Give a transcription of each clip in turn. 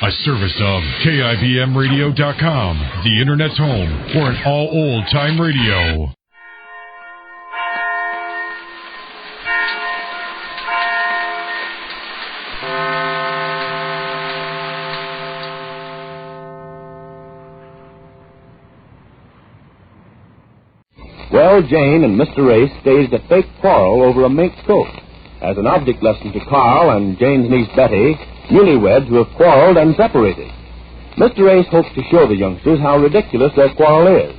A service of KIBMradio.com, the Internet's home for an all old-time radio. Well, Jane and Mr. Race staged a fake quarrel over a mink coat as an object lesson to Carl and Jane's niece Betty, newlyweds who have quarreled and separated. Mr. Race hopes to show the youngsters how ridiculous their quarrel is.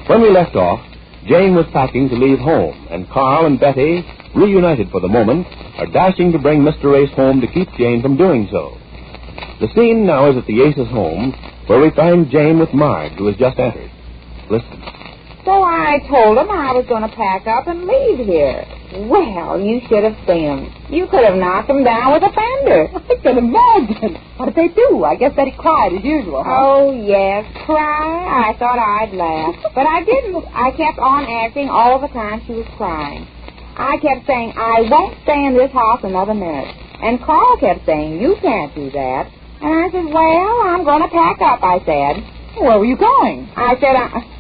When we left off, Jane was packing to leave home, and Carl and Betty, reunited for the moment, are dashing to bring Mr. Race home to keep Jane from doing so. The scene now is at the Aces' home, where we find Jane with Marge, who has just entered. Listen. So I told him I was going to pack up and leave here. Well, you should have seen him. You could have knocked him down with a fender. I can imagine. What did they do? I guess Betty cried as usual, huh? Oh, yes, cry. I thought I'd laugh. But I didn't. I kept on acting all the time she was crying. I kept saying, I won't stay in this house another minute. And Carl kept saying, you can't do that. And I said, well, I'm going to pack up, I said. Where were you going? I said,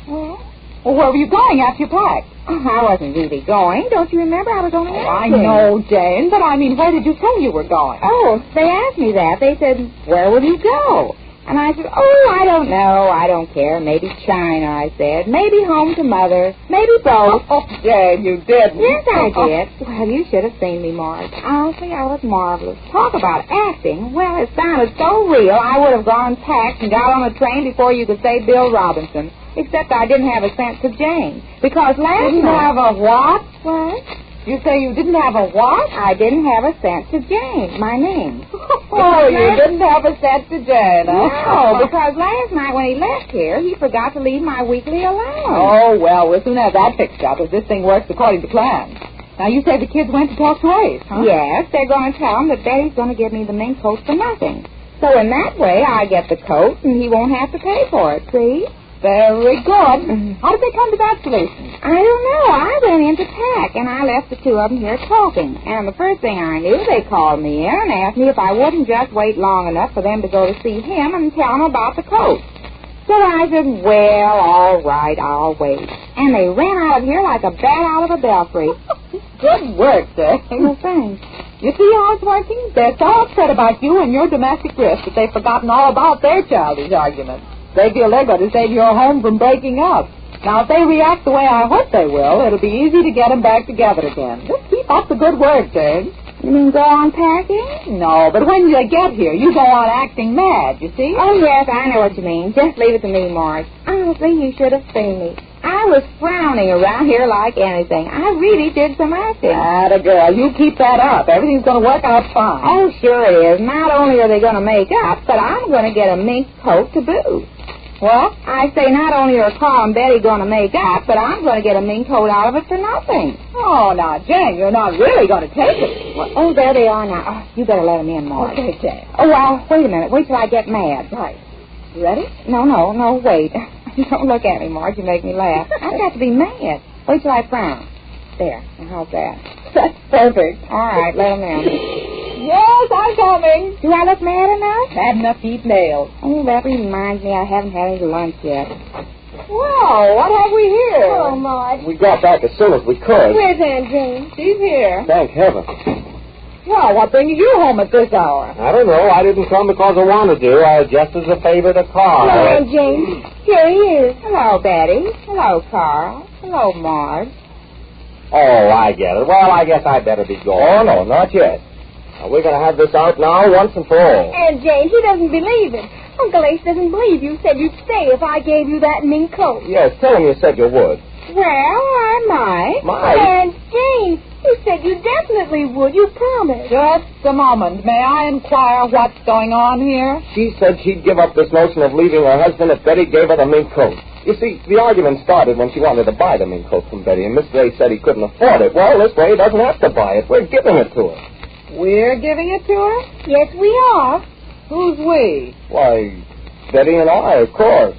Well, where were you going after you packed? I wasn't really going. Don't you remember? I was only I asking. know, Jane, but I mean, where did you say you were going? Oh, they asked me that. They said, where will you go? And I said, oh, I don't know. I don't care. Maybe China, I said. Maybe home to Mother. Maybe both. Oh, Jane, you didn't. Yes, I did. Well, you should have seen me, Marge. Honestly, I was marvelous. Talk about acting. Well, it sounded so real, I would have gone packed and got on a train before you could say Bill Robinson. Except I didn't have a cent to Jane. Because last Didn't night... have a what? What? You say you didn't have a what? I didn't have a cent to Jane, my name. Oh, you didn't have a cent to Jane, huh? No, because last night when he left here, he forgot to leave my weekly allowance. Oh, well, we'll soon have that fixed up if this thing works according to plan. Now, you say the kids went to talk to Ace, huh? Yes, they're going to tell him that Betty's going to give me the mink coat for nothing. So in that way, I get the coat, and he won't have to pay for it, see? Very good. How did they come to that solution? I don't know. I went in to pack, and I left the two of them here talking. And the first thing I knew, they called me in and asked me if I wouldn't just wait long enough for them to go to see him and tell him about the coat. So I said, well, all right, I'll wait. And they ran out of here like a bat out of a belfry. Good work, Jane. Well, thanks. You see how it's working? They're so upset about you and your domestic risk that they've forgotten all about their childish arguments. They feel they're going to save your home from breaking up. Now, if they react the way I hope they will, it'll be easy to get them back together again. Just keep up the good work, Jane. You mean go on packing? No, but when you get here, you go on acting mad, you see? Oh, yes, I know what you mean. Just leave it to me, Marge. Honestly, you should have seen me. I was frowning around here like anything. I really did some acting. Atta girl, you keep that up. Everything's going to work out fine. Oh, sure it is. Not only are they going to make up, but I'm going to get a mink coat to boot. What? I say not only are Carl and Betty going to make up, but I'm going to get a mink coat out of it for nothing. Oh, now, Jane, you're not really going to take it. Well, oh, there they are now. Oh, you better let them in, Marge. Okay, Jane. Oh, well, wait a minute. Wait till I get mad. Right. You ready? No, wait. Don't look at me, Marge. You make me laugh. I've got to be mad. Wait till I frown. There. Now, how's that? That's perfect. All right, let them in. Yes, I'm coming. Do I look mad enough? Had enough to eat nails. Oh, that reminds me I haven't had any lunch yet. Well, what have we here? Oh, Maud. We got back as soon as we could. Where's Aunt Jane? She's here. Thank heaven. Well, what brings you home at this hour? I don't know. I didn't come because I wanted to. Just as a favor to Carl. Hello, Aunt Jane. Here he is. Hello, Betty. Hello, Carl. Hello, Marge. Oh, I get it. Well, I guess I'd better be going. Oh, no, not yet. Now, we're going to have this out now once and for all. Aunt Jane, he doesn't believe it. Uncle Ace doesn't believe you said you'd stay if I gave you that mink coat. Yes, tell him you said you would. Well, I might. Aunt Jane, you said you definitely would. You promised. Just a moment. May I inquire what's going on here? She said she'd give up this notion of leaving her husband if Betty gave her the mink coat. You see, the argument started when she wanted to buy the mink coat from Betty, and Mr. A said he couldn't afford it. Well, this way he doesn't have to buy it. We're giving it to her. We're giving it to her? Yes, we are. Who's we? Why, Betty and I, of course.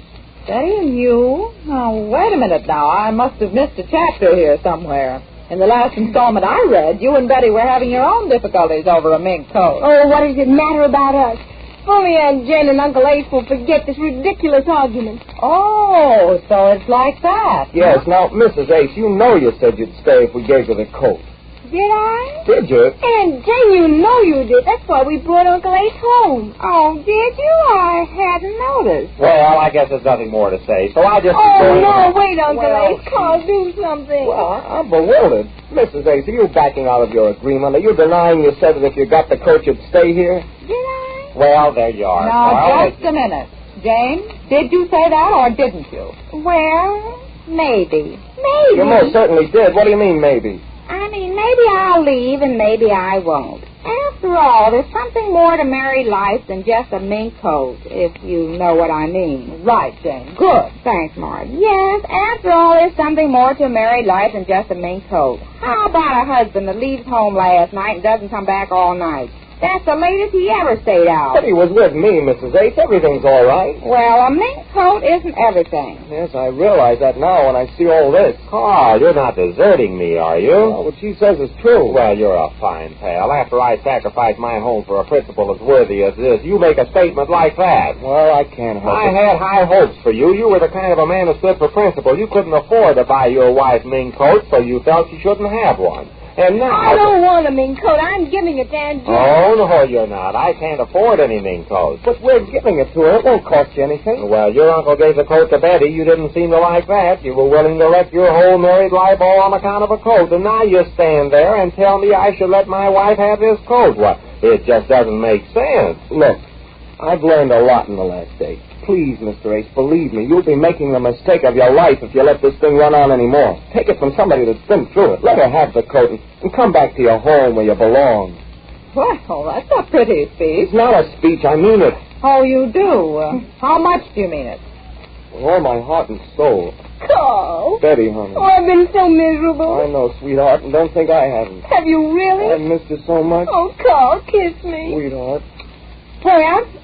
Betty and you? Now, wait a minute now. I must have missed a chapter here somewhere. In the last installment I read, you and Betty were having your own difficulties over a mink coat. Oh, what does it matter about us? only Aunt Jane and Uncle Ace will forget this ridiculous argument. Oh, so it's like that. Yes, now, Mrs. Ace, you know you said you'd stay if we gave you the coat. Did I? Did you? Aunt Jane, you know you did. That's why we brought Uncle Ace home. Oh, did you? I hadn't noticed. Well, I guess there's nothing more to say, so I just... Oh, no, wait, Uncle Well, Ace. Carl, do something. Well, I'm bewildered. Mrs. Ace, are you backing out of your agreement? Are you denying you said that if you got the coat, you'd stay here? Did I? Well, there you are. Now, Carl. just a minute. Jane, did you say that or didn't you? Well, maybe. You most certainly did. What do you mean, maybe? I mean, maybe I'll leave and maybe I won't. After all, there's something more to married life than just a mink coat, if you know what I mean. Right, Jane. Good. Thanks, Marge. Yes, after all, there's something more to a married life than just a mink coat. How about a husband that leaves home last night and doesn't come back all night? That's the latest he ever stayed out. But he was with me, Mrs. Ace. Everything's all right. Well, a mink coat isn't everything. Yes, I realize that now when I see all this. Carl, you're not deserting me, are you? Well, what she says is true. Well, you're a fine pal. After I sacrifice my home for a principle as worthy as this, you make a statement like that. Well, I can't help I it. had high hopes for you. You were the kind of a man who stood for principle. You couldn't afford to buy your wife mink coat, so you felt she shouldn't have one. And now... I don't want a mink coat. I'm giving it to Aunt Jane. Oh, no, you're not. I can't afford any mink coats. But we're giving it to her. It won't cost you anything. Well, your uncle gave the coat to Betty. You didn't seem to like that. You were willing to wreck your whole married life all on account of a coat. And now you stand there and tell me I should let my wife have this coat. Well, it just doesn't make sense. Look, I've learned a lot in the last day. Please, Mr. Ace, believe me, you'll be making the mistake of your life if you let this thing run on anymore. Take it from somebody that's been through it. Let her have the coat and come back to your home where you belong. Well, that's a pretty speech. It's not a speech. I mean it. Oh, you do? How much do you mean it? With all my heart and soul. Carl. Betty, honey. Oh, I've been so miserable. I know, sweetheart, and don't think I haven't. Have you really? I missed you so much. Oh, Carl, kiss me. Sweetheart. Well,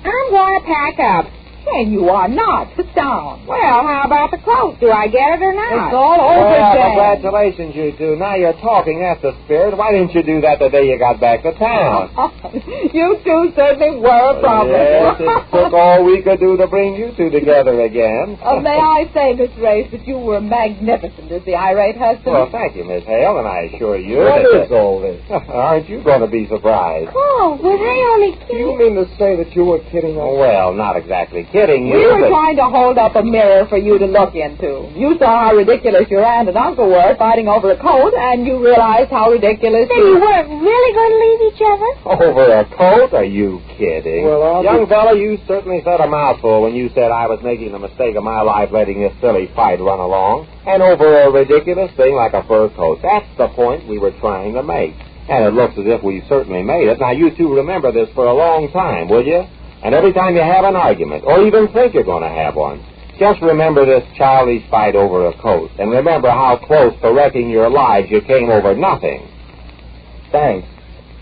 I'm going to pack up. And you are not. Sit down. Well, how about the coat? Do I get it or not? It's all over, Well, Jane. congratulations, you two. Now you're talking. That's the spirit. Why didn't you do that the day you got back to town? You two certainly were a problem. Yes, it took all we could do to bring you two together again. May I say, Miss Race, that you were magnificent as the irate husband? Well, thank you, Miss Hale, and I assure you What that... is all this? Aren't you going to be surprised? Carl, were they only Do kidding? you mean to say that you were kidding us? Well, not exactly kidding you, We were but... trying to hold up a mirror for you to look into. You saw how ridiculous your aunt and uncle were fighting over a coat, and you realized how ridiculous Then you weren't really going to leave each other? Over a coat? Are you kidding? Well, I'll Young fella, you certainly said a mouthful when you said I was making the mistake of my life letting this silly fight run along. And over a ridiculous thing like a fur coat. That's the point we were trying to make. And it looks as if we certainly made it. Now, you two remember this for a long time, will you? And every time you have an argument, or even think you're going to have one, just remember this childish fight over a coat. And remember how close to wrecking your lives you came over nothing. Thanks,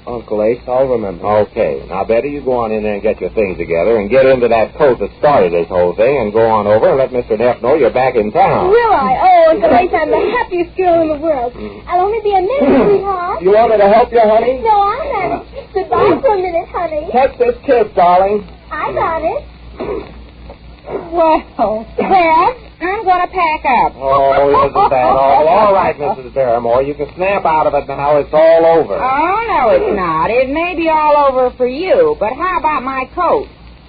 Uncle Ace. I'll remember. Okay. Now, Betty, you go on in there and get your things together and get into that coat that started this whole thing and go on over and let Mr. Neff know you're back in town. Will I? Oh, Uncle Ace, I'm the happiest girl in the world. I'll only be a minute, sweetheart. You want me to help you, honey? No, I'll manage. Goodbye for a minute, honey. Take this kiss, darling. I got it. Well, I'm going to pack up. Oh, isn't that all? All right, Mrs. Barrymore, you can snap out of it now. It's all over. Oh, no, it's not. It may be all over for you, but how about my coat?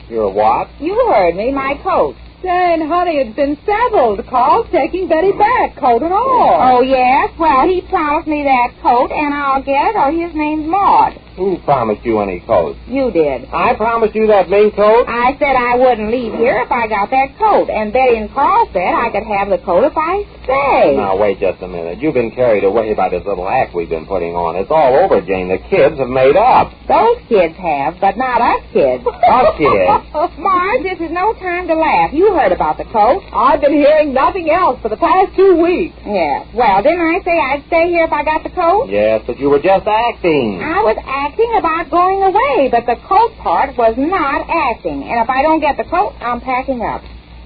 Your what? You heard me, my coat. Jane, honey, it's been settled. Carl's taking Betty back, coat and all. Oh, yes? Well, he promised me that coat, and I'll get it, or his name's Maud. Who promised you any coat? You did. I promised you that mink coat? I said I wouldn't leave here if I got that coat, and Betty and Carl said I could have the coat if I stay. Now, wait just a minute. You've been carried away by this little act we've been putting on. It's all over, Jane. The kids have made up. Those kids have, but not us kids. Us kids? Marge, this is no time to laugh. You heard about the coat. I've been hearing nothing else for the past 2 weeks. Yeah. Well, didn't I say I'd stay here if I got the coat? Yes, but you were just acting. I was acting about going away, but the coat part was not acting. And if I don't get the coat, I'm packing up.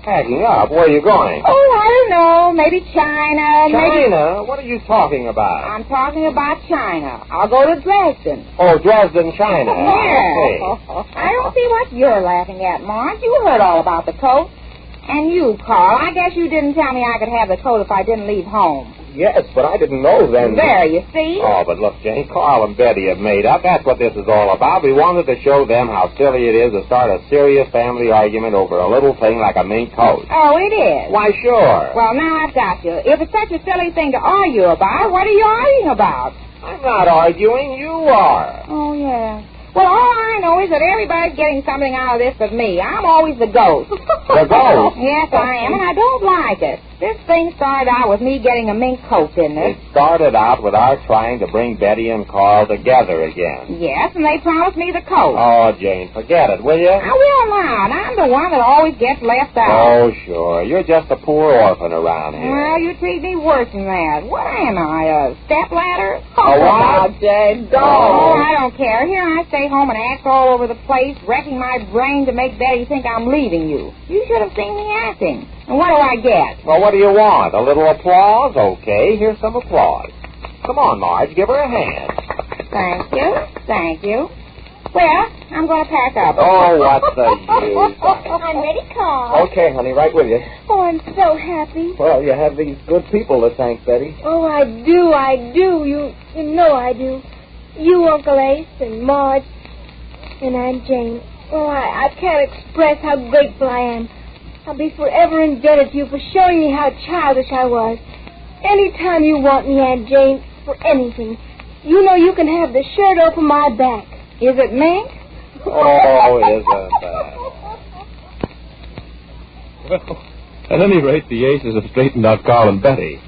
Packing up? Where are you going? Oh, I don't know. Maybe China. China? What are you talking about? I'm talking about China. I'll go to Dresden. Oh, Dresden, China. Yeah. I don't see what you're laughing at, Marge. You heard all about the coat. And you, Carl, I guess you didn't tell me I could have the coat if I didn't leave home. Yes, but I didn't know then. There, you see? Oh, but look, Jane, Carl and Betty have made up. That's what this is all about. We wanted to show them how silly it is to start a serious family argument over a little thing like a mink coat. Oh, it is? Why, sure. Well, now I've got you. If it's such a silly thing to argue about, what are you arguing about? I'm not arguing. You are. Oh, yeah. Well, all I know is that everybody's getting something out of this but me. I'm always the ghost. The ghost? Yes, I am, and I don't like it. This thing started out with me getting a mink coat, didn't it? It started out with our trying to bring Betty and Carl together again. Yes, and they promised me the coat. Oh, Jane, forget it, will you? I will now, and I'm the one that always gets left out. Oh, sure. You're just a poor orphan around here. Well, you treat me worse than that. What am I, a stepladder? A what? Now, Jane, don't. Oh, I don't care. Here I stay home and act all over the place, wrecking my brain to make Betty think I'm leaving you. You should have seen me acting. And what do I get? Well, what do you want? A little applause? Okay, here's some applause. Come on, Marge, give her a hand. Thank you. Thank you. Well, I'm going to pack up. Oh, what's the use? I'm ready, Carl. Okay, honey, right with you. Oh, I'm so happy. Well, you have these good people to thank, Betty. Oh, I do. You know I do. You, Uncle Ace, and Marge, and Aunt Jane. Oh, I can't express how grateful I am. I'll be forever indebted to you for showing me how childish I was. Anytime you want me, Aunt Jane, for anything, you know you can have the shirt over my back. Is it mink? Oh, isn't that? Well, at any rate, the Aces have straightened out Carl and Betty.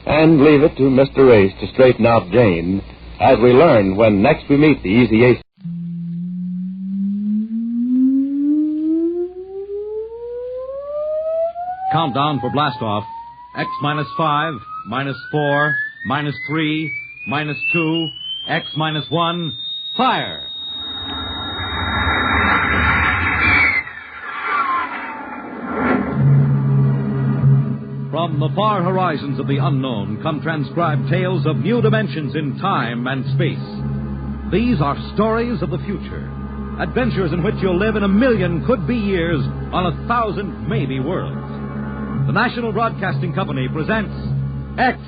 And leave it to Mr. Ace to straighten out Jane, as we learn when next we meet the Easy Ace. Countdown for blastoff. X -5, -4, -3, -2, X -1, fire! From the far horizons of the unknown come transcribed tales of new dimensions in time and space. These are stories of the future. Adventures in which you'll live in 1,000,000 could-be years on 1,000 maybe worlds. The National Broadcasting Company presents X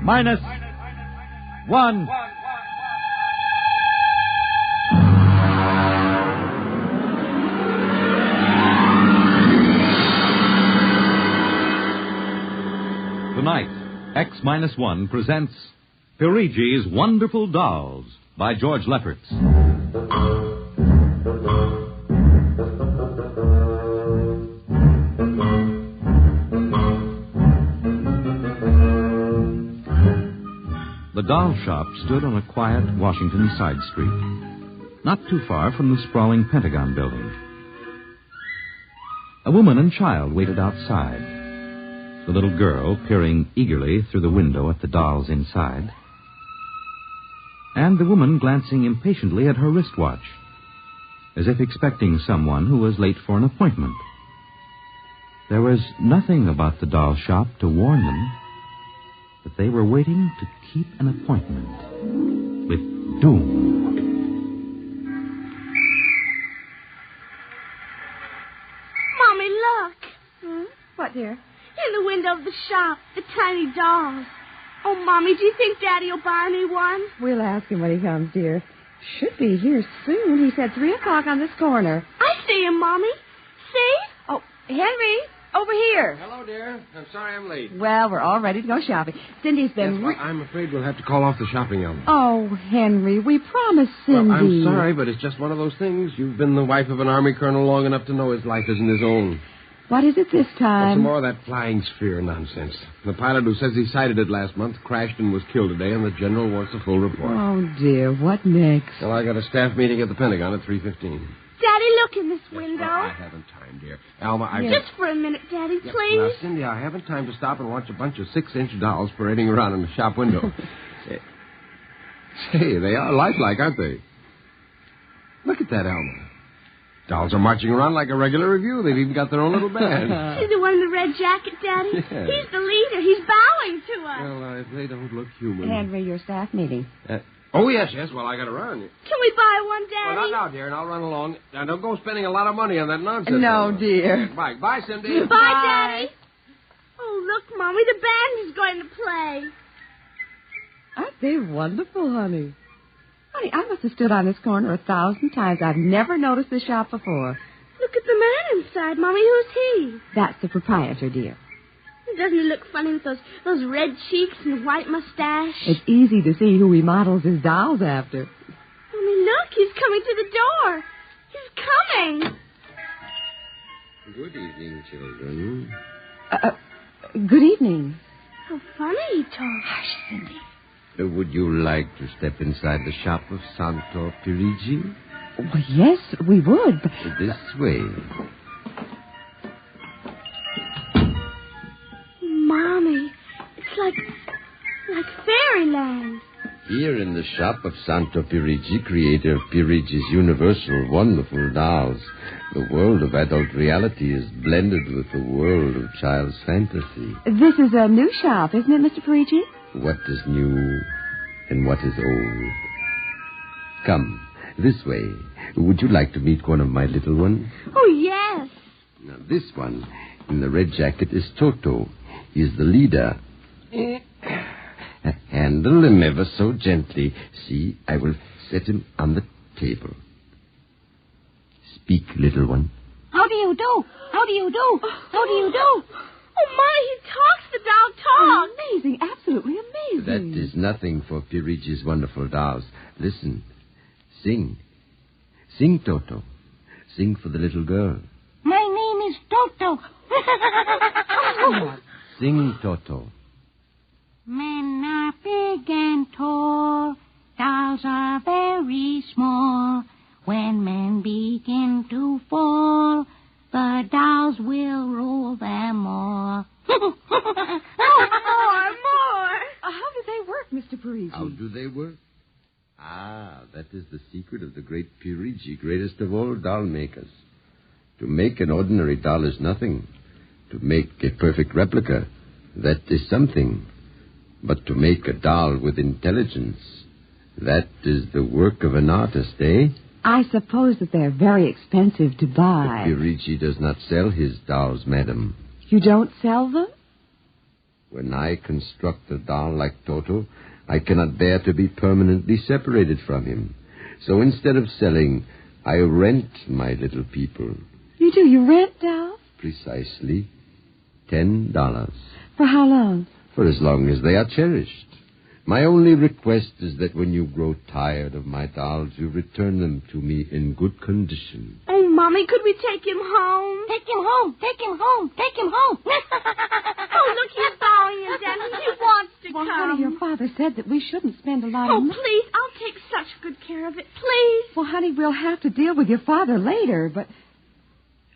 -1. Tonight, X -1 presents Perigi's Wonderful Dolls by George Lefferts. The doll shop stood on a quiet Washington side street, not too far from the sprawling Pentagon building. A woman and child waited outside, the little girl peering eagerly through the window at the dolls inside, and the woman glancing impatiently at her wristwatch, as if expecting someone who was late for an appointment. There was nothing about the doll shop to warn them that they were waiting to keep an appointment with doom. Mommy, look. What, dear? In the window of the shop, the tiny dolls. Oh, Mommy, do you think Daddy will buy me one? We'll ask him when he comes, dear. Should be here soon. He said 3 o'clock on this corner. I see him, Mommy. See? Oh, Henry, over here. Hello, dear. I'm sorry I'm late. Well, we're all ready to go shopping. Cindy's been... Yes, well, I'm afraid we'll have to call off the shopping element. Oh, Henry, we promised Cindy. Well, I'm sorry, but it's just one of those things. You've been the wife of an Army colonel long enough to know his life isn't his own. What is it this time? Some more of that flying sphere nonsense. The pilot who says he sighted it last month crashed and was killed today, and the general wants a full report. Oh, dear, what next? Well, I got a staff meeting at the Pentagon at 3:15. Daddy, look in this window. Well, I haven't time, dear. Alma, Just for a minute, Daddy, Yeah, please. Now, Cindy, I haven't time to stop and watch a bunch of 6-inch dolls parading around in the shop window. Say, they are lifelike, aren't they? Look at that, Alma. Dolls are marching around like a regular review. They've even got their own little band. See the one in the red jacket, Daddy? Yeah. He's the leader. He's bowing to us. Well, they don't look human. Henry, your staff meeting. Oh, yes. Well, I got to run. Can we buy one, Daddy? Well, not now, dear, and I'll run along. Now, don't go spending a lot of money on that nonsense. No, dear. Bye. Bye, Cindy. Bye, Daddy. Oh, look, Mommy, the band is going to play. Aren't they wonderful, honey? Honey, I must have stood on this corner 1,000 times. I've never noticed this shop before. Look at the man inside, Mommy. Who's he? That's the proprietor, dear. Doesn't he look funny with those red cheeks and white mustache? It's easy to see who he models his dolls after. Mommy, look, he's coming to the door. He's coming. Good evening, children. Good evening. How funny he talks. Hush, Cindy. Would you like to step inside the shop of Santo Perigi? Well, yes, we would. This way. Mommy, it's like fairyland. Here in the shop of Santo Perigi, creator of Perigi's universal wonderful dolls, the world of adult reality is blended with the world of child's fantasy. This is a new shop, isn't it, Mr. Perigi? What is new and what is old? Come, this way. Would you like to meet one of my little ones? Oh, yes. Now, this one in the red jacket is Toto. He is the leader. Handle him ever so gently. See, I will set him on the table. Speak, little one. How do you do? How do you do? How do you do? Oh, Mommy, he talks. The doll talks. Amazing, absolutely amazing. That is nothing for Perigi's wonderful dolls. Listen. Sing. Sing, Toto. Sing for the little girl. My name is Toto. Sing, Toto. Men are big and tall. Dolls are very small. When men begin to fall, the dolls will rule them all. More. How do they work, Mr. Perigi? How do they work? That is the secret of the great Perigi, greatest of all doll makers. To make an ordinary doll is nothing. To make a perfect replica, that is something. But to make a doll with intelligence, that is the work of an artist, eh? I suppose that they're very expensive to buy. But Perigi does not sell his dolls, madam. You don't sell them? When I construct a doll like Toto, I cannot bear to be permanently separated from him. So instead of selling, I rent my little people. You do? You rent dolls? Precisely. $10. For how long? For as long as they are cherished. My only request is that when you grow tired of my dolls, you return them to me in good condition. Oh, Mommy, could we take him home? Take him home. Take him home. Take him home. Oh, look, he's bowing and dancing. He wants to Well, come. honey, your father said that we shouldn't spend a lot Oh, of money. please, I'll take such good care of it. Please. Well, honey, we'll have to deal with your father later, but...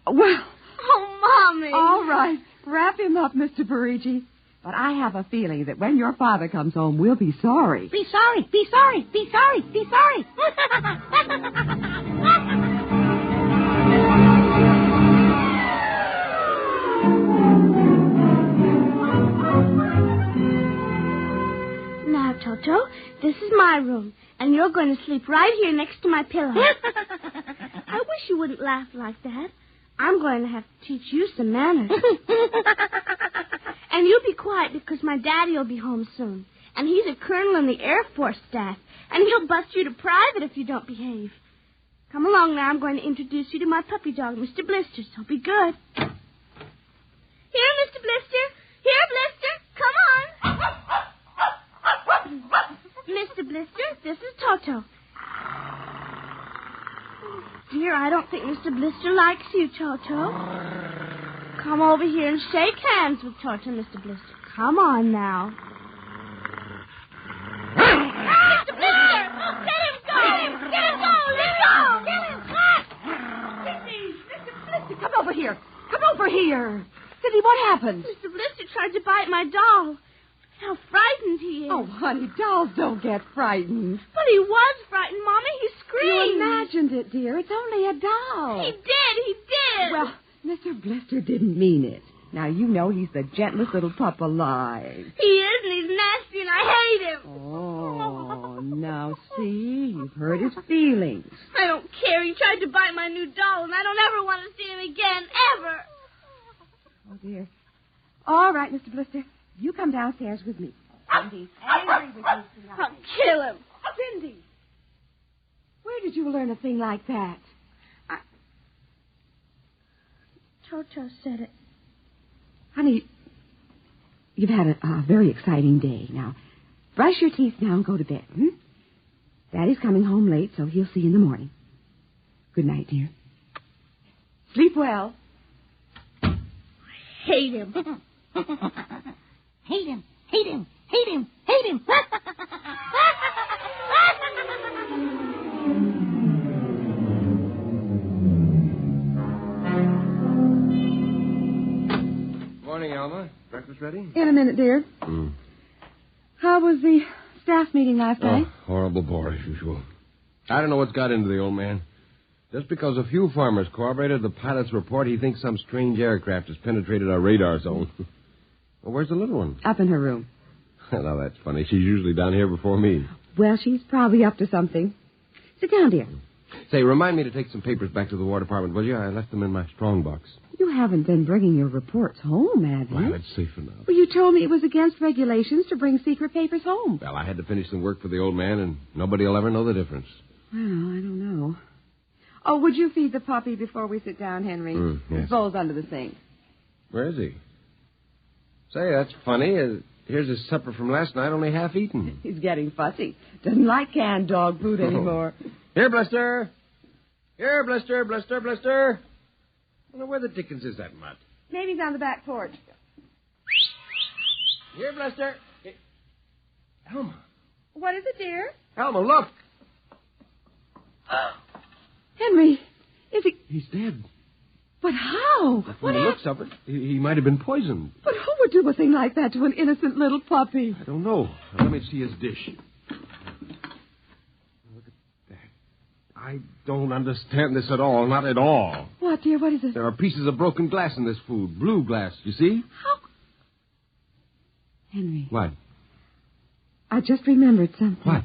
Well... Oh, Mommy. All right. Wrap him up, Mr. Perigi. But I have a feeling that when your father comes home, we'll be sorry. Be sorry. Be sorry. Be sorry. Be sorry. Now, Toto, this is my room, and you're going to sleep right here next to my pillow. I wish you wouldn't laugh like that. I'm going to have to teach you some manners. And you be quiet because my daddy will be home soon. And he's a colonel in the Air Force staff. And he'll bust you to private if you don't behave. Come along now. I'm going to introduce you to my puppy dog, Mr. Blister, so be good. Here, Mr. Blister. Here, Blister. Come on. Mr. Blister, this is Toto. Dear, I don't think Mr. Blister likes you, Toto. Come over here and shake hands with Toto, Mr. Blister. Come on now. Mr. Blister! Let him go! Let him go! Let him go! Mr. Blister, come over here. Come over here. Cindy, what happened? Mr. Blister tried to bite my doll. How frightened he is. Oh, honey, dolls don't get frightened. But he was frightened, Mommy. He screamed. You imagined it, dear. It's only a doll. He did. Well, Mr. Blister didn't mean it. Now, you know he's the gentlest little pup alive. He is, and he's nasty, and I hate him. Oh, now, see, you've hurt his feelings. I don't care. He tried to bite my new doll, and I don't ever want to see him again, ever. Oh, dear. All right, Mr. Blister. You come downstairs with me. Cindy's angry with you tonight. I'll kill him. Cindy! Where did you learn a thing like that? Toto said it. Honey, you've had a very exciting day. Now, brush your teeth now and go to bed, Daddy's coming home late, so he'll see you in the morning. Good night, dear. Sleep well. I hate him. Hate him, hate him, hate him, hate him. Morning, Alma. Breakfast ready? In a minute, dear. How was the staff meeting last night? Horrible bore as usual. I don't know what's got into the old man. Just because a few farmers corroborated the pilot's report, he thinks some strange aircraft has penetrated our radar zone. Well, where's the little one? Up in her room. Now, that's funny. She's usually down here before me. Well, she's probably up to something. Sit down, dear. Say, remind me to take some papers back to the War Department, will you? I left them in my strong box. You haven't been bringing your reports home, have you? Well, it's safe enough. Well, you told me it was against regulations to bring secret papers home. Well, I had to finish some work for the old man, and nobody will ever know the difference. Well, I don't know. Oh, would you feed the puppy before we sit down, Henry? Yes. His bowl's under the sink. Where is he? Say, that's funny. Here's his supper from last night, only half eaten. He's getting fussy. Doesn't like canned dog food anymore. Here, Blister. Here, Blister, Blister, Blister. I wonder where the dickens is that mutt? Maybe he's on the back porch. Here, Blister. Hey. Elma. What is it, dear? Elma, look. Henry, is he... He's dead. But how? From the looks of it, he might have been poisoned. But who would do a thing like that to an innocent little puppy? I don't know. Now, let me see his dish. Look at that. I don't understand this at all. Not at all. What, dear? What is it? There are pieces of broken glass in this food. Blue glass, you see? How? Henry. What? I just remembered something. What?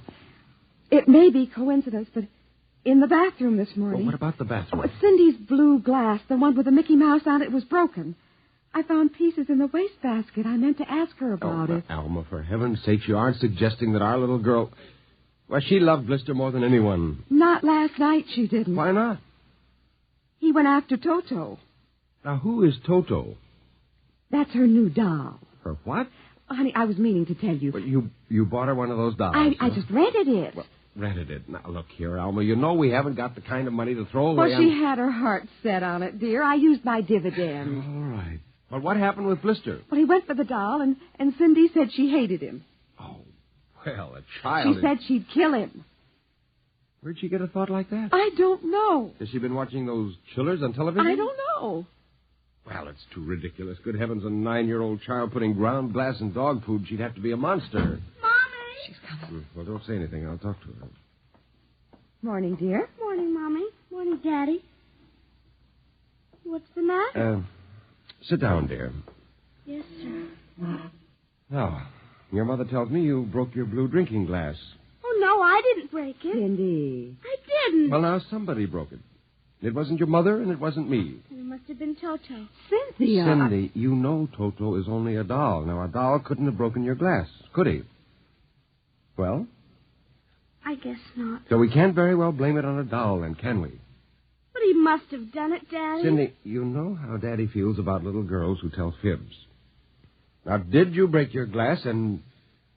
It may be coincidence, but in the bathroom this morning... Well, what about the bathroom? Oh, Cindy's blue glass, the one with the Mickey Mouse on it, was broken. I found pieces in the wastebasket. I meant to ask her about it. Alma, for heaven's sake, you aren't suggesting that our little girl... Well, she loved Blister more than anyone. Not last night, she didn't. Why not? He went after Toto. Now, who is Toto? That's her new doll. Her what? Honey, I was meaning to tell you. But you bought her one of those dolls. I just rented it. Well, rented it. Now, look here, Alma. You know we haven't got the kind of money to throw away. Well, she had her heart set on it, dear. I used my dividend. All right. But what happened with Blister? Well, he went for the doll, and Cindy said she hated him. Oh, well, a child... She said she'd kill him. Where'd she get a thought like that? I don't know. Has she been watching those chillers on television? I don't know. Well, it's too ridiculous. Good heavens, a 9-year-old child putting ground glass in dog food. She'd have to be a monster. Mommy! She's coming. Well, don't say anything. I'll talk to her. Morning, dear. Morning, Mommy. Morning, Daddy. What's the matter? Sit down, dear. Yes, sir. Now, your mother tells me you broke your blue drinking glass. Oh, no, I didn't break it. Cindy. I didn't. Well, now, somebody broke it. It wasn't your mother, and it wasn't me. It must have been Toto. Cynthia. Cindy, you know Toto is only a doll. Now, a doll couldn't have broken your glass, could he? Well? I guess not. So we can't very well blame it on a doll, then, can we? But he must have done it, Daddy. Cindy, you know how Daddy feels about little girls who tell fibs. Now, did you break your glass and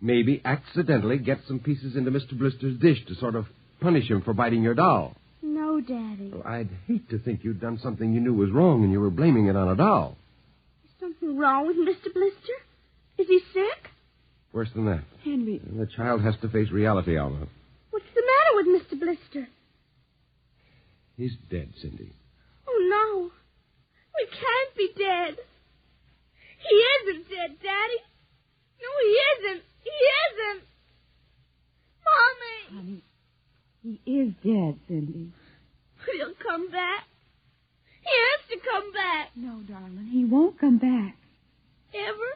maybe accidentally get some pieces into Mr. Blister's dish to sort of punish him for biting your doll? No, Daddy. Well, I'd hate to think you'd done something you knew was wrong and you were blaming it on a doll. Is something wrong with Mr. Blister? Is he sick? Worse than that. Henry. The child has to face reality, Alma. What's the matter with Mr. Blister? He's dead, Cindy. Oh, no. We can't be dead. He isn't dead, Daddy. No, he isn't. He isn't. Mommy. Honey, he is dead, Cindy. But he'll come back. He has to come back. No, darling, he won't come back. Ever?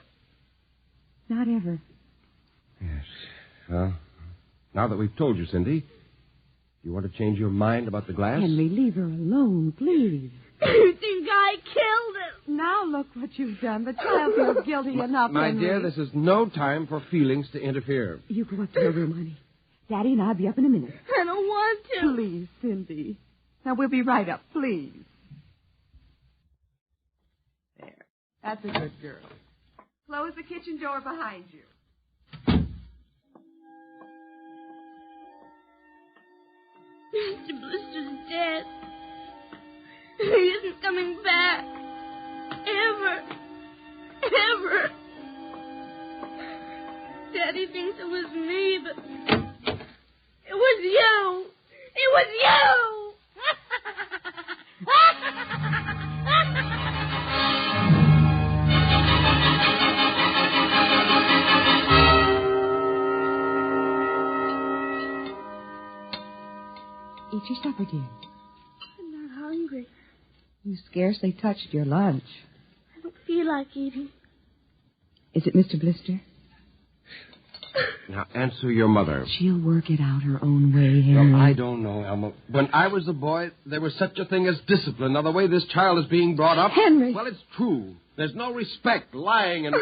Not ever. Yes. Well, now that we've told you, Cindy, you want to change your mind about the glass? Henry, leave her alone, please. You think I killed him? Now look what you've done. The child feels guilty enough, My Henry. dear, this is no time for feelings to interfere. You go up to her room, honey. Daddy and I'll be up in a minute. I don't want to. Please, Cindy. Now, we'll be right up, please. There. That's a good girl. Close the kitchen door behind you. Mr. Blister's dead. He isn't coming back. Ever. Ever. Daddy thinks it was me, but it was you. It was you. Eat your supper, dear. I'm not hungry. You scarcely touched your lunch. I don't feel like eating. Is it Mr. Blister? Now, answer your mother. She'll work it out her own way, Henry. Well, I don't know, Elma. When I was a boy, there was such a thing as discipline. Now, the way this child is being brought up... Henry! Well, it's true. There's no respect, lying, and...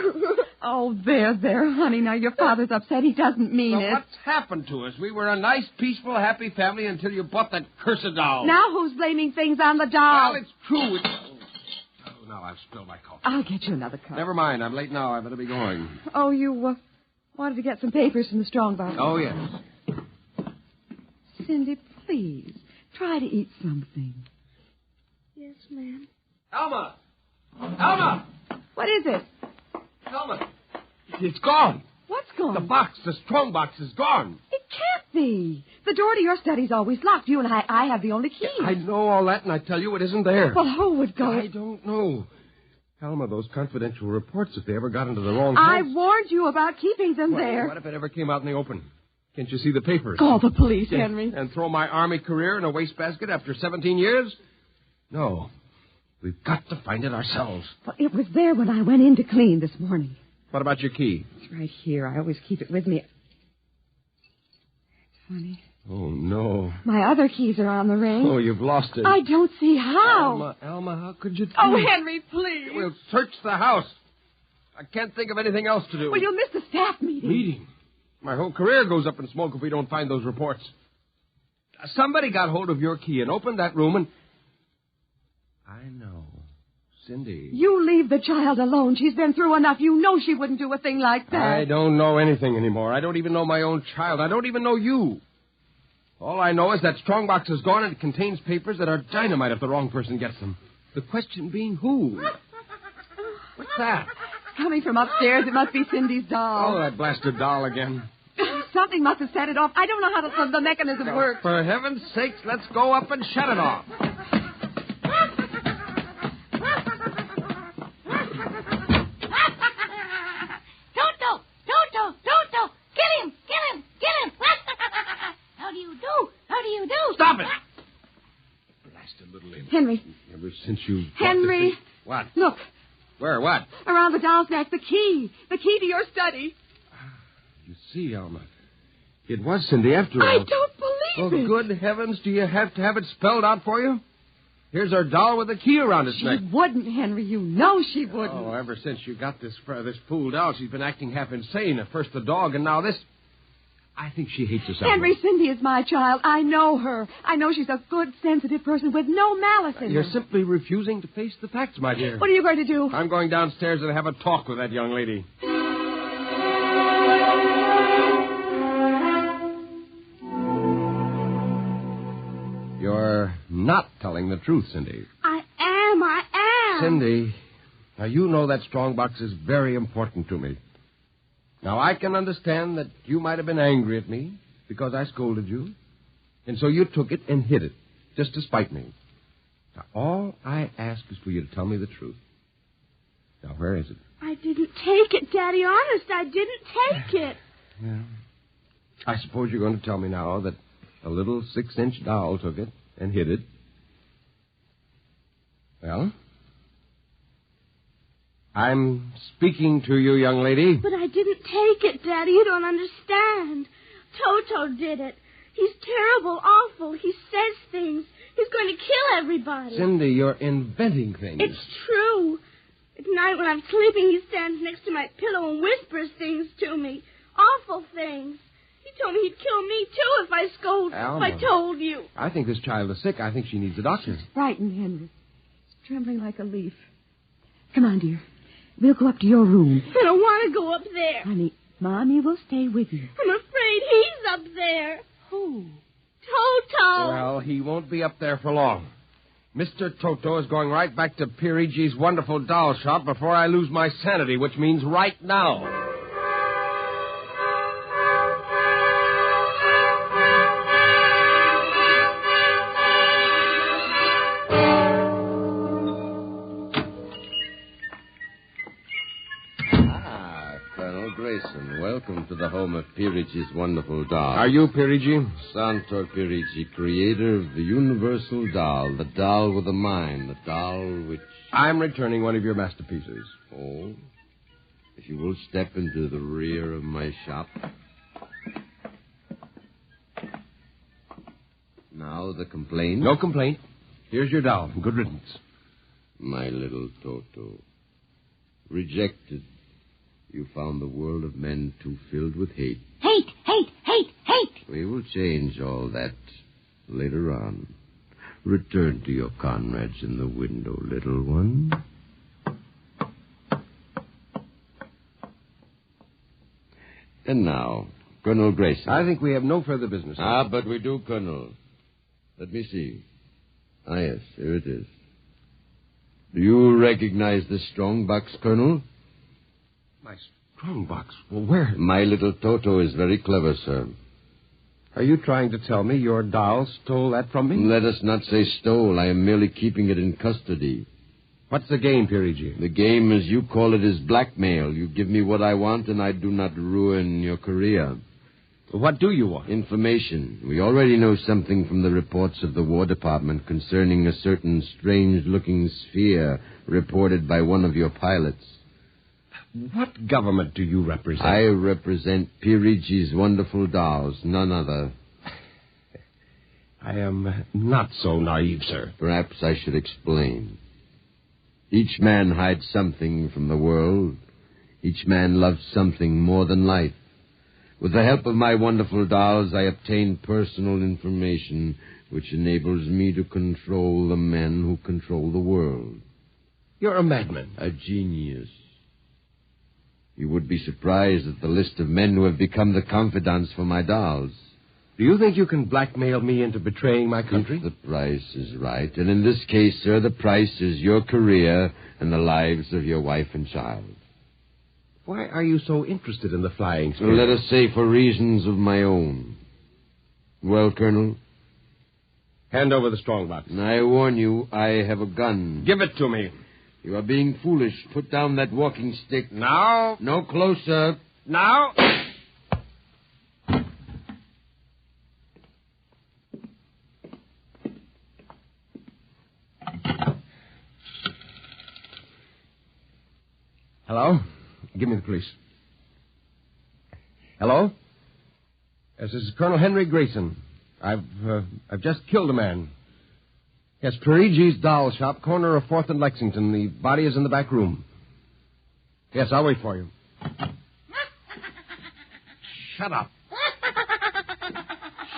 Oh, there, honey. Now, your father's upset. He doesn't mean Well, it. what's happened to us? We were a nice, peaceful, happy family until you bought that cursed doll. Now who's blaming things on the doll? Well, it's true. Oh, now I've spilled my coffee. I'll get you another cup. Never mind. I'm late now. I better be going. Oh, you wanted to get some papers from the strongbox. Oh, yes. Cindy, please, try to eat something. Yes, ma'am. Elma! Elma! What is it? Elma! It's gone. What's gone? The box, the strong box, is gone. It can't be. The door to your study's always locked. You and I have the only key. I know all that, and I tell you it isn't there. Well, who would go? I don't know. Elma, those confidential reports, if they ever got into the wrong I place... warned you about keeping them there. What if it ever came out in the open? Can't you see the papers? Call the police, Henry. And throw my Army career in a wastebasket after 17 years? No. We've got to find it ourselves. Well, it was there when I went in to clean this morning. What about your key? It's right here. I always keep it with me. It's funny. Oh, no. My other keys are on the ring. Oh, you've lost it. I don't see how. Elma, how could you do Oh, it? Henry, please. We'll search the house. I can't think of anything else to do. Well, you'll miss the staff meeting. Meeting? My whole career goes up in smoke if we don't find those reports. Somebody got hold of your key and opened that room and... I know. Cindy. You leave the child alone. She's been through enough. You know she wouldn't do a thing like that. I don't know anything anymore. I don't even know my own child. I don't even know you. All I know is that strongbox is gone and it contains papers that are dynamite if the wrong person gets them. The question being who? What's that? Coming from upstairs, it must be Cindy's doll. Oh, that blasted doll again. Something must have set it off. I don't know how the mechanism works. For heaven's sakes, let's go up and shut it off. Stop it! Blasted little imp. Henry. Ever since you... Henry. What? Look. Where? What? Around the doll's neck, the key. The key to your study. You see, Alma, it was Cindy after all. I don't believe it. Well, good heavens, do you have to have it spelled out for you? Here's her doll with a key around its neck. She wouldn't, Henry. You know she wouldn't. Oh, ever since you got this fool doll, she's been acting half insane. At first the dog, and now this... I think she hates herself. Henry, Cindy is my child. I know her. I know she's a good, sensitive person with no malice in her. You're simply refusing to face the facts, my dear. What are you going to do? I'm going downstairs and have a talk with that young lady. You're not telling the truth, Cindy. I am. Cindy, now you know that strongbox is very important to me. Now, I can understand that you might have been angry at me because I scolded you, and so you took it and hid it, just to spite me. Now, all I ask is for you to tell me the truth. Now, Where is it? I didn't take it, Daddy. Honest, I didn't take it. Yeah. I suppose you're going to tell me now that a little 6-inch doll took it and hid it. Well, I'm speaking to you, young lady. But I didn't take it, Daddy. You don't understand. Toto did it. He's terrible, awful. He says things. He's going to kill everybody. Cindy, you're inventing things. It's true. At night when I'm sleeping, he stands next to my pillow and whispers things to me. Awful things. He told me he'd kill me, too, if I told you. I think this child is sick. I think she needs a doctor. She's frightened, Henry. She's trembling like a leaf. Come on, dear. We'll go up to your room. I don't want to go up there. Honey, Mommy will stay with you. I'm afraid he's up there. Who? Toto. Well, he won't be up there for long. Mr. Toto is going right back to Perigi's wonderful doll shop before I lose my sanity, which means right now. Welcome to the home of Perigi's wonderful doll. Are you Perigi? Santor Perigi, creator of the universal doll, the doll with a mind, the doll which... I'm returning one of your masterpieces. Oh? If you will step into the rear of my shop. Now the complaint? No complaint. Here's your doll. Good riddance. My little Toto. Rejected. You found the world of men too filled with hate. Hate, hate, hate, hate. We will change all that later on. Return to your comrades in the window, little one. And now, Colonel Grayson. I think we have no further business. But we do, Colonel. Let me see. Yes, here it is. Do you recognize this strong box, Colonel? My strong box? Well, where? My little Toto is very clever, sir. Are you trying to tell me your doll stole that from me? Let us not say stole. I am merely keeping it in custody. What's the game, Perigi? The game, as you call it, is blackmail. You give me what I want, and I do not ruin your career. What do you want? Information. We already know something from the reports of the War Department concerning a certain strange-looking sphere reported by one of your pilots. What government do you represent? I represent Perigi's wonderful dolls, none other. I am not so naive, sir. Perhaps I should explain. Each man hides something from the world. Each man loves something more than life. With the help of my wonderful dolls, I obtain personal information which enables me to control the men who control the world. You're a madman. A genius. You would be surprised at the list of men who have become the confidants for my dolls. Do you think you can blackmail me into betraying my country? If the price is right. And in this case, sir, the price is your career and the lives of your wife and child. Why are you so interested in the flying sphere? Let us say for reasons of my own. Well, Colonel? Hand over the strongbox. I warn you, I have a gun. Give it to me. You are being foolish. Put down that walking stick. Now. No closer. Now. Hello? Give me the police. Hello? This is Colonel Henry Grayson. I've just killed a man. Yes, Perigi's doll shop, corner of 4th and Lexington. The body is in the back room. Yes, I'll wait for you. Shut up.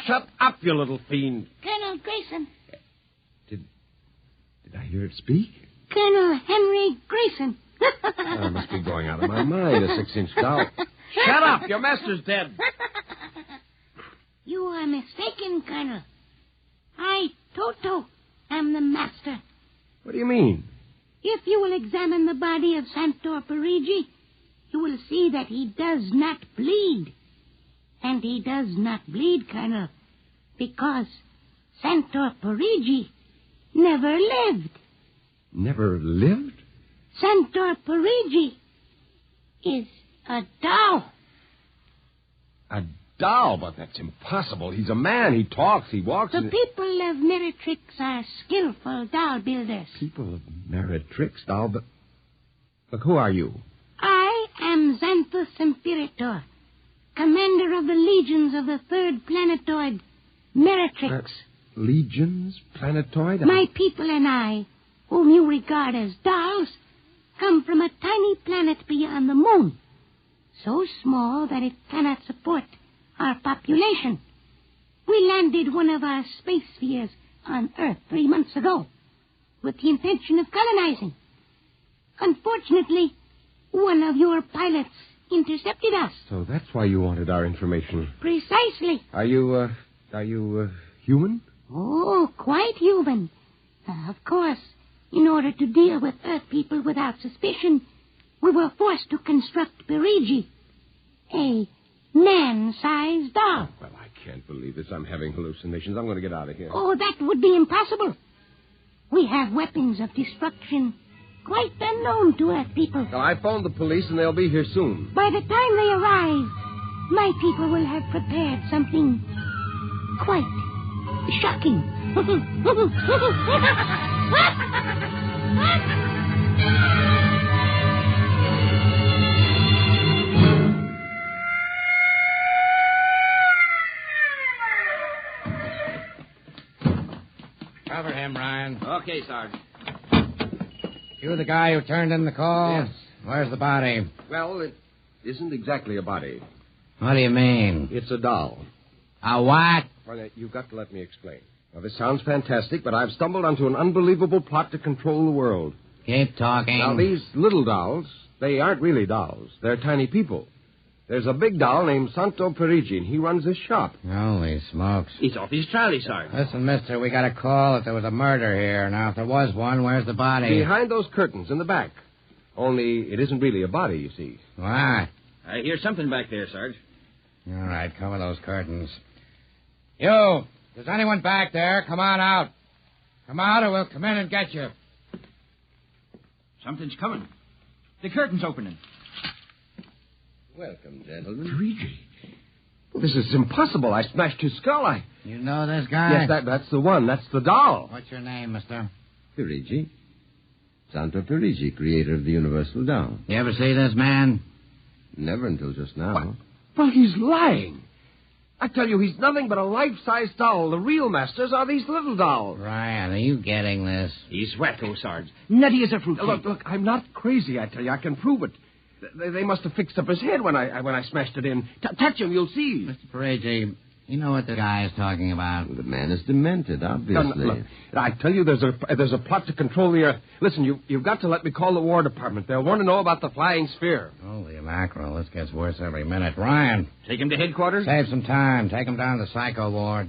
Shut up, you little fiend. Colonel Grayson. Did I hear it speak? Colonel Henry Grayson. I must be going out of my mind, a 6-inch doll. Shut up! Your master's dead. You are mistaken, Colonel. I, Toto, am the master. What do you mean? If you will examine the body of Santor Perigi, you will see that he does not bleed. And he does not bleed, Colonel, because Santor Perigi never lived. Never lived? Santor Perigi is a doll. A doll? But that's impossible. He's a man. He talks. He walks. The people of Meretrix are skillful doll builders. People of Meretrix doll, but... Look, who are you? I am Xanthus Imperator, commander of the legions of the third planetoid, Meretrix. Legions? Planetoid? My people and I, whom you regard as dolls, come from a tiny planet beyond the moon, so small that it cannot support our population. We landed one of our space spheres on Earth 3 months ago with the intention of colonizing. Unfortunately, one of your pilots intercepted us. So that's why you wanted our information. Precisely. Are you human? Oh, quite human. Of course, in order to deal with Earth people without suspicion, we were forced to construct Perigi, a man-sized doll. Well, I can't believe this. I'm having hallucinations. I'm going to get out of here. Oh, that would be impossible. We have weapons of destruction quite unknown to Earth people. Well, I phoned the police, and they'll be here soon. By the time they arrive, my people will have prepared something quite shocking. Cover him, Ryan. Okay, Sarge. You the guy who turned in the call? Yes. Where's the body? Well, it isn't exactly a body. What do you mean? It's a doll. A what? Well, you've got to let me explain. Now, this sounds fantastic, but I've stumbled onto an unbelievable plot to control the world. Keep talking. Now, these little dolls, they aren't really dolls. They're tiny people. There's a big doll named Santo Perigi, and he runs a shop. Holy smokes. He's off his trolley, Sarge. Listen, mister, we got a call that there was a murder here. Now, if there was one, where's the body? Behind those curtains in the back. Only it isn't really a body, you see. What? I hear something back there, Sarge. All right, cover those curtains. You! Is anyone back there? Come on out. Come out or we'll come in and get you. Something's coming. The curtain's opening. Welcome, gentlemen. Perigi. Well, this is impossible. I smashed his skull. You know this guy? Yes, that's the one. That's the doll. What's your name, mister? Perigi. Santo Perigi, creator of the Universal Doll. You ever see this man? Never until just now. What? Well, he's lying. I tell you, he's nothing but a life-size doll. The real masters are these little dolls. Ryan, are you getting this? He's wacko, Sarge. Nutty as a fruitcake. Look, I'm not crazy, I tell you. I can prove it. They must have fixed up his head when I smashed it in. Touch him, you'll see. Mr. Perigi, you know what the guy is talking about. The man is demented, obviously. Look, I tell you, there's a plot to control the Earth. Listen, you've got to let me call the War Department. They'll want to know about the flying sphere. Holy mackerel, this gets worse every minute. Ryan. Take him to headquarters? Save some time. Take him down to the psycho ward.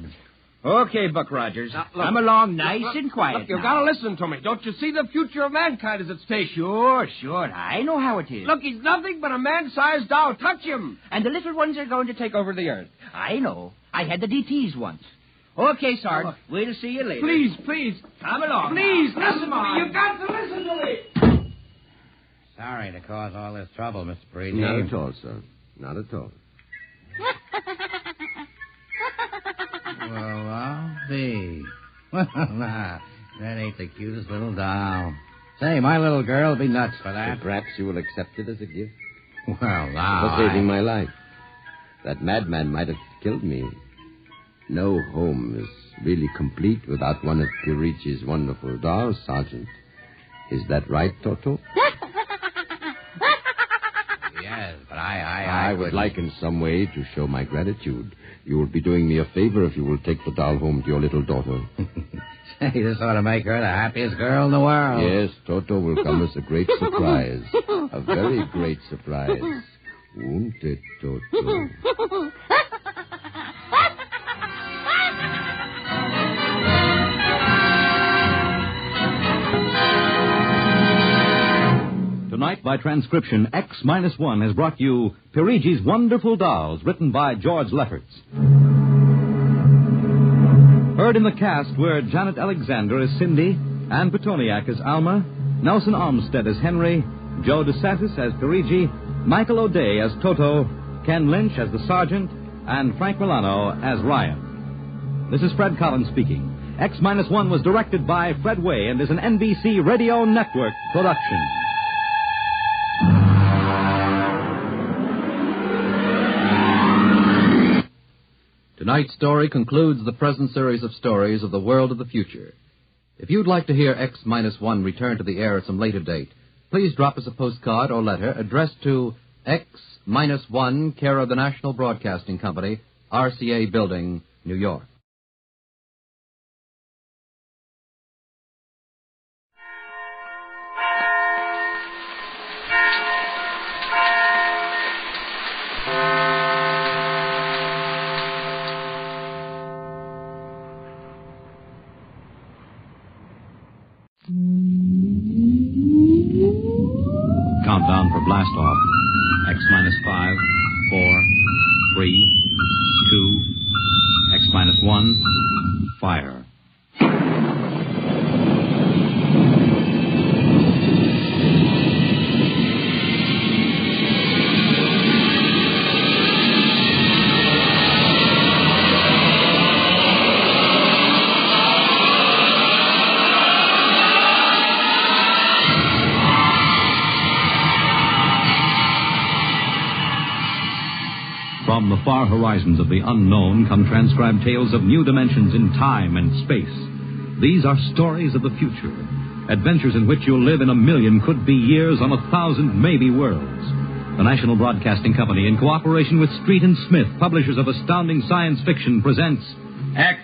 Okay, Buck Rogers. Come along nice and quiet. Look, you've got to listen to me. Don't you see the future of mankind is at stake? Sure. I know how it is. Look, he's nothing but a man-sized doll. Touch him. And the little ones are going to take over the Earth. I know. I had the DTs once. Okay, Sarge. We'll see you later. Please. Come along. Please, now. listen to me. You've got to listen to me. Sorry to cause all this trouble, Mr. Perigi. Not at all, sir. Not at all. Well, I'll be. Well, nah, that ain't the cutest little doll. Say, my little girl will be nuts for that. So perhaps you will accept it as a gift? Well, now. For saving my life. That madman might have killed me. No home is really complete without one of Perigi's wonderful dolls, Sergeant. Is that right, Toto? Yes, but I would like in some way to show my gratitude. You will be doing me a favor if you will take the doll home to your little daughter. Say, this ought to make her the happiest girl in the world. Yes, Toto will come as a great surprise. A very great surprise. Won't it, Toto? Tonight, by transcription, X-1 has brought you Perigi's Wonderful Dolls, written by George Lefferts. Heard in the cast were Janet Alexander as Cindy, Ann Petoniak as Alma, Nelson Armstead as Henry, Joe DeSantis as Perigi, Michael O'Day as Toto, Ken Lynch as the Sergeant, and Frank Milano as Ryan. This is Fred Collins speaking. X-1 was directed by Fred Way and is an NBC Radio Network production. Tonight's story concludes the present series of stories of the world of the future. If you'd like to hear X-1 return to the air at some later date, please drop us a postcard or letter addressed to X-1, care of the National Broadcasting Company, RCA Building, New York. Countdown for blast off. X-5, 4, 3, 2, X-1, fire. From the far horizons of the unknown come transcribed tales of new dimensions in time and space. These are stories of the future, adventures in which you'll live in a million could-be years on 1,000 maybe worlds. The National Broadcasting Company, in cooperation with Street and Smith, publishers of astounding science fiction, presents X-1.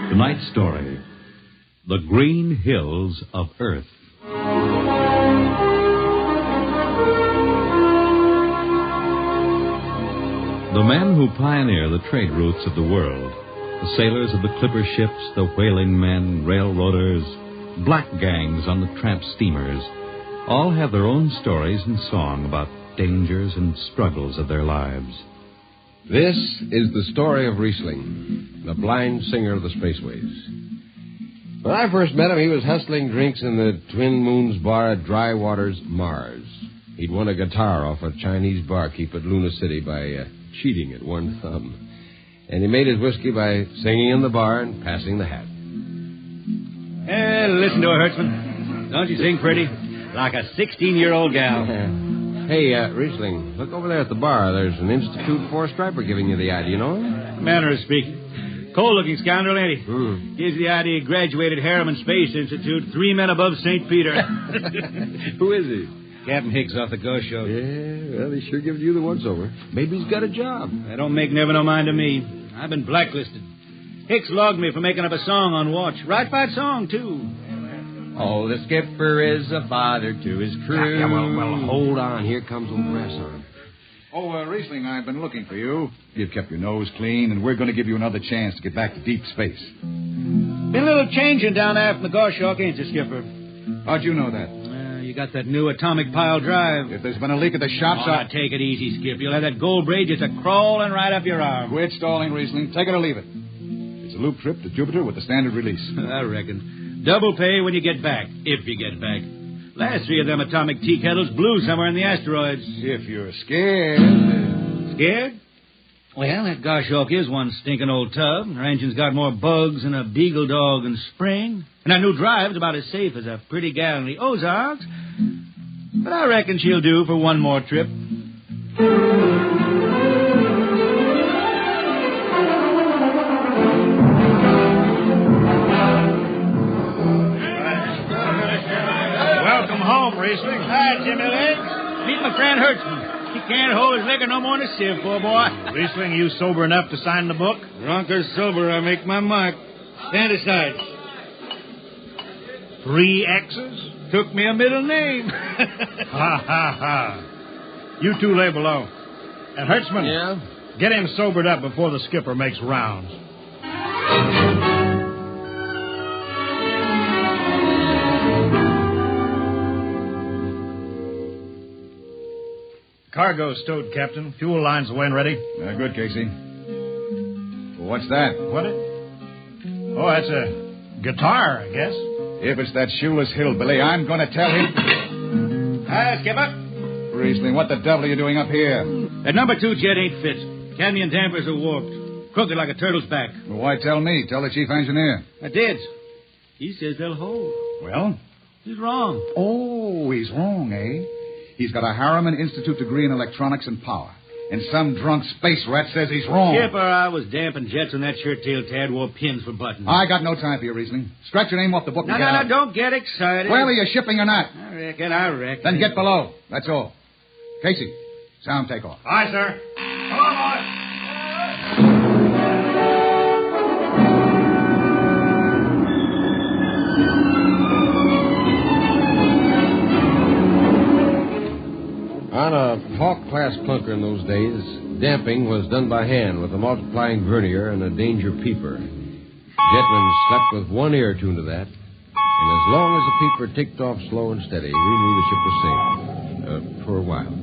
Tonight's story, The Green Hills of Earth. The men who pioneer the trade routes of the world, the sailors of the clipper ships, the whaling men, railroaders, black gangs on the tramp steamers, all have their own stories and song about dangers and struggles of their lives. This is the story of Riesling, the blind singer of the spaceways. When I first met him, he was hustling drinks in the Twin Moons bar at Dry Waters, Mars. He'd won a guitar off a Chinese barkeep at Luna City by cheating at one thumb. And he made his whiskey by singing in the bar and passing the hat. Listen to her, Hertzman. Don't you sing pretty? Like a 16-year-old gal. Hey, Riesling, look over there at the bar. There's an Institute four-striper giving you the eye. Do you know him? Manner of speaking. Cold-looking scoundrel, ain't he? Gives the idea he graduated Harriman Space Institute 3 men above St. Peter. Who is he? Captain Hicks off the Ghost Show. Yeah, well, he sure gives you the once-over. Maybe he's got a job. I don't make never no mind to me. I've been blacklisted. Hicks logged me for making up a song on watch. Right fight song, too. Oh, the skipper is a father to his crew. Yeah, well, hold on. Here comes old Brass on. Oh, Riesling, I've been looking for you. You've kept your nose clean, and we're going to give you another chance to get back to deep space. Been a little changing down there from the Goshawk, ain't you, Skipper? How'd you know that? You got that new atomic pile drive. If there's been a leak at the shops, take it easy, Skip. You'll have that gold braid just a-crawling right up your arm. Quit stalling, Riesling. Take it or leave it. It's a loop trip to Jupiter with the standard release. I reckon. Double pay when you get back, if you get back. Last 3 of them atomic tea kettles blew somewhere in the asteroids. If you're scared. Scared? Well, that Goshawk is one stinking old tub. Her engine's got more bugs than a beagle dog in spring. And that new drive's about as safe as a pretty gal in the Ozarks. But I reckon she'll do for one more trip. Welcome home, Riesling. Hi, Jimmy Leg. Meet my friend Hertzman. He can't hold his liquor no more than a sieve, poor boy. Riesling, you sober enough to sign the book? Drunk or sober, I make my mark. Stand aside. 3 X's? Took me a middle name. Ha, ha, ha. You two lay below. And Hertzman, yeah? Get him sobered up before the skipper makes rounds. Cargo stowed, Captain. Fuel lines away and ready. Good, Casey. What's that? What? Oh, that's a guitar, I guess. If it's that shoeless hillbilly, I'm going to tell him... Hi, Skipper. Riesling, what the devil are you doing up here? That number 2 jet ain't fit. Cadmium dampers are warped. Crooked like a turtle's back. Well, why tell me? Tell the chief engineer. I did. He says they'll hold. Well? He's wrong. Oh, he's wrong, eh? He's got a Harriman Institute degree in electronics and power. And some drunk space rat says he's wrong. Skipper, I was damping jets when that shirt-tail tad wore pins for buttons. I got no time for your Riesling. Scratch your name off the book and get out. No, don't get excited. Well, are you shipping or not? I reckon. Then get below. That's all. Casey, sound takeoff. Aye, sir. Come on, boys. On a Hawk-class clunker in those days, damping was done by hand with a multiplying vernier and a danger peeper. Jetmen slept with one ear tuned to that, and as long as the peeper ticked off slow and steady, we knew the ship was safe. For a while.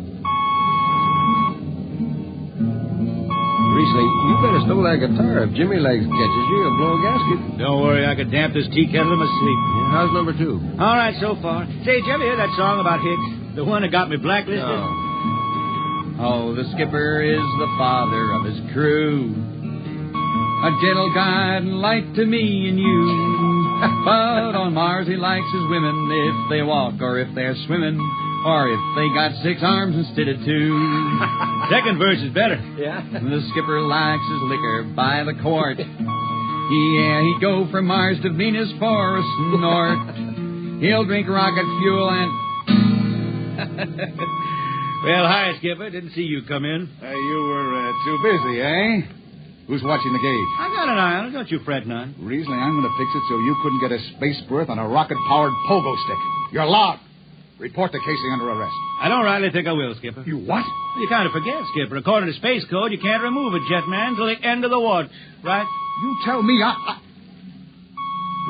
Riesling, you better stow that guitar. If Jimmy Legs catches you, he'll blow a gasket. Don't worry, I could damp this tea kettle in my sleep. Yeah, how's number 2? All right, so far. Say, did you ever hear that song about Hicks? The one that got me blacklisted? Oh, the skipper is the father of his crew. A gentle guide and light to me and you. But on Mars he likes his women if they walk or if they're swimming. Or if they got 6 arms instead of 2. Second verse is better. Yeah. The skipper likes his liquor by the quart. Yeah, he'd go from Mars to Venus for a snort. He'll drink rocket fuel and... Well, hi, Skipper. Didn't see you come in. You were too busy, eh? Who's watching the gauge? I got an eye on it. Don't you fret none. Riesling, I'm going to fix it so you couldn't get a space berth on a rocket-powered pogo stick. You're logged. Report to Casey under arrest. I don't rightly think I will, Skipper. You what? You kind of forget, Skipper. According to Space Code, you can't remove a jetman till the end of the watch, right? You tell me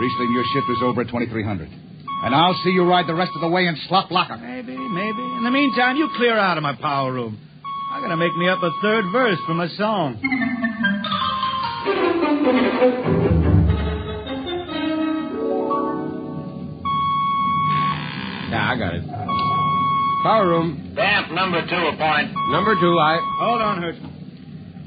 Riesling, your shift is over at 2300. And I'll see you ride the rest of the way in slop locker. Maybe. In the meantime, you clear out of my power room. I'm going to make me up a third verse for my song. Yeah, I got it. Power room. Damp number 2, a point. Number 2, Hold on, Hertzman.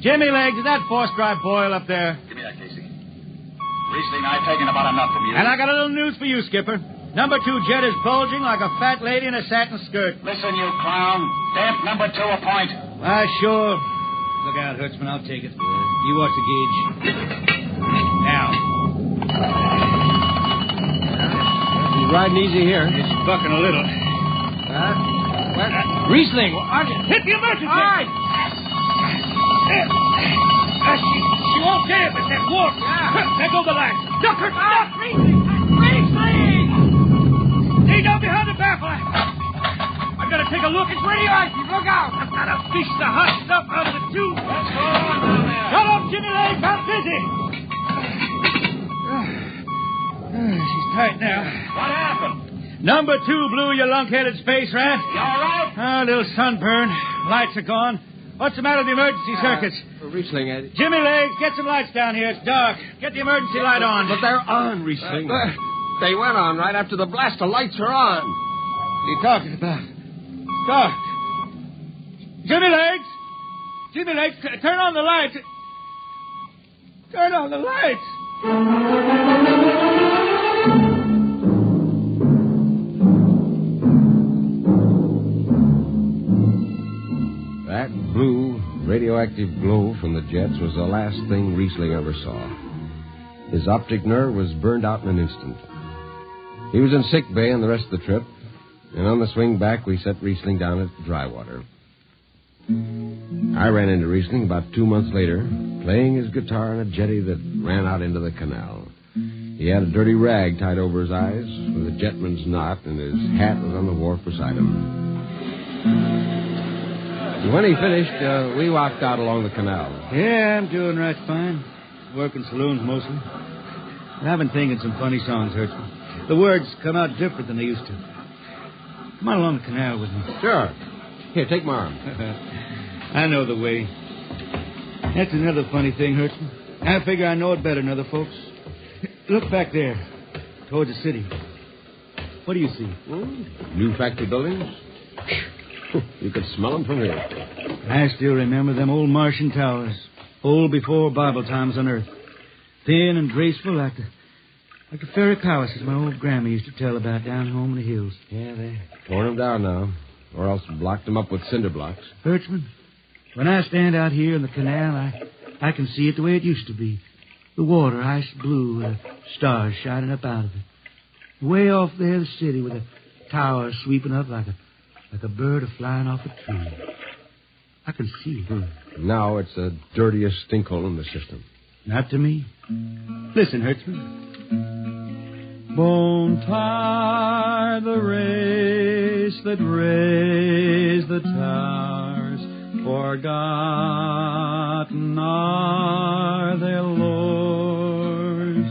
Jimmy Legs, is that force-drive boil up there? Give me that, Casey. Riesling, I've taken about enough from you. And I got a little news for you, Skipper. Number 2 jet is bulging like a fat lady in a satin skirt. Listen, you clown. Damp number 2, a point. Sure. Look out, Hertzman. I'll take it. You watch the gauge. Now. He's riding easy here. It's bucking a little. Riesling. Hit the emergency. All right. She won't get it, but that warp. There go the lights. Duck her. Duck. Riesling! Stay down behind the baffle. I've got to take a look. It's radioactive. Look out. I've got to fish the hot stuff out of the tube. What's going on down there? Shut up, Jimmy Legs. I'm busy. She's tight now. What happened? Number 2 blew, you lunk-headed space rat. You all right? A little sunburn. Lights are gone. What's the matter with the emergency circuits? Riesling. Jimmy Legs, get some lights down here. It's dark. Get the emergency light on. But they're on, Riesling. They went on right after the blast. The lights are on. What are you talking about? Dark. Jimmy Legs! Jimmy Legs, turn on the lights. Turn on the lights. That blue, radioactive glow from the jets was the last thing Riesling ever saw. His optic nerve was burned out in an instant. He was in sick bay on the rest of the trip, and on the swing back, we set Riesling down at Drywater. I ran into Riesling about 2 months later, playing his guitar on a jetty that ran out into the canal. He had a dirty rag tied over his eyes with a jetman's knot, and his hat was on the wharf beside him. And when he finished, we walked out along the canal. Yeah, I'm doing right fine. Working saloons mostly. I've been thinking some funny songs, Hertzman. The words come out different than they used to. Come on along the canal with me. Sure. Here, take my arm. I know the way. That's another funny thing, Hertzman. I figure I know it better than other folks. Look back there, towards the city. What do you see? New factory buildings? You could smell them from here. I still remember them old Martian towers, old before Bible times on Earth. Thin and graceful like the fairy palaces my old grandma used to tell about down home in the hills. Yeah, they torn them down now, or else blocked them up with cinder blocks. Hertzman, when I stand out here in the canal, I can see it the way it used to be. The water ice blue with the stars shining up out of it. Way off there, the city with the towers sweeping up like a bird flying off a tree. I can see it. Now it's the dirtiest stinkhole in the system. Not to me. Listen, Hertzman. Won't tire the race that raised the towers. Forgotten are their lords.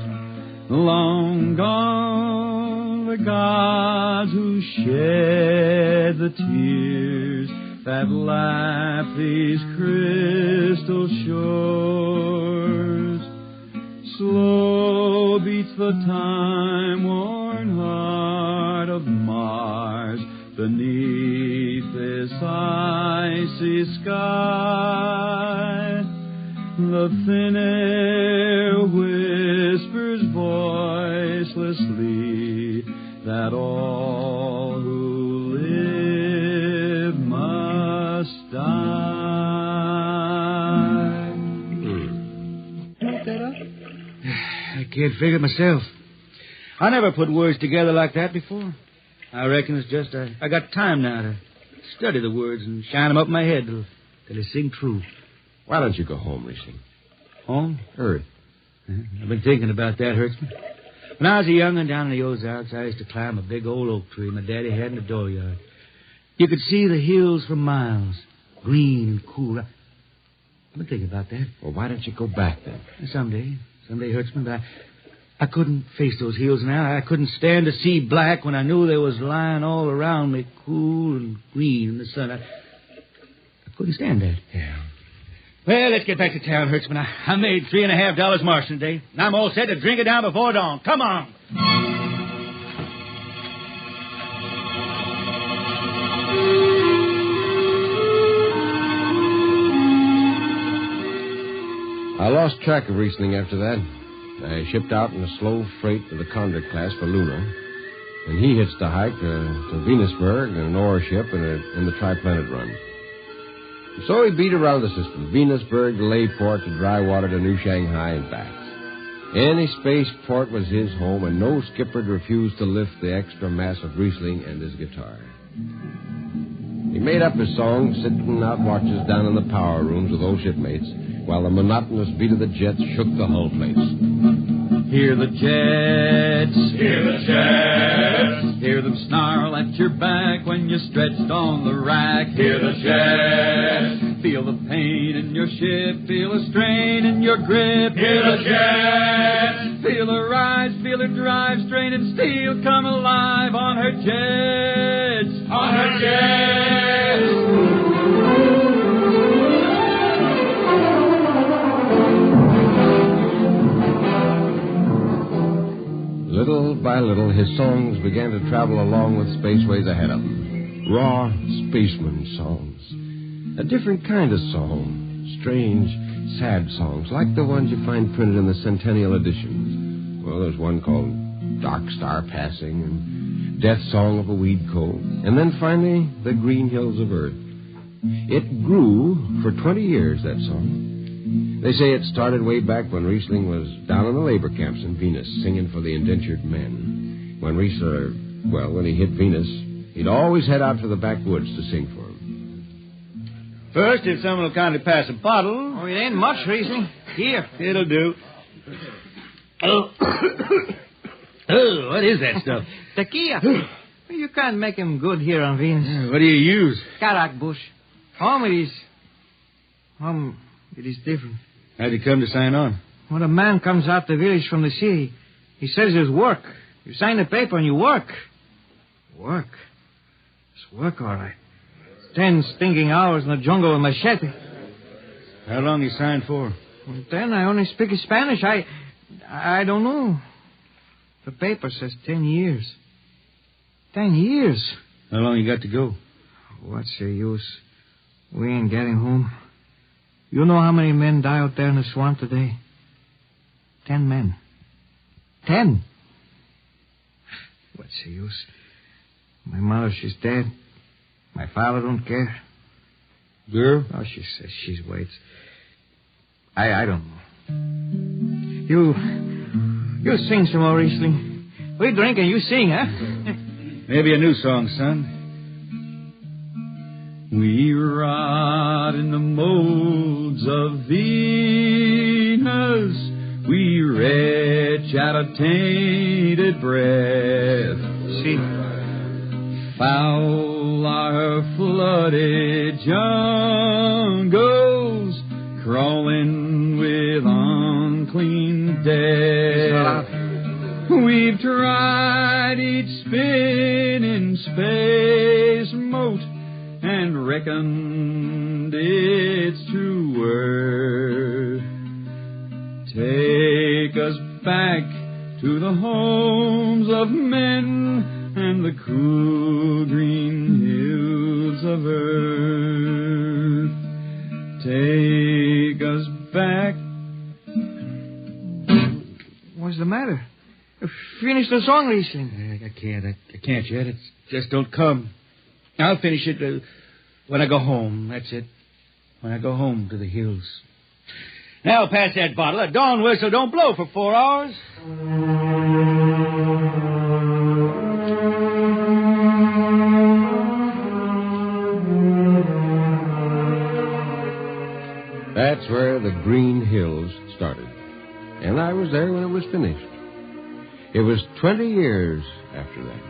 Long gone the gods who shed the tears that lap these crystal shores. Slow beats the time-worn heart of Mars beneath this icy sky. The thin air whispers voicelessly that all who live must die. Look that up? I can't figure it myself. I never put words together like that before. I reckon it's just I got time now to study the words and shine them up in my head till they sing true. Why don't you go home, Riesling? Home? Earth. I've been thinking about that, Hertzman. When I was a young'un down in the Ozarks, I used to climb a big old oak tree my daddy had in the dooryard. You could see the hills for miles, green and cool. I've been thinking about that. Well, why don't you go back then? Someday, Hertzman, but I couldn't face those hills now. I couldn't stand to see black when I knew they was lying all around me, cool and green in the sun. I couldn't stand that. Yeah. Well, let's get back to town, Hertzman. I made $3.50 Martian today, and I'm all set to drink it down before dawn. Come on. I lost track of Riesling after that. I shipped out in a slow freight of the convict class for Luna, and he hitched a hike to Venusberg in an ore ship in the Triplanet run. So he beat around the system, Venusberg to Layport to Drywater to New Shanghai and back. Any spaceport was his home, and no skipper'd refuse to lift the extra mass of Riesling and his guitar. He made up his song sitting out watches down in the power rooms with old shipmates, while the monotonous beat of the jets shook the hull plates. Hear the jets. Hear the jets. Hear them snarl at your back when you're stretched on the rack. Hear the jets. Feel the pain in your ship. Feel the strain in your grip. Hear the jets. Feel the rise, feel the drive, straining steel come alive on her jets. On her jets. Little by little, his songs began to travel along with spaceways ahead of him. Raw spaceman songs. A different kind of song. Strange, sad songs, like the ones you find printed in the Centennial editions. Well, there's one called Dark Star Passing and Death Song of a Weed Coat. And then finally, The Green Hills of Earth. It grew for 20 years, that song. They say it started way back when Riesling was down in the labor camps in Venus singing for the indentured men. When when he hit Venus, he'd always head out to the backwoods to sing for them. First, if someone will kindly pass a bottle. Oh, it ain't much, Riesling. Here. It'll do. Oh. Oh, what is that stuff? Tequila. You can't make him good here on Venus. What do you use? Karak bush. It is different. How'd you come to sign on? When a man comes out the village from the city, he says there's work. You sign the paper and you work. Work. It's work, all right. 10 stinking hours in the jungle with machete. How long you signed for? Well, then I only speak Spanish. I don't know. The paper says 10 years. 10 years. How long you got to go? What's the use? We ain't getting home. You know how many men die out there in the swamp today? 10 men. 10. What's the use? My mother, she's dead. My father don't care. Girl? Oh, she says she waits. I don't know. You sing some more, Riesling. We drink and you sing, huh? Maybe a new song, son. We rot in the molds of Venus. We retch out of tainted breath. See? Foul are flooded jungles, crawling with unclean death. We've tried each spinning space mote and reckoned its true worth. Take us back to the homes of men and the cool green hills of earth. Take us back. What's the matter? Finish the song, Riesling. I can't yet. It just don't come. I'll finish it when I go home. That's it. When I go home to the hills. Now pass that bottle. A dawn whistle don't blow for 4 hours. That's where the Green Hills started. And I was there when it was finished. It was 20 years after that.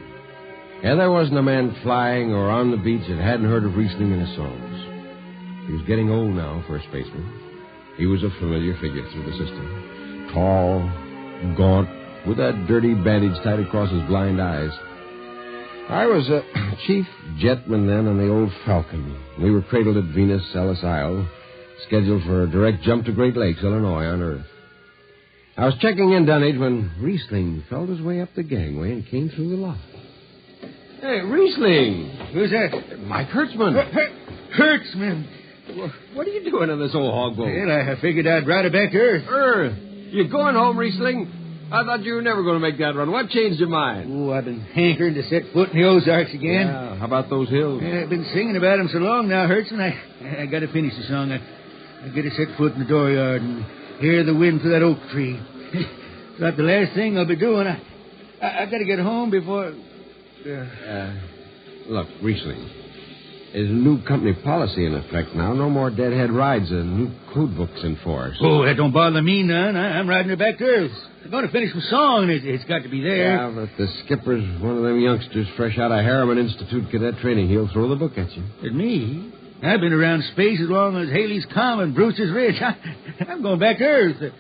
And there wasn't a man flying or on the beach that hadn't heard of Riesling and his songs. He was getting old now for a spaceman. He was a familiar figure through the system. Tall, gaunt, with that dirty bandage tied across his blind eyes. I was a chief jetman then on the old Falcon. We were cradled at Venus, Ellis Isle, scheduled for a direct jump to Great Lakes, Illinois, on Earth. I was checking in, Dunnage, when Riesling felt his way up the gangway and came through the loft. Hey, Riesling! Who's that? Mike Hertzman. Hertzman! What are you doing on this old hog boat? Well, I figured I'd ride it back to Earth. Earth? You going home, Riesling? I thought you were never going to make that run. What changed your mind? Oh, I've been hankering to set foot in the Ozarks again. Yeah, how about those hills? Yeah, I've been singing about them so long now, Hertzman. I got to finish the song. I got to set foot in the dooryard and hear the wind through that oak tree. It's about the last thing I'll be doing. I got to get home before... Look, Riesling, there's a new company policy in effect now. No more deadhead rides. A new code book's in force. Oh, that don't bother me none. I'm riding it back to Earth. I'm going to finish my song. It's got to be there. Yeah, but the skipper's one of them youngsters fresh out of Harriman Institute cadet training. He'll throw the book at you. At me? I've been around space as long as Haley's Common, Bruce's Ridge. I'm going back to Earth. The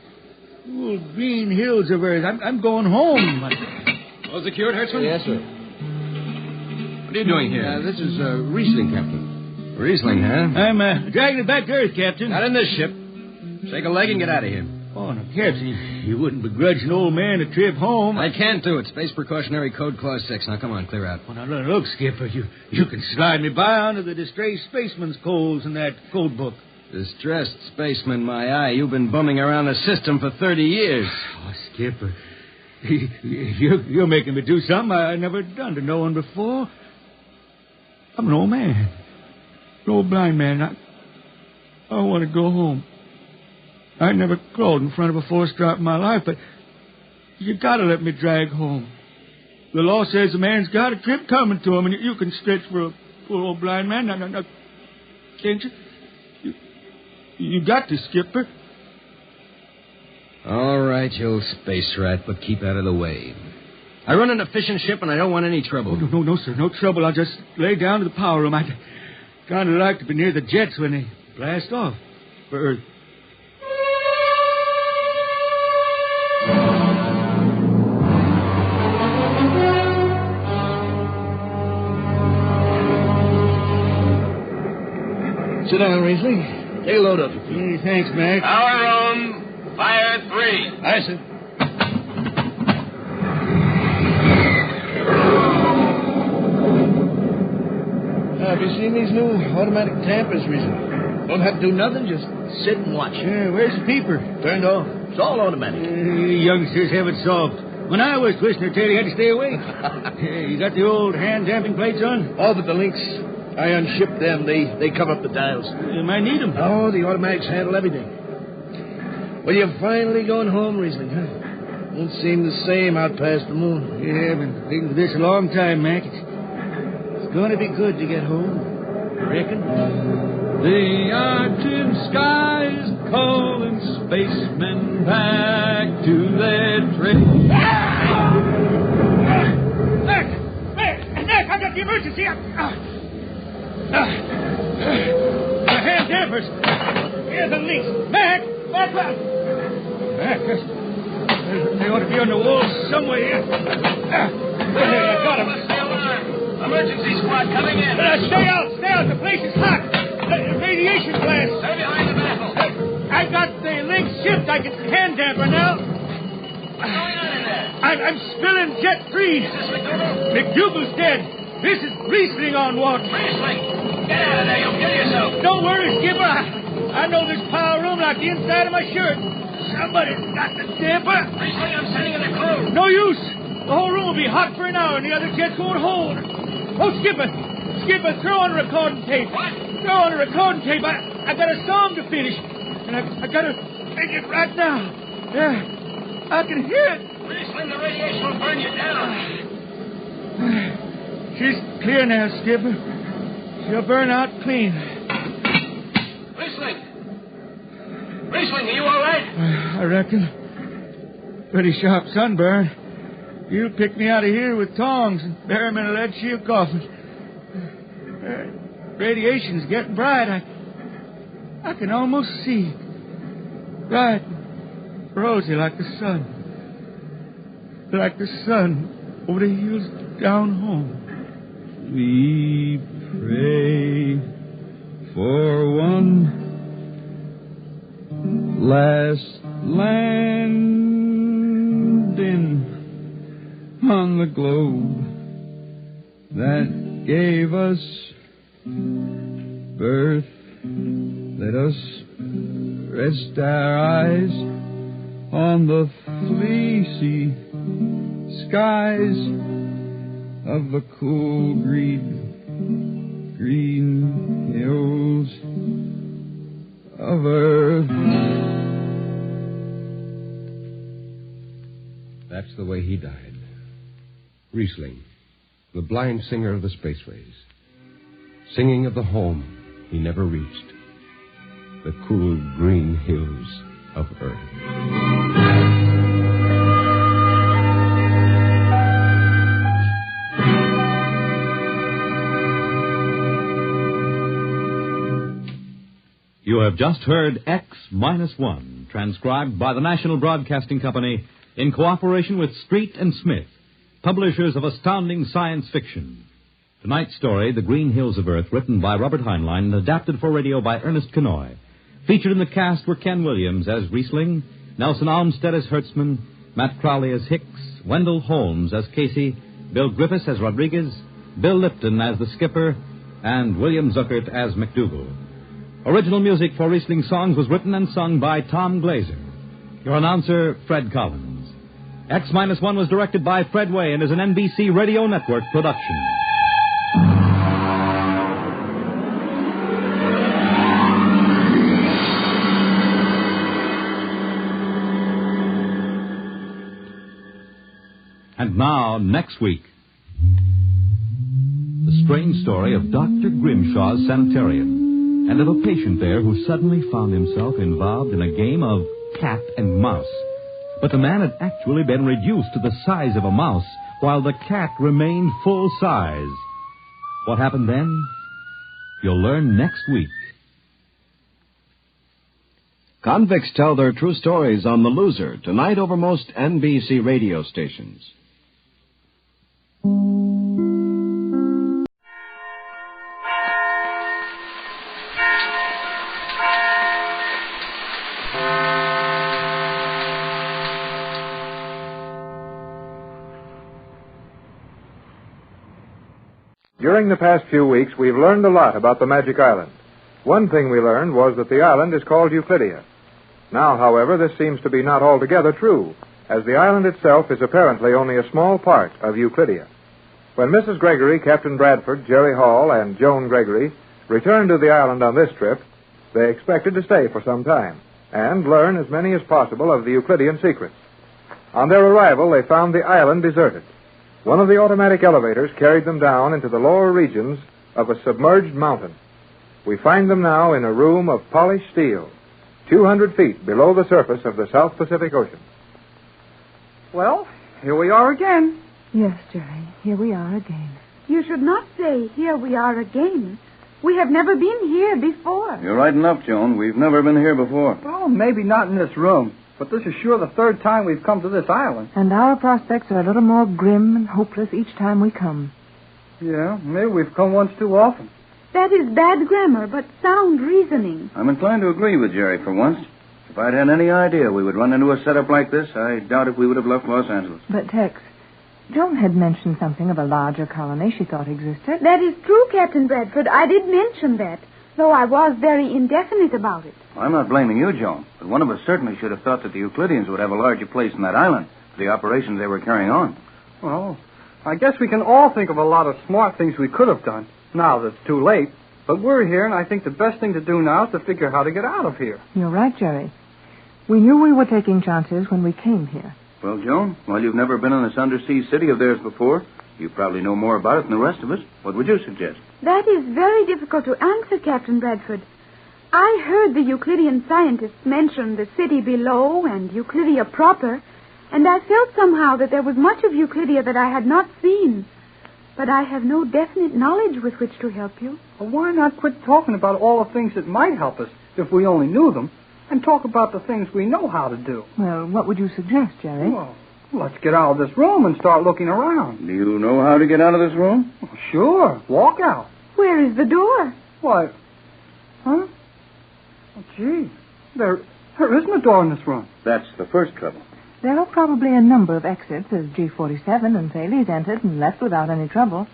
cool green hills of Earth. I'm going home. Was it cured, Hertzman? Yes, sir. What are you doing here? This is Riesling, Captain. Riesling, huh? I'm dragging it back to Earth, Captain. Not in this ship. Shake a leg and get out of here. Oh, no, Captain, you wouldn't begrudge an old man a trip home. I can't do it. Space Precautionary Code Clause 6. Now, come on, clear out. Well, now, look, Skipper, you can slide me by onto the distressed spaceman's coals in that code book. Distressed spaceman, my eye. You've been bumming around the system for 30 years. Oh, Skipper, you're making me do something I never done to no one before. I'm an old man. An old blind man. I want to go home. I never crawled in front of a force drop in my life, but you got to let me drag home. The law says a man's got a trip coming to him, and you can stretch for a poor old blind man. Now, can't you? You got to, Skipper. All right, you old space rat, but keep out of the way. I run an efficient ship, and I don't want any trouble. Oh, no, sir. No trouble. I'll just lay down to the power room. I'd kind of like to be near the jets when they blast off for Earth. Sit down, Riesling. Take a load up. Hey, thanks, Mac. Power room, fire 3. Aye, sir. Have you seen these new automatic tampers, Riesling? Don't have to do nothing, just sit and watch. Where's the peeper? Turned off. It's all automatic. You youngsters have it solved. When I was twisting her tail, you had to stay awake. You got the old hand damping plates on? All but the links. I unshipped them. They cover up the dials. You might need them. Oh, the automatics handle everything. Well, you're finally going home, Riesling, huh? Won't seem the same out past the moon. Yeah, I've been thinking of this a long time, Mac. It's going to be good to get home. You reckon? The Arctic skies calling spacemen back to their trade. Nick, I got the emergency. The hand dampers. Here's the links. Mac, back up. Mac, they ought to be on the wall somewhere here. I got them. Emergency squad coming in. Stay out. The place is hot. Radiation blast. Stay behind the baffle. I got the links shipped. I can hand damper now. What's going on in there? I'm spilling jet freeze. Is this McDougal? McDougal's dead. This is Riesling on water. Riesling? Get out of there. You'll kill yourself. Don't worry, Skipper. I know this power room like the inside of my shirt. Somebody's got the damper. Riesling, I'm sending in the crew. No use. The whole room will be hot for an hour and the other jets won't hold. Oh, Skipper, throw on a recording tape. What? Throw on a recording tape. I got a song to finish. And I got to make it right now. Yeah, I can hear it. Riesling, the radiation will burn you down. She's clear now, Skipper. She'll burn out clean. Riesling, are you all right? I reckon. Pretty sharp sunburn. You'll pick me out of here with tongs and bury me in a lead shield coffin. Radiation's getting bright. I can almost see. Bright, rosy like the sun. Like the sun over the hills down home. We pray for one last landing on the globe that gave us birth. Let us rest our eyes on the fleecy skies of the cool green hills of earth. That's the way he died. Riesling, the blind singer of the space rays, singing of the home he never reached, the cool green hills of Earth. You have just heard X-1, transcribed by the National Broadcasting Company in cooperation with Street and Smith, publishers of astounding science fiction. Tonight's story, The Green Hills of Earth, written by Robert Heinlein and adapted for radio by Ernest Kenoy. Featured in the cast were Ken Williams as Riesling, Nelson Olmsted as Hertzman, Matt Crowley as Hicks, Wendell Holmes as Casey, Bill Griffiths as Rodriguez, Bill Lipton as the Skipper, and William Zuckert as McDougal. Original music for Riesling songs was written and sung by Tom Glazer. Your announcer, Fred Collins. X-1 was directed by Fred Way and is an NBC Radio Network production. And now, next week, the strange story of Dr. Grimshaw's sanitarium and of a patient there who suddenly found himself involved in a game of cat and mouse. But the man had actually been reduced to the size of a mouse, while the cat remained full size. What happened then? You'll learn next week. Convicts tell their true stories on The Loser, tonight over most NBC radio stations. During the past few weeks, we've learned a lot about the Magic Island. One thing we learned was that the island is called Euclidia. Now, however, this seems to be not altogether true, as the island itself is apparently only a small part of Euclidia. When Mrs. Gregory, Captain Bradford, Jerry Hall, and Joan Gregory returned to the island on this trip, they expected to stay for some time and learn as many as possible of the Euclidean secrets. On their arrival, they found the island deserted. One of the automatic elevators carried them down into the lower regions of a submerged mountain. We find them now in a room of polished steel, 200 feet below the surface of the South Pacific Ocean. Well, here we are again. Yes, Jerry, here we are again. You should not say, here we are again. We have never been here before. You're right enough, Joan. We've never been here before. Well, maybe not in this room, but this is sure the third time we've come to this island. And our prospects are a little more grim and hopeless each time we come. Yeah, maybe we've come once too often. That is bad grammar, but sound reasoning. I'm inclined to agree with Jerry for once. If I'd had any idea we would run into a setup like this, I doubt if we would have left Los Angeles. But, Tex, Joan had mentioned something of a larger colony she thought existed. That is true, Captain Bradford. I did mention that, though I was very indefinite about it. I'm not blaming you, Joan, but one of us certainly should have thought that the Euclideans would have a larger place in that island for the operations they were carrying on. Well, I guess we can all think of a lot of smart things we could have done, now that it's too late. But we're here, and I think the best thing to do now is to figure how to get out of here. You're right, Jerry. We knew we were taking chances when we came here. Well, Joan, while you've never been in this undersea city of theirs before, you probably know more about it than the rest of us. What would you suggest? That is very difficult to answer, Captain Bradford. I heard the Euclidean scientists mention the city below and Euclidia proper, and I felt somehow that there was much of Euclidia that I had not seen. But I have no definite knowledge with which to help you. Well, why not quit talking about all the things that might help us if we only knew them, and talk about the things we know how to do? Well, what would you suggest, Jerry? Well, let's get out of this room and start looking around. Do you know how to get out of this room? Well, sure. Walk out. Where is the door? Why? Huh? Oh, gee. There isn't a door in this room. That's the first trouble. There are probably a number of exits as G47 and Thales entered and left without any trouble.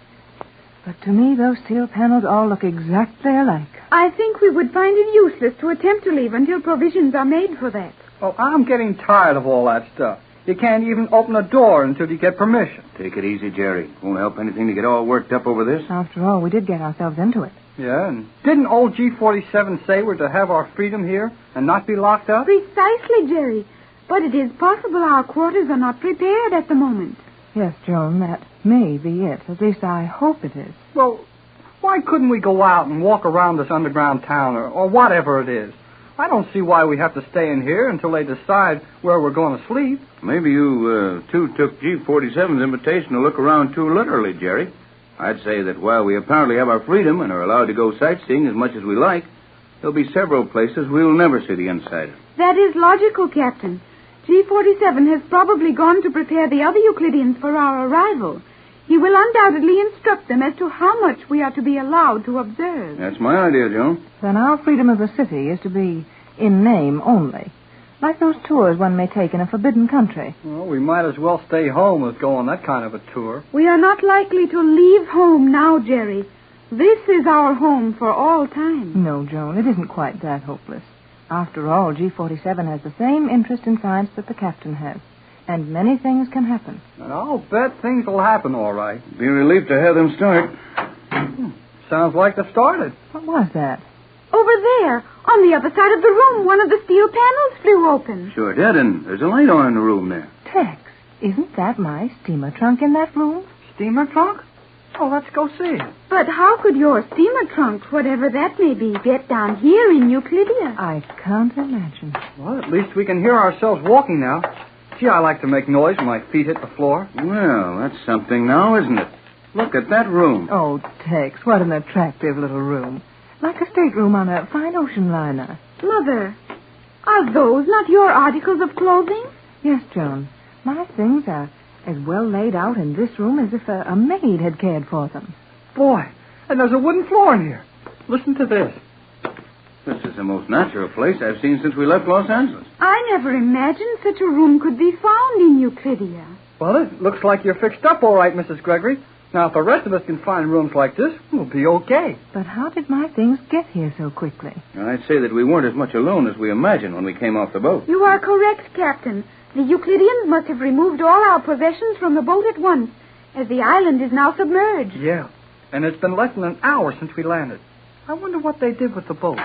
But to me, those steel panels all look exactly alike. I think we would find it useless to attempt to leave until provisions are made for that. Oh, I'm getting tired of all that stuff. You can't even open a door until you get permission. Take it easy, Jerry. Won't help anything to get all worked up over this. After all, we did get ourselves into it. Yeah, and didn't old G47 say we're to have our freedom here and not be locked up? Precisely, Jerry. But it is possible our quarters are not prepared at the moment. Yes, Joan, that may be it. At least I hope it is. Well, why couldn't we go out and walk around this underground town or whatever it is? I don't see why we have to stay in here until they decide where we're going to sleep. Maybe you, two took G47's invitation to look around too literally, Jerry. I'd say that while we apparently have our freedom and are allowed to go sightseeing as much as we like, there'll be several places we'll never see the inside of. That is logical, Captain. G47 has probably gone to prepare the other Euclideans for our arrival. He will undoubtedly instruct them as to how much we are to be allowed to observe. That's my idea, Joan. Then our freedom of the city is to be in name only. Like those tours one may take in a forbidden country. Well, we might as well stay home as go on that kind of a tour. We are not likely to leave home now, Jerry. This is our home for all time. No, Joan, it isn't quite that hopeless. After all, G47 has the same interest in science that the captain has. And many things can happen. And I'll bet things will happen all right. Be relieved to have them start. Sounds like they started. What was that? Over there, on the other side of the room, one of the steel panels flew open. Sure did, and there's a light on in the room there. Tex, isn't that my steamer trunk in that room? Steamer trunk? Oh, let's go see. But how could your steamer trunk, whatever that may be, get down here in Euclidia? I can't imagine. Well, at least we can hear ourselves walking now. Gee, I like to make noise when my feet hit the floor. Well, that's something now, isn't it? Look at that room. Oh, Tex, what an attractive little room. Like a stateroom on a fine ocean liner. Mother, are those not your articles of clothing? Yes, Joan. My things are as well laid out in this room as if a maid had cared for them. Boy, and there's a wooden floor in here. Listen to this. This is the most natural place I've seen since we left Los Angeles. I never imagined such a room could be found in Euclidia. Well, it looks like you're fixed up all right, Mrs. Gregory. Now, if the rest of us can find rooms like this, we'll be okay. But how did my things get here so quickly? I'd say that we weren't as much alone as we imagined when we came off the boat. You are correct, Captain. The Euclideans must have removed all our possessions from the boat at once, as the island is now submerged. Yeah, and it's been less than an hour since we landed. I wonder what they did with the boat.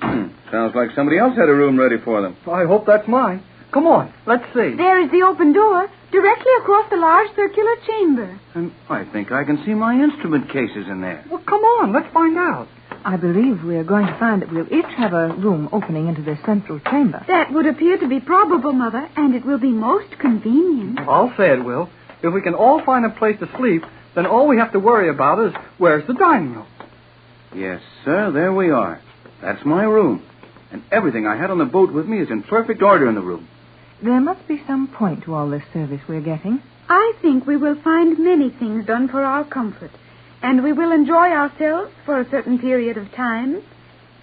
Sounds like somebody else had a room ready for them. I hope that's mine. Come on, let's see. There is the open door, directly across the large circular chamber. And I think I can see my instrument cases in there. Well, come on, let's find out. I believe we are going to find that we'll each have a room opening into this central chamber. That would appear to be probable, Mother, and it will be most convenient. I'll say it will. If we can all find a place to sleep, then all we have to worry about is where's the dining room. Yes, sir, there we are. That's my room. And everything I had on the boat with me is in perfect order in the room. There must be some point to all this service we're getting. I think we will find many things done for our comfort, and we will enjoy ourselves for a certain period of time.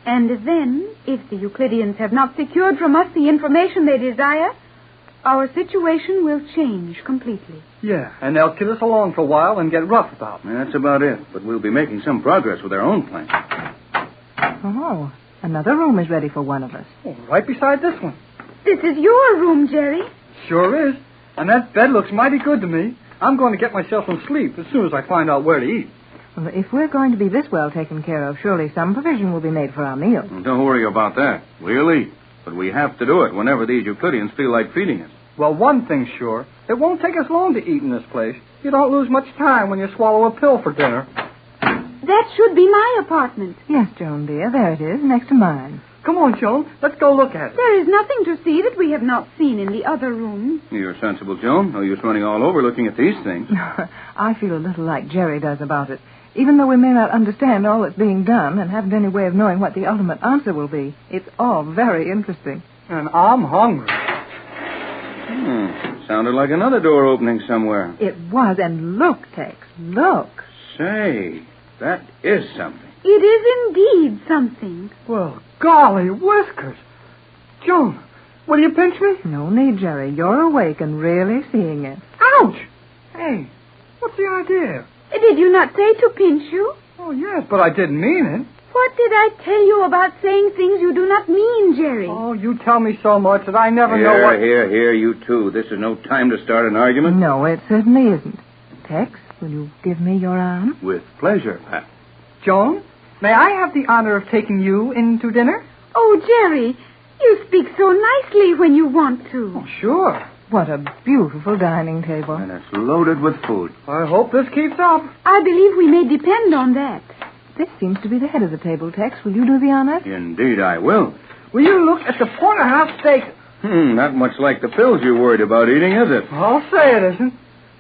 And then, if the Euclideans have not secured from us the information they desire, our situation will change completely. Yeah, and they'll kid us along for a while and get rough about it. That's about it. But we'll be making some progress with our own plan. Oh, another room is ready for one of us. Oh, right beside this one. This is your room, Jerry. Sure is. And that bed looks mighty good to me. I'm going to get myself some sleep as soon as I find out where to eat. Well, if we're going to be this well taken care of, surely some provision will be made for our meals. Don't worry about that. We'll eat. But we have to do it whenever these Euclideans feel like feeding us. Well, one thing's sure. It won't take us long to eat in this place. You don't lose much time when you swallow a pill for dinner. That should be my apartment. Yes, Joan, dear. There it is, next to mine. Come on, Joan. Let's go look at it. There is nothing to see that we have not seen in the other rooms. You're sensible, Joan. No use running all over looking at these things. I feel a little like Jerry does about it. Even though we may not understand all that's being done and haven't any way of knowing what the ultimate answer will be, it's all very interesting. And I'm hungry. Sounded like another door opening somewhere. It was, and look, Tex, look. Say, that is something. It is indeed something. Well, golly whiskers. Joan, will you pinch me? No need, Jerry. You're awake and really seeing it. Ouch! Hey, what's the idea? Did you not say to pinch you? Oh, yes, but I didn't mean it. What did I tell you about saying things you do not mean, Jerry? Oh, you tell me so much that I never know what... Here, you two. This is no time to start an argument. No, it certainly isn't. Tex, will you give me your arm? With pleasure, Pat. Joan, may I have the honor of taking you in to dinner? Oh, Jerry, you speak so nicely when you want to. Oh, sure. What a beautiful dining table. And it's loaded with food. I hope this keeps up. I believe we may depend on that. This seems to be the head of the table, Tex. Will you do the honors? Indeed, I will. Will you look at the porterhouse steak? Not much like the pills you're worried about eating, is it? I'll say it isn't.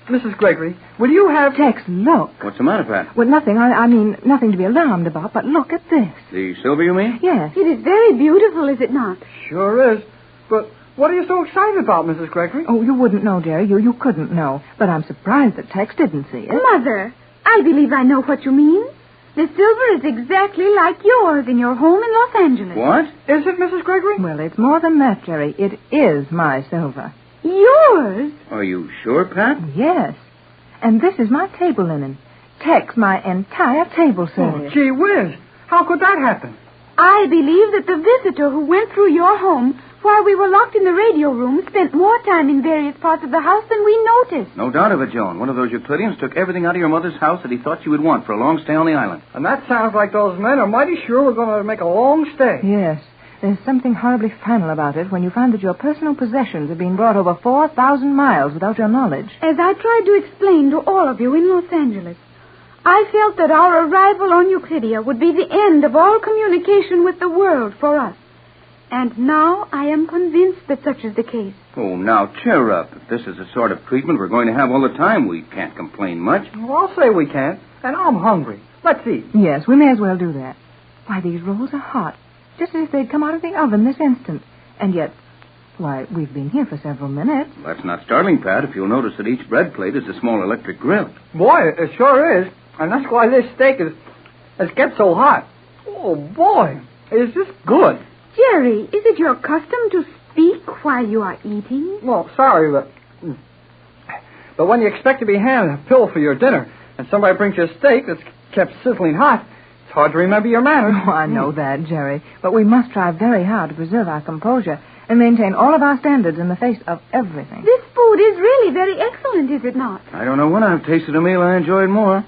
Mrs. Gregory, will you have... Tex, look. What's the matter, Pat? Well, nothing. I mean, nothing to be alarmed about, but look at this. The silver, you mean? Yes. It is very beautiful, is it not? Sure is. But what are you so excited about, Mrs. Gregory? Oh, you wouldn't know, Jerry. You couldn't know. But I'm surprised that Tex didn't see it. Mother, I believe I know what you mean. The silver is exactly like yours in your home in Los Angeles. What? Is it, Mrs. Gregory? Well, it's more than that, Jerry. It is my silver. Yours? Are you sure, Pat? Yes. And this is my table linen. Tex, my entire table service. Oh, gee whiz. How could that happen? I believe that the visitor who went through your home while we were locked in the radio room spent more time in various parts of the house than we noticed. No doubt of it, Joan. One of those Euclideans took everything out of your mother's house that he thought she would want for a long stay on the island. And that sounds like those men are mighty sure we're going to make a long stay. Yes. There's something horribly final about it when you find that your personal possessions have been brought over 4,000 miles without your knowledge. As I tried to explain to all of you in Los Angeles, I felt that our arrival on Euclidia would be the end of all communication with the world for us. And now I am convinced that such is the case. Oh, now, cheer up. If this is the sort of treatment we're going to have all the time, we can't complain much. Well, I'll say we can't. And I'm hungry. Let's eat. Yes, we may as well do that. Why, these rolls are hot. Just as if they'd come out of the oven this instant. And yet, why, we've been here for several minutes. That's not startling, Pat, if you'll notice that each bread plate is a small electric grill. Boy, it sure is. And that's why this steak has get so hot. Oh, boy. Is this good? Jerry, is it your custom to speak while you are eating? Well, sorry, but But when you expect to be handed a pill for your dinner and somebody brings you a steak that's kept sizzling hot, it's hard to remember your manners. Oh, I know that, Jerry. But we must try very hard to preserve our composure and maintain all of our standards in the face of everything. This food is really very excellent, is it not? I don't know when I've tasted a meal I enjoyed more.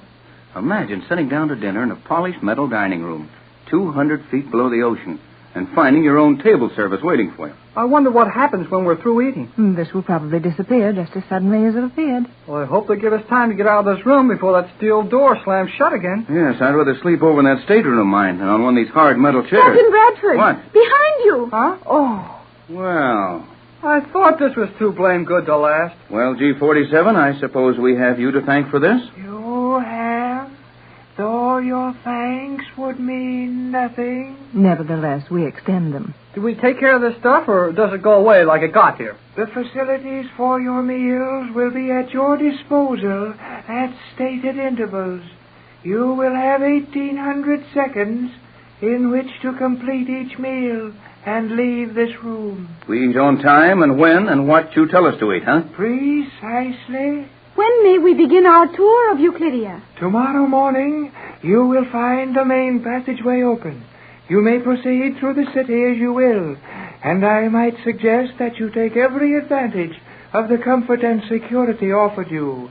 Imagine sitting down to dinner in a polished metal dining room, 200 feet below the ocean, and finding your own table service waiting for you. I wonder what happens when we're through eating. This will probably disappear just as suddenly as it appeared. Well, I hope they give us time to get out of this room before that steel door slams shut again. Yes, I'd rather sleep over in that stateroom of mine than on one of these hard metal chairs. Captain Bradford! What? Behind you! Huh? Oh. Well. I thought this was too blame good to last. Well, G47, I suppose we have you to thank for this? You have? Though your thanks would mean nothing. Nevertheless, we extend them. Do we take care of this stuff, or does it go away like it got here? The facilities for your meals will be at your disposal at stated intervals. You will have 1,800 seconds in which to complete each meal and leave this room. We eat on time and when and what you tell us to eat, huh? Precisely. When may we begin our tour of Euclidia? Tomorrow morning, you will find the main passageway open. You may proceed through the city as you will, and I might suggest that you take every advantage of the comfort and security offered you.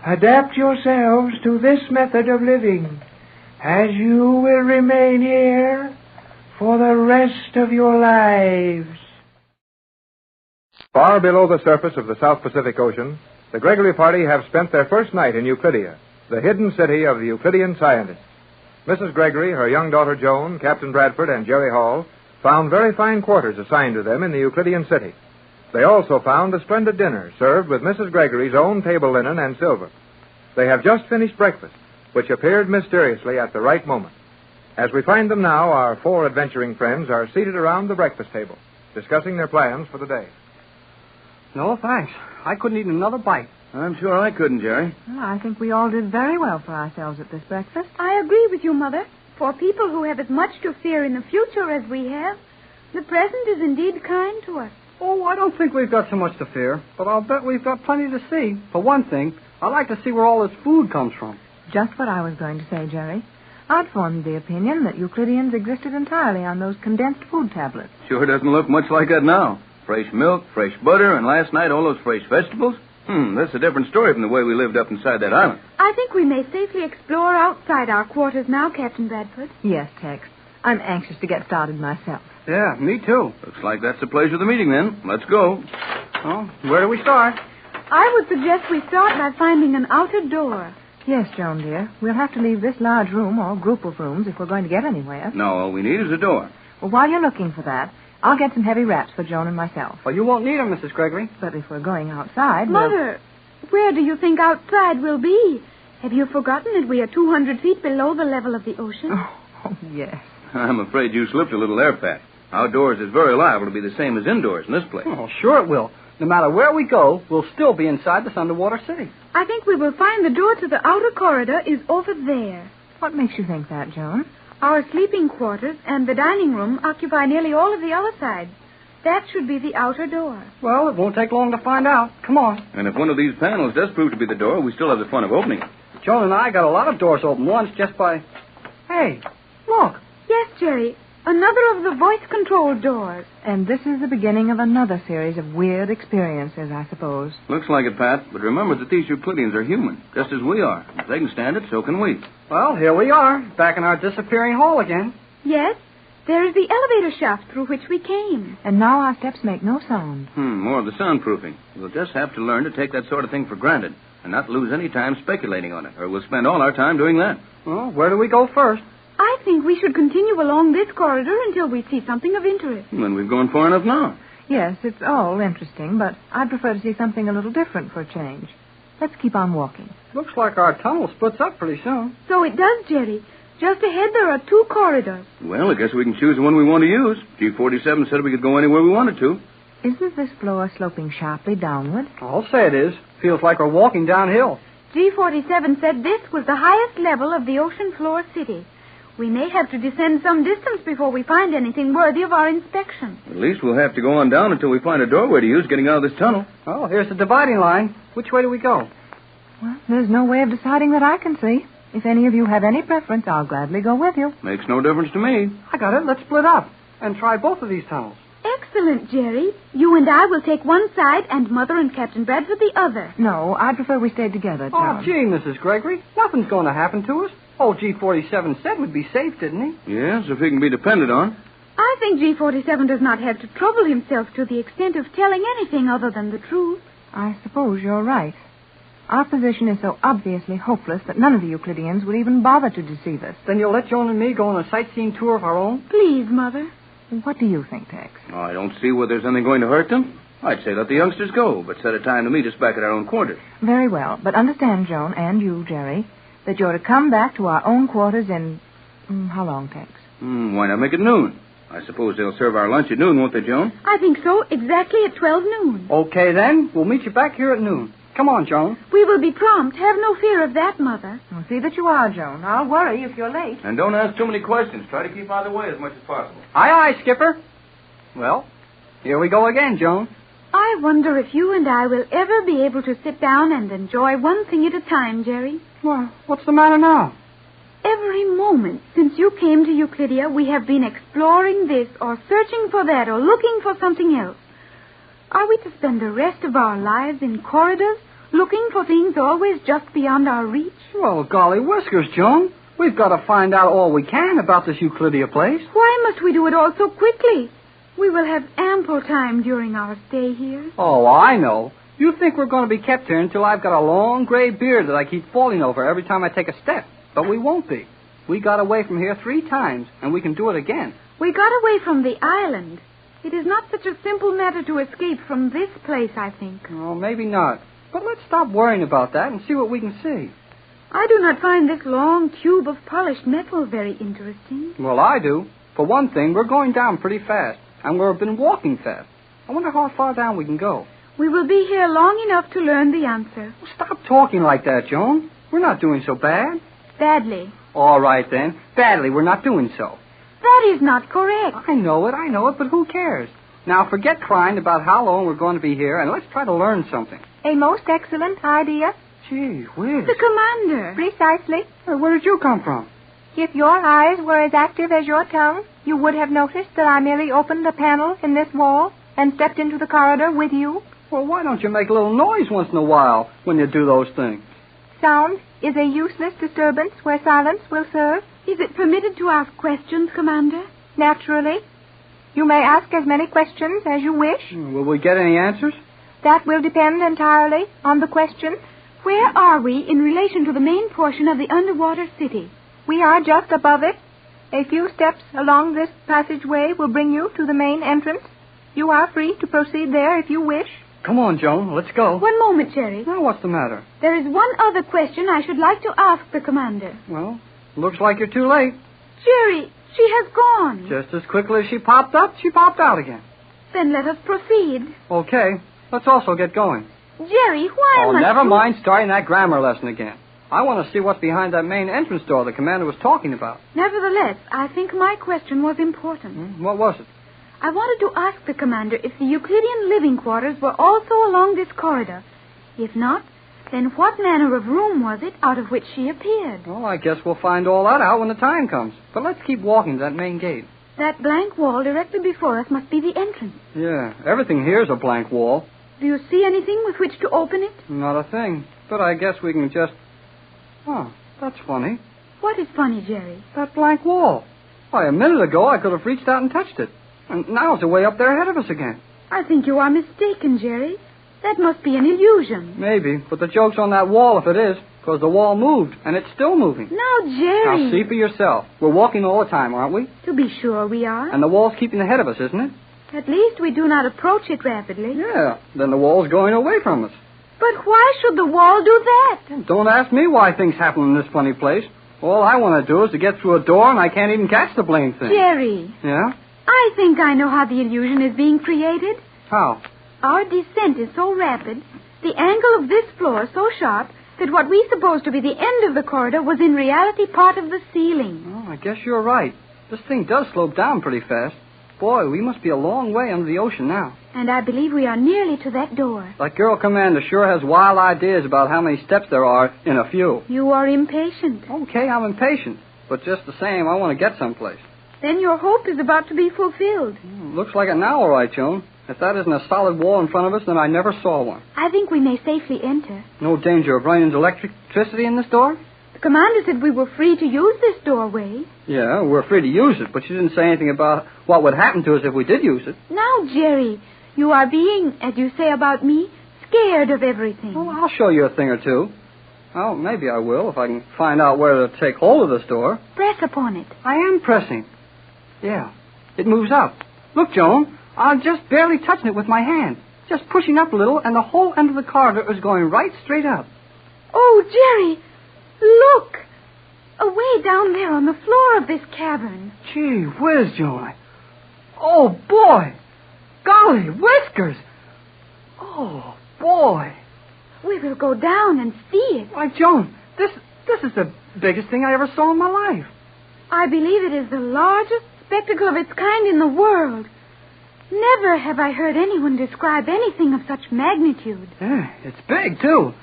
Adapt yourselves to this method of living, as you will remain here for the rest of your lives. Far below the surface of the South Pacific Ocean, the Gregory party have spent their first night in Euclidia, the hidden city of the Euclidean scientists. Mrs. Gregory, her young daughter Joan, Captain Bradford, and Jerry Hall found very fine quarters assigned to them in the Euclidean city. They also found a splendid dinner served with Mrs. Gregory's own table linen and silver. They have just finished breakfast, which appeared mysteriously at the right moment. As we find them now, our four adventuring friends are seated around the breakfast table, discussing their plans for the day. No, thanks. I couldn't eat another bite. I'm sure I couldn't, Jerry. Well, I think we all did very well for ourselves at this breakfast. I agree with you, Mother. For people who have as much to fear in the future as we have, the present is indeed kind to us. Oh, I don't think we've got so much to fear, but I'll bet we've got plenty to see. For one thing, I'd like to see where all this food comes from. Just what I was going to say, Jerry. I'd formed the opinion that Euclideans existed entirely on those condensed food tablets. Sure doesn't look much like that now. Fresh milk, fresh butter, and last night all those fresh vegetables. That's a different story from the way we lived up inside that island. I think we may safely explore outside our quarters now, Captain Bradford. Yes, Tex. I'm anxious to get started myself. Yeah, me too. Looks like that's the pleasure of the meeting, then. Let's go. Well, where do we start? I would suggest we start by finding an outer door. Yes, Joan, dear. We'll have to leave this large room or group of rooms if we're going to get anywhere. No, all we need is a door. Well, while you're looking for that, I'll get some heavy wraps for Joan and myself. Well, you won't need them, Mrs. Gregory. But if we're going outside, Mother, where do you think outside will be? Have you forgotten that we are 200 feet below the level of the ocean? Oh, yes. I'm afraid you slipped a little air pack. Outdoors is very liable to be the same as indoors in this place. Oh, sure it will. No matter where we go, we'll still be inside this underwater city. I think we will find the door to the outer corridor is over there. What makes you think that, Joan? Our sleeping quarters and the dining room occupy nearly all of the other side. That should be the outer door. Well, it won't take long to find out. Come on. And if one of these panels does prove to be the door, we still have the fun of opening it. Joan and I got a lot of doors open once just by... Hey, look. Yes, Jerry. Another of the voice-controlled doors. And this is the beginning of another series of weird experiences, I suppose. Looks like it, Pat. But remember that these Euclideans are human, just as we are. If they can stand it, so can we. Well, here we are, back in our disappearing hall again. Yes, there is the elevator shaft through which we came. And now our steps make no sound. More of the soundproofing. We'll just have to learn to take that sort of thing for granted and not lose any time speculating on it, or we'll spend all our time doing that. Well, where do we go first? I think we should continue along this corridor until we see something of interest. Then we've gone far enough now. Yes, it's all interesting, but I'd prefer to see something a little different for a change. Let's keep on walking. Looks like our tunnel splits up pretty soon. So it does, Jerry. Just ahead there are two corridors. Well, I guess we can choose the one we want to use. G47 said we could go anywhere we wanted to. Isn't this floor sloping sharply downward? I'll say it is. Feels like we're walking downhill. G47 said this was the highest level of the ocean floor city. We may have to descend some distance before we find anything worthy of our inspection. At least we'll have to go on down until we find a doorway to use getting out of this tunnel. Oh, here's the dividing line. Which way do we go? Well, there's no way of deciding that I can see. If any of you have any preference, I'll gladly go with you. Makes no difference to me. I got it. Let's split up and try both of these tunnels. Excellent, Jerry. You and I will take one side, and Mother and Captain Bradford the other. No, I prefer we stay together, Tom. Oh, gee, Mrs. Gregory. Nothing's going to happen to us. Old G47 said we'd be safe, didn't he? Yes, if he can be depended on. I think G47 does not have to trouble himself to the extent of telling anything other than the truth. I suppose you're right. Our position is so obviously hopeless that none of the Euclideans would even bother to deceive us. Then you'll let Joan and me go on a sightseeing tour of our own? Please, Mother. What do you think, Tex? Oh, I don't see where there's anything going to hurt them. I'd say let the youngsters go, but set a time to meet us back at our own quarters. Very well, but understand, Joan, and you, Jerry, that you're to come back to our own quarters in... how long, Tex? Why not make it noon? I suppose they'll serve our lunch at noon, won't they, Joan? I think so, exactly at 12 noon. Okay, then. We'll meet you back here at noon. Come on, Joan. We will be prompt. Have no fear of that, Mother. Well, see that you are, Joan. I'll worry if you're late. And don't ask too many questions. Try to keep out of the way as much as possible. Aye, aye, Skipper. Well, here we go again, Joan. I wonder if you and I will ever be able to sit down and enjoy one thing at a time, Jerry. Well, what's the matter now? Every moment since you came to Euclidia, we have been exploring this or searching for that or looking for something else. Are we to spend the rest of our lives in corridors, looking for things always just beyond our reach? Well, golly whiskers, Joan. We've got to find out all we can about this Euclidia place. Why must we do it all so quickly? We will have ample time during our stay here. Oh, I know. You think we're going to be kept here until I've got a long gray beard that I keep falling over every time I take a step. But we won't be. We got away from here 3 times, and we can do it again. We got away from the island. It is not such a simple matter to escape from this place, I think. Oh, maybe not. But let's stop worrying about that and see what we can see. I do not find this long cube of polished metal very interesting. Well, I do. For one thing, we're going down pretty fast, and we've been walking fast. I wonder how far down we can go. We will be here long enough to learn the answer. Stop talking like that, Joan. We're not doing so bad. Badly. All right, then. Badly, we're not doing so. That is not correct. I know it, but who cares? Now, forget crying about how long we're going to be here, and let's try to learn something. A most excellent idea. Gee whiz. The commander. Precisely. Where did you come from? If your eyes were as active as your tongue, you would have noticed that I merely opened a panel in this wall and stepped into the corridor with you. Well, why don't you make a little noise once in a while when you do those things? Sound is a useless disturbance where silence will serve. Is it permitted to ask questions, Commander? Naturally. You may ask as many questions as you wish. Will we get any answers? That will depend entirely on the question. Where are we in relation to the main portion of the underwater city? We are just above it. A few steps along this passageway will bring you to the main entrance. You are free to proceed there if you wish. Come on, Joan. Let's go. One moment, Jerry. Now, what's the matter? There is one other question I should like to ask the commander. Well, looks like you're too late. Jerry, she has gone. Just as quickly as she popped up, she popped out again. Then let us proceed. Okay. Let's also get going. Jerry, why must never you... mind starting that grammar lesson again. I want to see what's behind that main entrance door the commander was talking about. Nevertheless, I think my question was important. What was it? I wanted to ask the commander if the Euclidean living quarters were also along this corridor. If not, then what manner of room was it out of which she appeared? Well, I guess we'll find all that out when the time comes. But let's keep walking to that main gate. That blank wall directly before us must be the entrance. Yeah, everything here's a blank wall. Do you see anything with which to open it? Not a thing. But I guess we can just... Oh, that's funny. What is funny, Jerry? That blank wall. Why, a minute ago I could have reached out and touched it. And now it's way up there ahead of us again. I think you are mistaken, Jerry. That must be an illusion. Maybe, but the joke's on that wall if it is, because the wall moved, and it's still moving. Now, Jerry... Now, see for yourself. We're walking all the time, aren't we? To be sure we are. And the wall's keeping ahead of us, isn't it? At least we do not approach it rapidly. Yeah, then the wall's going away from us. But why should the wall do that? Don't ask me why things happen in this funny place. All I want to do is to get through a door, and I can't even catch the blame thing. Jerry. Yeah? I think I know how the illusion is being created. How? Our descent is so rapid, the angle of this floor so sharp, that what we supposed to be the end of the corridor was in reality part of the ceiling. Oh, I guess you're right. This thing does slope down pretty fast. Boy, we must be a long way under the ocean now. And I believe we are nearly to that door. That girl commander sure has wild ideas about how many steps there are in a few. You are impatient. Okay, I'm impatient. But just the same, I want to get someplace. Then your hope is about to be fulfilled. Looks like it now, all right, Joan. If that isn't a solid wall in front of us, then I never saw one. I think we may safely enter. No danger of running into electricity in this door? The commander said we were free to use this doorway. Yeah, we're free to use it, but she didn't say anything about what would happen to us if we did use it. Now, Jerry, you are being, as you say about me, scared of everything. Well, I'll show you a thing or two. Well, maybe I will if I can find out where to take hold of this door. Press upon it. I am pressing. Yeah, it moves up. Look, Joan, I'm just barely touching it with my hand. Just pushing up a little, and the whole end of the corridor is going right straight up. Oh, Jerry, look! Away down there on the floor of this cavern. Gee whiz, Joan. Oh, boy! Golly, whiskers! Oh, boy! We will go down and see it. Why, Joan, this is the biggest thing I ever saw in my life. I believe it is the largest spectacle of its kind in the world. Never have I heard anyone describe anything of such magnitude. Yeah, it's big, too.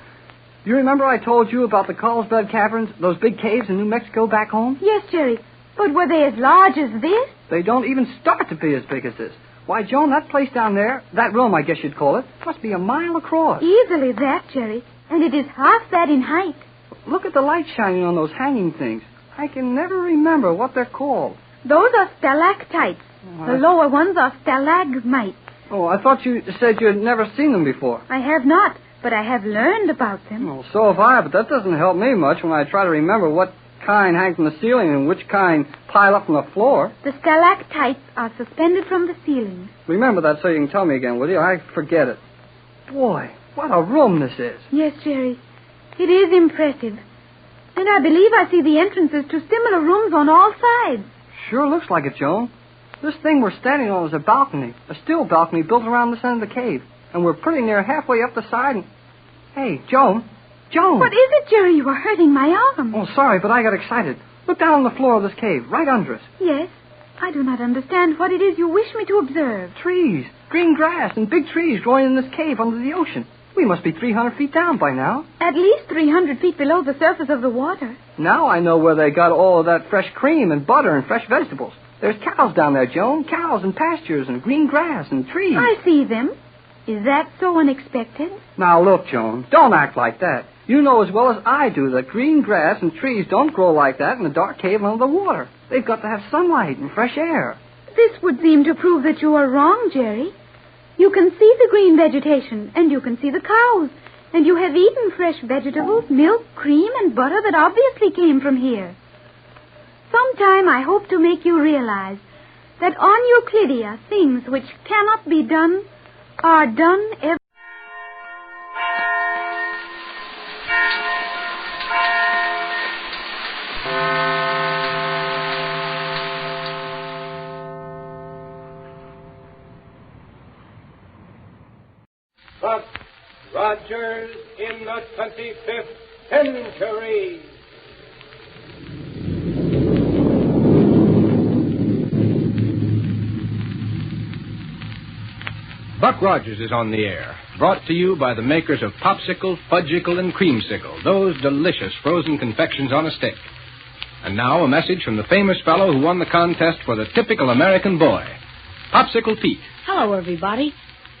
You remember I told you about the Carlsbad Caverns, those big caves in New Mexico back home? Yes, Jerry. But were they as large as this? They don't even start to be as big as this. Why, Joan, that place down there, that room, I guess you'd call it, must be a mile across. Easily that, Jerry. And it is half that in height. Look at the light shining on those hanging things. I can never remember what they're called. Those are stalactites. The lower ones are stalagmites. Oh, I thought you said you'd never seen them before. I have not, but I have learned about them. Well, so have I, but that doesn't help me much when I try to remember what kind hang from the ceiling and which kind pile up from the floor. The stalactites are suspended from the ceiling. Remember that so you can tell me again, will you? I forget it. Boy, what a room this is. Yes, Jerry. It is impressive. And I believe I see the entrances to similar rooms on all sides. Sure looks like it, Joan. This thing we're standing on is a balcony, a steel balcony built around the center of the cave. And we're pretty near halfway up the side and... Hey, Joan. Joan! What is it, Jerry? You are hurting my arm. Oh, sorry, but I got excited. Look down on the floor of this cave, right under us. Yes. I do not understand what it is you wish me to observe. Trees. Green grass and big trees growing in this cave under the ocean. We must be 300 feet down by now. At least 300 feet below the surface of the water. Now I know where they got all of that fresh cream and butter and fresh vegetables. There's cows down there, Joan. Cows and pastures and green grass and trees. I see them. Is that so unexpected? Now, look, Joan, don't act like that. You know as well as I do that green grass and trees don't grow like that in a dark cave under the water. They've got to have sunlight and fresh air. This would seem to prove that you are wrong, Jerry. You can see the green vegetation, and you can see the cows, and you have eaten fresh vegetables, milk, cream, and butter that obviously came from here. Sometime I hope to make you realize that on Euclidia things which cannot be done are done every... Buck Rogers in the 25th century. Buck Rogers is on the air, brought to you by the makers of Popsicle, Fudgicle, and Creamsicle, those delicious frozen confections on a stick. And now a message from the famous fellow who won the contest for the typical American boy, Popsicle Pete. Hello, everybody.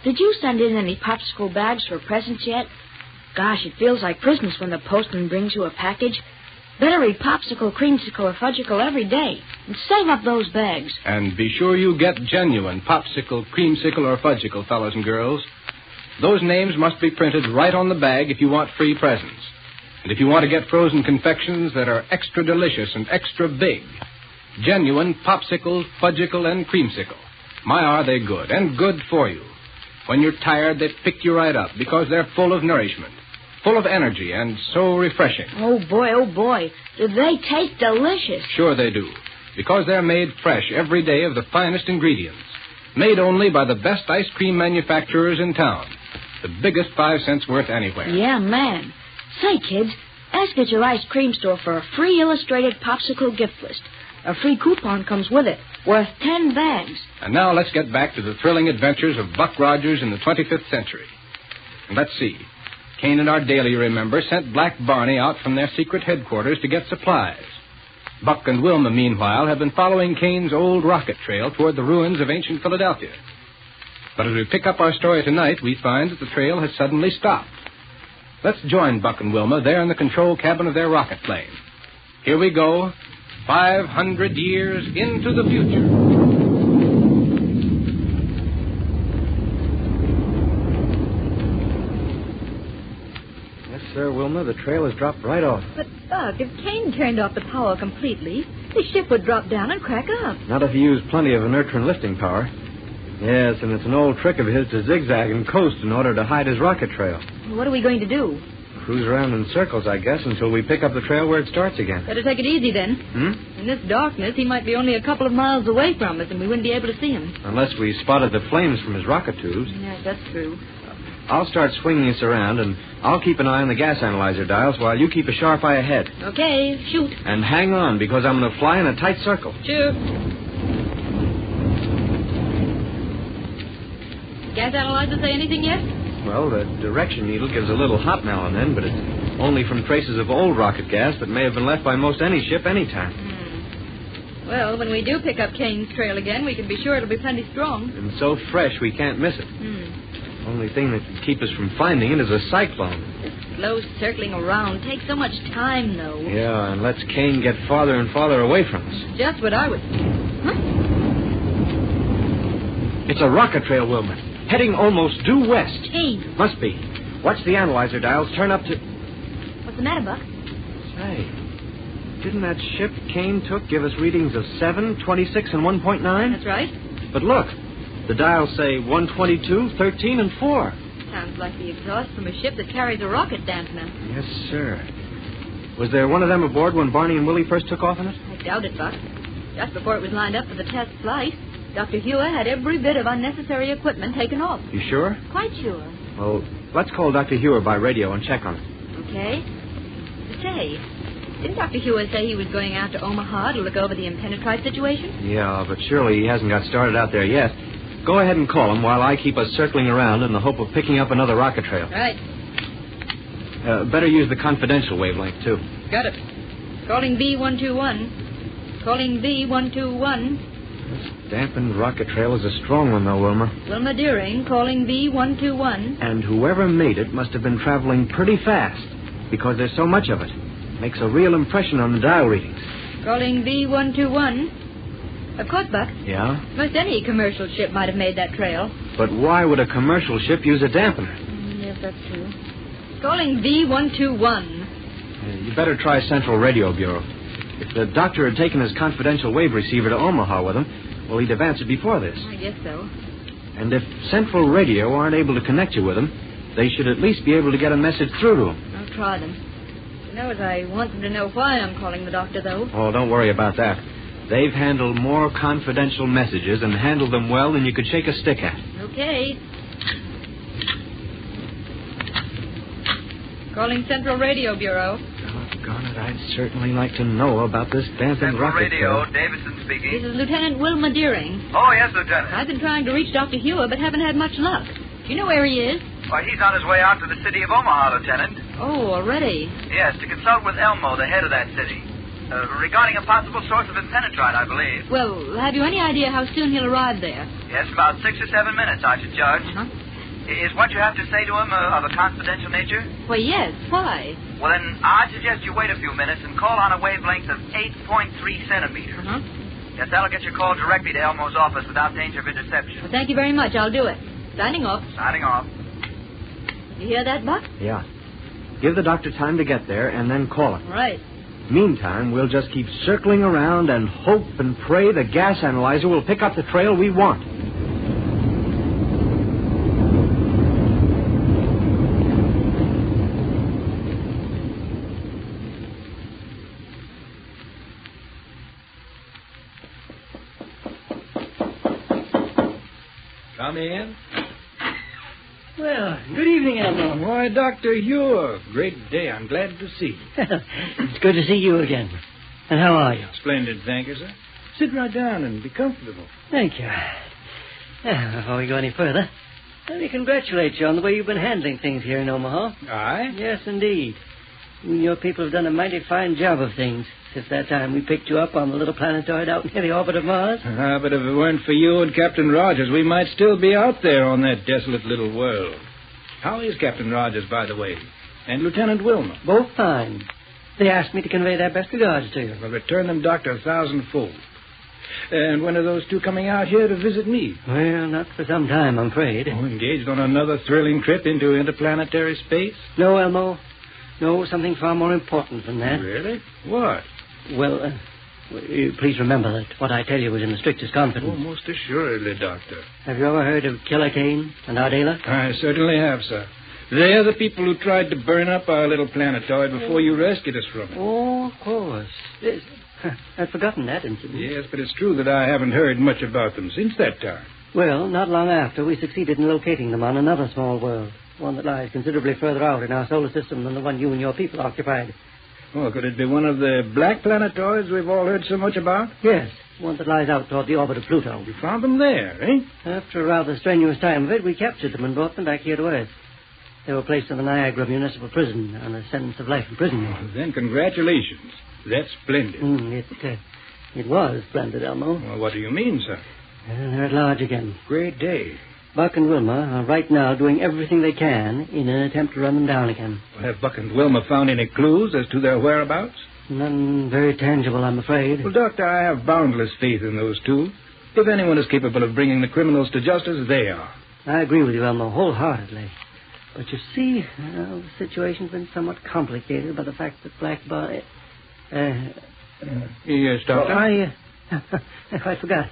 Did you send in any popsicle bags for presents yet? Gosh, it feels like Christmas when the postman brings you a package. Better read Popsicle, Creamsicle, or Fudgicle every day and save up those bags. And be sure you get genuine Popsicle, Creamsicle, or Fudgicle, fellows and girls. Those names must be printed right on the bag if you want free presents. And if you want to get frozen confections that are extra delicious and extra big, genuine Popsicle, Fudgicle, and Creamsicle. My, are they good, and good for you. When you're tired, they pick you right up because they're full of nourishment, full of energy, and so refreshing. Oh, boy. Do they taste delicious? Sure they do, because they're made fresh every day of the finest ingredients, made only by the best ice cream manufacturers in town, the biggest 5 cents worth anywhere. Yeah, man. Say, kids, ask at your ice cream store for a free illustrated popsicle gift list. A free coupon comes with it, worth 10 bags. And now let's get back to the thrilling adventures of Buck Rogers in the 25th century. And let's see. Kane and Ardelia, you remember, sent Black Barney out from their secret headquarters to get supplies. Buck and Wilma, meanwhile, have been following Kane's old rocket trail toward the ruins of ancient Philadelphia. But as we pick up our story tonight, we find that the trail has suddenly stopped. Let's join Buck and Wilma there in the control cabin of their rocket plane. Here we go, 500 years into the future. Sir, Wilma, the trail has dropped right off. But, Buck, if Kane turned off the power completely, the ship would drop down and crack up. Not if he used plenty of inertia and lifting power. Yes, and it's an old trick of his to zigzag and coast in order to hide his rocket trail. What are we going to do? Cruise around in circles, I guess, until we pick up the trail where it starts again. Better take it easy, then. In this darkness, he might be only a couple of miles away from us, and we wouldn't be able to see him. Unless we spotted the flames from his rocket tubes. Yes, that's true. I'll start swinging us around, and I'll keep an eye on the gas analyzer dials while you keep a sharp eye ahead. Okay, shoot. And hang on, because I'm going to fly in a tight circle. Sure. Gas analyzer say anything yet? Well, the direction needle gives a little hop now and then, but it's only from traces of old rocket gas that may have been left by most any ship anytime. Well, when we do pick up Kane's trail again, we can be sure it'll be plenty strong. And so fresh we can't miss it. Only thing that could keep us from finding it is a cyclone. This slow circling around takes so much time, though. Yeah, and lets Kane get farther and farther away from us. Just what I would... Huh? It's a rocket trail, Wilma. Heading almost due west. Kane. Must be. Watch the analyzer dials turn up to... What's the matter, Buck? Say, didn't that ship Kane took give us readings of 7, 26, and 1.9? That's right. But look, the dials say 122, 13, and 4. Sounds like the exhaust from a ship that carries a rocket dampener. Yes, sir. Was there one of them aboard when Barney and Willie first took off in it? I doubt it, Buck. Just before it was lined up for the test flight, Dr. Hewer had every bit of unnecessary equipment taken off. You sure? Quite sure. Well, let's call Dr. Hewer by radio and check on it. Okay. Say, didn't Dr. Hewer say he was going out to Omaha to look over the impenetrite situation? Yeah, but surely he hasn't got started out there yet. Go ahead and call him while I keep us circling around in the hope of picking up another rocket trail. Right. Better use the confidential wavelength, too. Got it. Calling B121. Calling B121. This dampened rocket trail is a strong one, though, Wilma. Wilma Deering, calling B121. And whoever made it must have been traveling pretty fast, because there's so much of it. Makes a real impression on the dial readings. Calling B121. Of course, Buck. Yeah? Most any commercial ship might have made that trail. But why would a commercial ship use a dampener? Yes, that's true. Calling B121. You better try Central Radio Bureau. If the doctor had taken his confidential wave receiver to Omaha with him, well, he'd have answered before this. I guess so. And if Central Radio aren't able to connect you with him, they should at least be able to get a message through to him. I'll try them. You know, I want them to know why I'm calling the doctor, though. Oh, don't worry about that. They've handled more confidential messages and handled them well than you could shake a stick at. Okay. Calling Central Radio Bureau. Doggone it, I'd certainly like to know about this dampened rocket Radio, trail. Davison speaking. This is Lieutenant Wilma Deering. Oh, yes, Lieutenant. I've been trying to reach Dr. Hewer, but haven't had much luck. Do you know where he is? Why, he's on his way out to the city of Omaha, Lieutenant. Oh, already? Yes, to consult with Elmo, the head of that city. Regarding a possible source of impenetrite, I believe. Well, have you any idea how soon he'll arrive there? Yes, about 6 or 7 minutes, I should judge. Is what you have to say to him of a confidential nature? Well, yes. Why? Well, then, I'd suggest you wait a few minutes and call on a wavelength of 8.3 centimeters. Yes, that'll get your call directly to Elmo's office without danger of interception. Well, thank you very much. I'll do it. Signing off. Signing off. You hear that, Buck? Yeah. Give the doctor time to get there and then call him. Right. Meantime, we'll just keep circling around and hope and pray the gas analyzer will pick up the trail we want. Come in. Well, good evening, Elmo. Why, Dr. Ure. Great day. I'm glad to see you. It's good to see you again. And how are you? Splendid, thank you, sir. Sit right down and be comfortable. Thank you. Before we go any further, let me congratulate you on the way you've been handling things here in Omaha. Aye? Yes, indeed. You and your people have done a mighty fine job of things since that time we picked you up on the little planetoid out near the orbit of Mars. But if it weren't for you and Captain Rogers, we might still be out there on that desolate little world. How is Captain Rogers, by the way? And Lieutenant Wilmer? Both fine. They asked me to convey their best regards to you. Well, return them, Doctor, 1,000-fold. And when are those two coming out here to visit me? Well, not for some time, I'm afraid. Oh, engaged on another thrilling trip into interplanetary space? No, Elmo. No, something far more important than that. Really? What? Well, please remember that what I tell you is in the strictest confidence. Oh, most assuredly, Doctor. Have you ever heard of Killer Kane and Ardela? I certainly have, sir. They're the people who tried to burn up our little planetoid before you rescued us from it. Oh, of course. Yes. I'd forgotten that incident. Yes, but it's true that I haven't heard much about them since that time. Well, not long after, we succeeded in locating them on another small world, one that lies considerably further out in our solar system than the one you and your people occupied. Oh, could it be one of the black planetoids we've all heard so much about? Yes, one that lies out toward the orbit of Pluto. You found them there, eh? After a rather strenuous time of it, we captured them and brought them back here to Earth. They were placed in the Niagara Municipal Prison on a sentence of life imprisonment. Well, then, congratulations. That's splendid. It was splendid, Elmo. Well, what do you mean, sir? They're at large again. Great day. Buck and Wilma are right now doing everything they can in an attempt to run them down again. Well, have Buck and Wilma found any clues as to their whereabouts? None very tangible, I'm afraid. Well, Doctor, I have boundless faith in those two. If anyone is capable of bringing the criminals to justice, they are. I agree with you, Elmo, wholeheartedly. But you see, the situation's been somewhat complicated by the fact that Black Bonnie... Yes, Doctor? I forgot.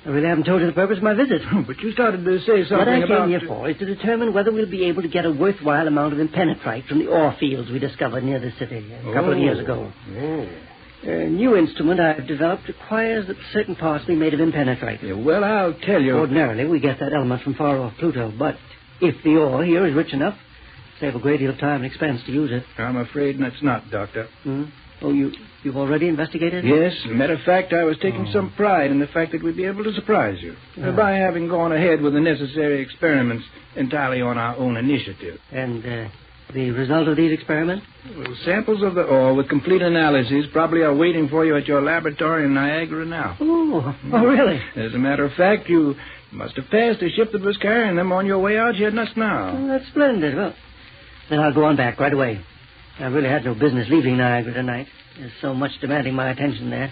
I really haven't told you the purpose of my visit. But you started to say something about... What I about... came here for is to determine whether we'll be able to get a worthwhile amount of impenetrite from the ore fields we discovered near the city a couple of years ago. A new instrument I've developed requires that certain parts be made of impenetrite. Yeah, well, I'll tell you... Ordinarily, we get that element from far off Pluto, but if the ore here is rich enough, save a great deal of time and expense to use it. I'm afraid that's not, Doctor. Oh, you've already investigated? Yes. As a matter of fact, I was taking some pride in the fact that we'd be able to surprise you by having gone ahead with the necessary experiments entirely on our own initiative. And the result of these experiments? Well, samples of the ore with complete analyses probably are waiting for you at your laboratory in Niagara now. Oh, really? As a matter of fact, you must have passed a ship that was carrying them on your way out here just now. Oh, that's splendid. Well, then I'll go on back right away. I really had no business leaving Niagara tonight. There's so much demanding my attention there.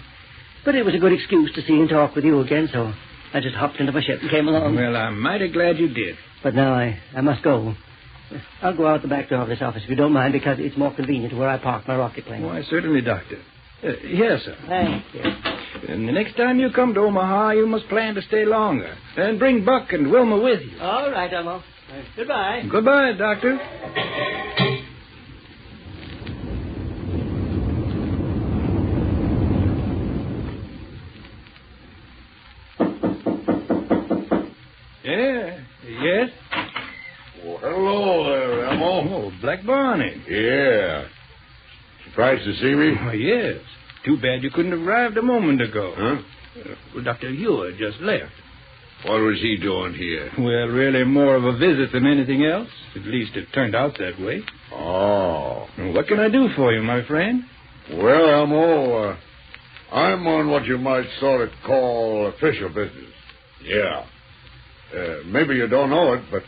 But it was a good excuse to see and talk with you again, so I just hopped into my ship and came along. Well, I'm mighty glad you did. But now I must go. I'll go out the back door of this office if you don't mind, because it's more convenient where I park my rocket plane. Why, certainly, Doctor. Yes, sir. Thank you. And the next time you come to Omaha, you must plan to stay longer. And bring Buck and Wilma with you. All right, Elmo. Goodbye. Goodbye, Doctor. Yes? Well, hello there, Elmo. Oh, Black Barney. Yeah. Surprised to see me? Oh, yes. Too bad you couldn't have arrived a moment ago. Huh? Well, Dr. Ure just left. What was he doing here? Well, really more of a visit than anything else. At least it turned out that way. Oh. What can I do for you, my friend? Well, Elmo, I'm on what you might sort of call official business. Yeah. Maybe you don't know it, but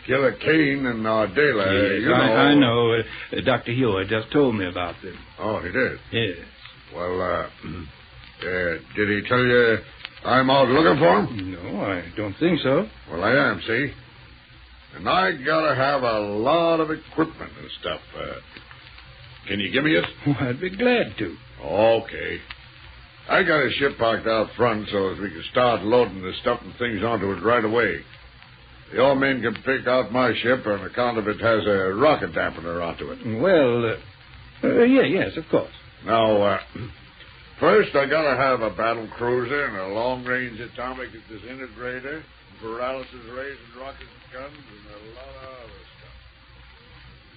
Killer Kane and Ardela, yes, you know... I know. Dr. Ure just told me about them. Oh, he did? Yes. Well, did he tell you I'm out looking for him? No, I don't think so. Well, I am, see? And I gotta have a lot of equipment and stuff. Can you give me it? Well, I'd be glad to. Okay. I got a ship parked out front so as we can start loading the stuff and things onto it right away. The old men can pick out my ship on account of it has a rocket dampener onto it. Well, yes, of course. Now, first I gotta have a battle cruiser and a long-range atomic disintegrator, paralysis rays and rockets and guns and a lot of other stuff.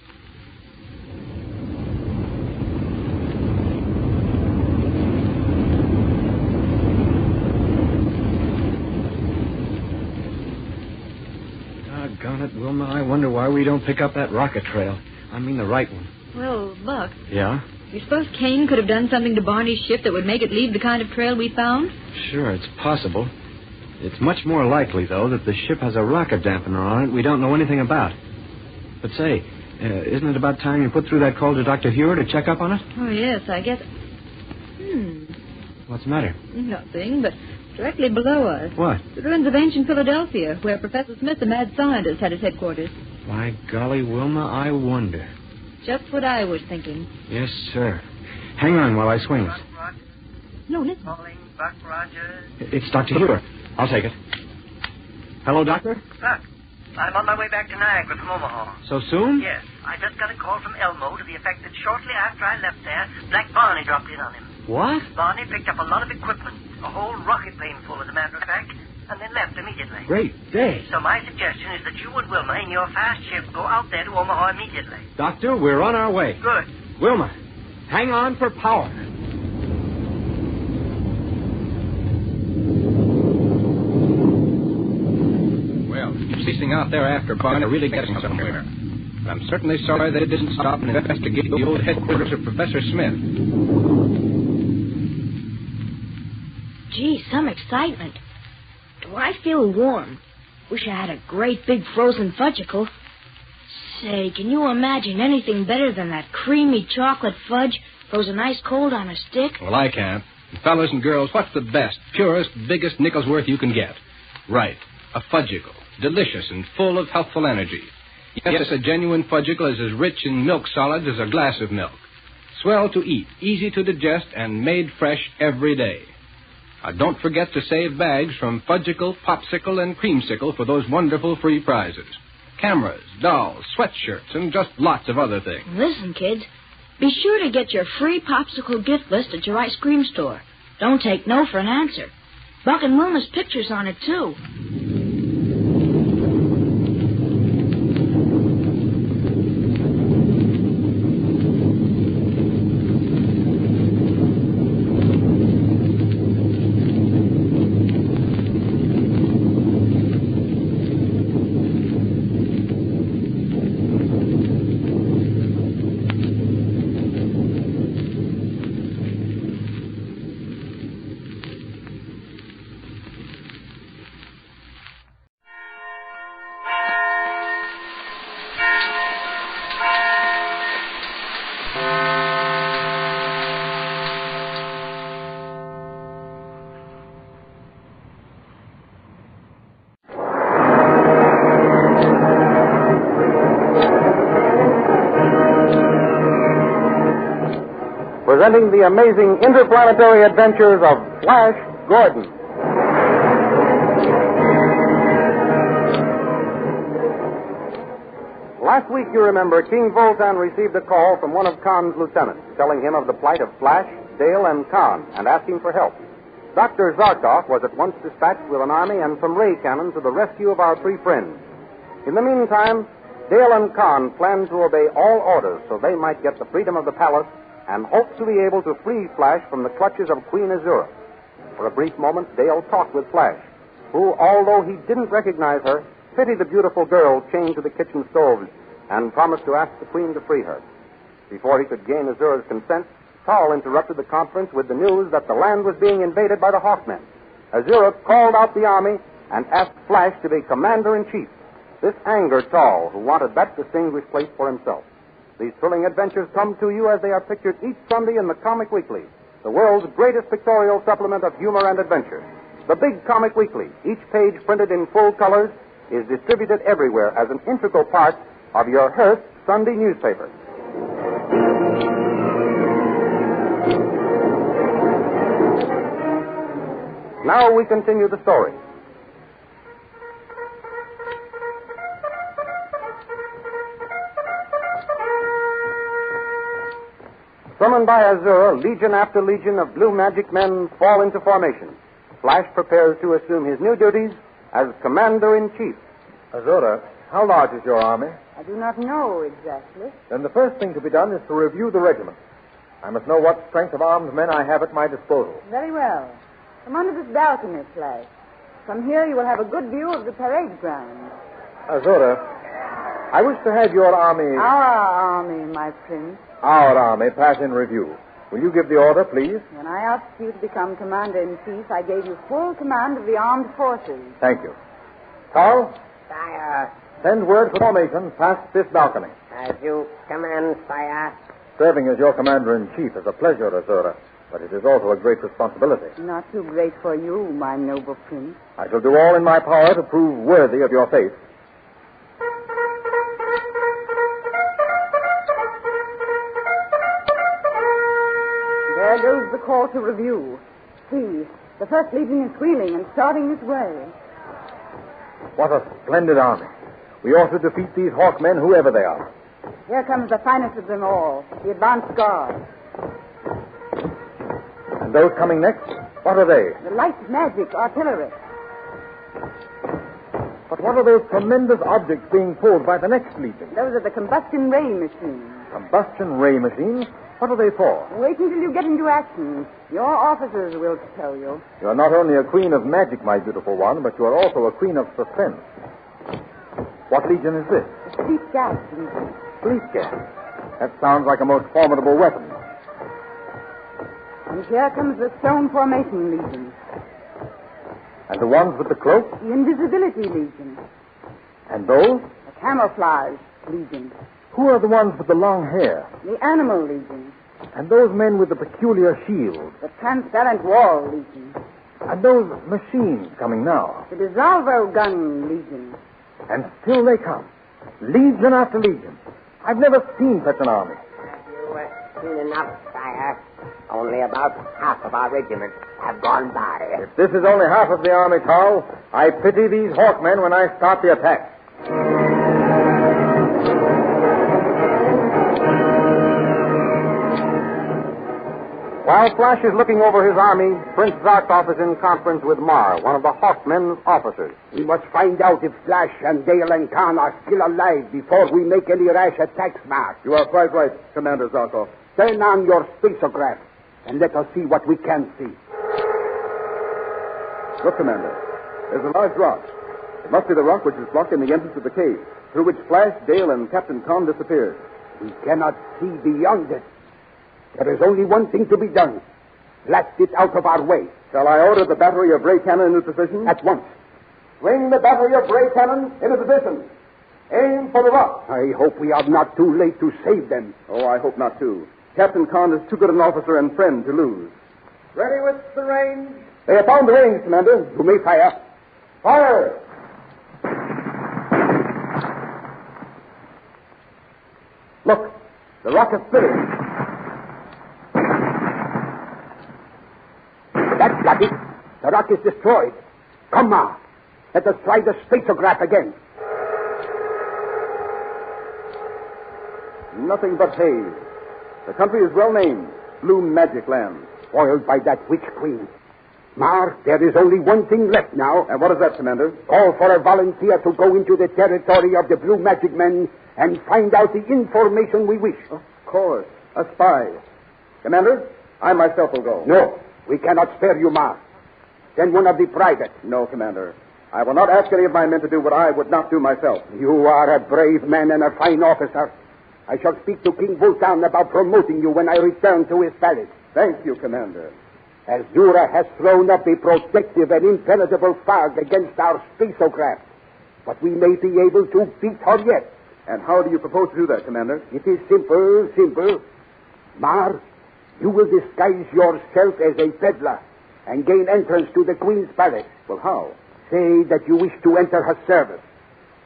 Doggone it, Wilma. I wonder why we don't pick up that rocket trail. I mean the right one. Well, Buck, Yeah? you suppose Kane could have done something to Barney's ship that would make it leave the kind of trail we found? Sure, it's possible. It's much more likely, though, that the ship has a rocket dampener on it we don't know anything about. But say, isn't it about time you put through that call to Dr. Hewer to check up on it? Oh, yes, I guess. What's the matter? Nothing, but directly below us. What? The ruins of ancient Philadelphia, where Professor Smith, the mad scientist, had his headquarters. By golly, Wilma, I wonder. Just what I was thinking. Yes, sir. Hang on while I swing it. No, listen. Calling Buck Rogers. It's Dr. Hewer. I'll take it. Hello, Doctor? Buck, I'm on my way back to Niagara from Omaha. So soon? Yes, I just got a call from Elmo to the effect that shortly after I left there, Black Barney dropped in on him. What? Barney picked up a lot of equipment, a whole rocket plane full, as a matter of fact, and then left immediately. Great day. So my suggestion is that you and Wilma in your fast ship go out there to Omaha immediately. Doctor, we're on our way. Good. Wilma, hang on for power. Well, ceasing out there after Barney really getting somewhere. But I'm certainly sorry they didn't stop and investigate the old headquarters of Professor Smith. Gee, some excitement. Do I feel warm? Wish I had a great big frozen fudgicle. Say, can you imagine anything better than that creamy chocolate fudge frozen ice cold on a stick? Well, I can't. And fellas and girls, what's the best, purest, biggest nickel's worth you can get? Right, a fudgicle. Delicious and full of healthful energy. Yes, a genuine fudgicle is as rich in milk solids as a glass of milk. Swell to eat, easy to digest, and made fresh every day. Don't forget to save bags from Fudgicle, Popsicle, and Creamsicle for those wonderful free prizes. Cameras, dolls, sweatshirts, and just lots of other things. Listen, kids, be sure to get your free Popsicle gift list at your ice cream store. Don't take no for an answer. Buck and Wilma's picture's on it, too. Presenting the amazing interplanetary adventures of Flash Gordon. Last week, you remember, King Vultan received a call from one of Khan's lieutenants, telling him of the plight of Flash, Dale, and Khan, and asking for help. Dr. Zarkov was at once dispatched with an army and some ray cannon to the rescue of our three friends. In the meantime, Dale and Khan planned to obey all orders so they might get the freedom of the palace and hoped to be able to free Flash from the clutches of Queen Azura. For a brief moment, Dale talked with Flash, who, although he didn't recognize her, pitied the beautiful girl chained to the kitchen stove and promised to ask the Queen to free her. Before he could gain Azura's consent, Tal interrupted the conference with the news that the land was being invaded by the Hawkmen. Azura called out the army and asked Flash to be commander-in-chief. This angered Tal, who wanted that distinguished place for himself. These thrilling adventures come to you as they are pictured each Sunday in the Comic Weekly, the world's greatest pictorial supplement of humor and adventure. The Big Comic Weekly, each page printed in full colors, is distributed everywhere as an integral part of your Hearst Sunday newspaper. Now we continue the story. Summoned by Azura, legion after legion of blue magic men fall into formation. Flash prepares to assume his new duties as Commander-in-Chief. Azura, how large is your army? I do not know exactly. Then the first thing to be done is to review the regiment. I must know what strength of armed men I have at my disposal. Very well. Come under this balcony, Flash. From here you will have a good view of the parade ground. Azura, I wish to have your army... Our army, my prince. Our army pass in review. Will you give the order, please? When I asked you to become Commander-in-Chief, I gave you full command of the armed forces. Thank you. Carl? Sire. Send word for formation past this balcony. As you command, sire. Serving as your commander-in-chief is a pleasure, Azura, but it is also a great responsibility. Not too great for you, my noble prince. I shall do all in my power to prove worthy of your faith. There goes the call to review. See, the First Legion is wheeling and starting this way. What a splendid army. We ought to defeat these Hawkmen, whoever they are. Here comes the finest of them all, the advance guard. And those coming next, what are they? The light magic artillery. But what are those tremendous objects being pulled by the next legion? Those are the combustion ray machines. Combustion ray machines? What are they for? Wait until you get into action. Your officers will tell you. You are not only a queen of magic, my beautiful one, but you are also a queen of suspense. What legion is this? The Fleet Gas Legion. Fleet gas. That sounds like a most formidable weapon. And here comes the Stone Formation Legion. And the ones with the cloak? The Invisibility Legion. And those? The Camouflage Legion. Who are the ones with the long hair? The Animal Legion. And those men with the peculiar shields? The Transparent Wall Legion. And those machines coming now? The Dissolvo Gun Legion. And still they come. Legion after legion. I've never seen such an army. You seen enough, sire. Only about half of our regiments have gone by. If this is only half of the army, Carl, I pity these Hawkmen when I start the attack. While Flash is looking over his army, Prince Zarkov is in conference with Mar, one of the Hawkmen's officers. We must find out if Flash and Dale and Khan are still alive before we make any rash attacks, Mar. You are quite right, Commander Zarkov. Turn on your spacograph and let us see what we can see. Look, Commander. There's a large rock. It must be the rock which is blocking the entrance of the cave, through which Flash, Dale, and Captain Khan disappeared. We cannot see beyond it. There is only one thing to be done. Blast it out of our way. Shall I order the battery of ray cannon into position? At once. Bring the battery of ray cannon into position. Aim for the rock. I hope we are not too late to save them. Oh, I hope not, too. Captain Khan is too good an officer and friend to lose. Ready with the range? They have found the range, Commander. You may fire. Fire! Look, the rock is splitting. That's got it. The rock is destroyed. Come on. Let us try the spacograph again. Nothing but haze. The country is well named Blue Magic Land. Spoiled by that witch queen. Mar, there is only one thing left now. And what is that, Commander? Call for a volunteer to go into the territory of the Blue Magic Men and find out the information we wish. Of course. A spy. Commander, I myself will go. No. We cannot spare you, Mar. Send one of the privates. No, Commander. I will not ask any of my men to do what I would not do myself. You are a brave man and a fine officer. I shall speak to King Vultan about promoting you when I return to his palace. Thank you, Commander. Azura has thrown up a protective and impenetrable fog against our spacograph. But we may be able to beat her yet. And how do you propose to do that, Commander? It is simple. Mar, you will disguise yourself as a peddler and gain entrance to the Queen's palace. Well, how? Say that you wish to enter her service.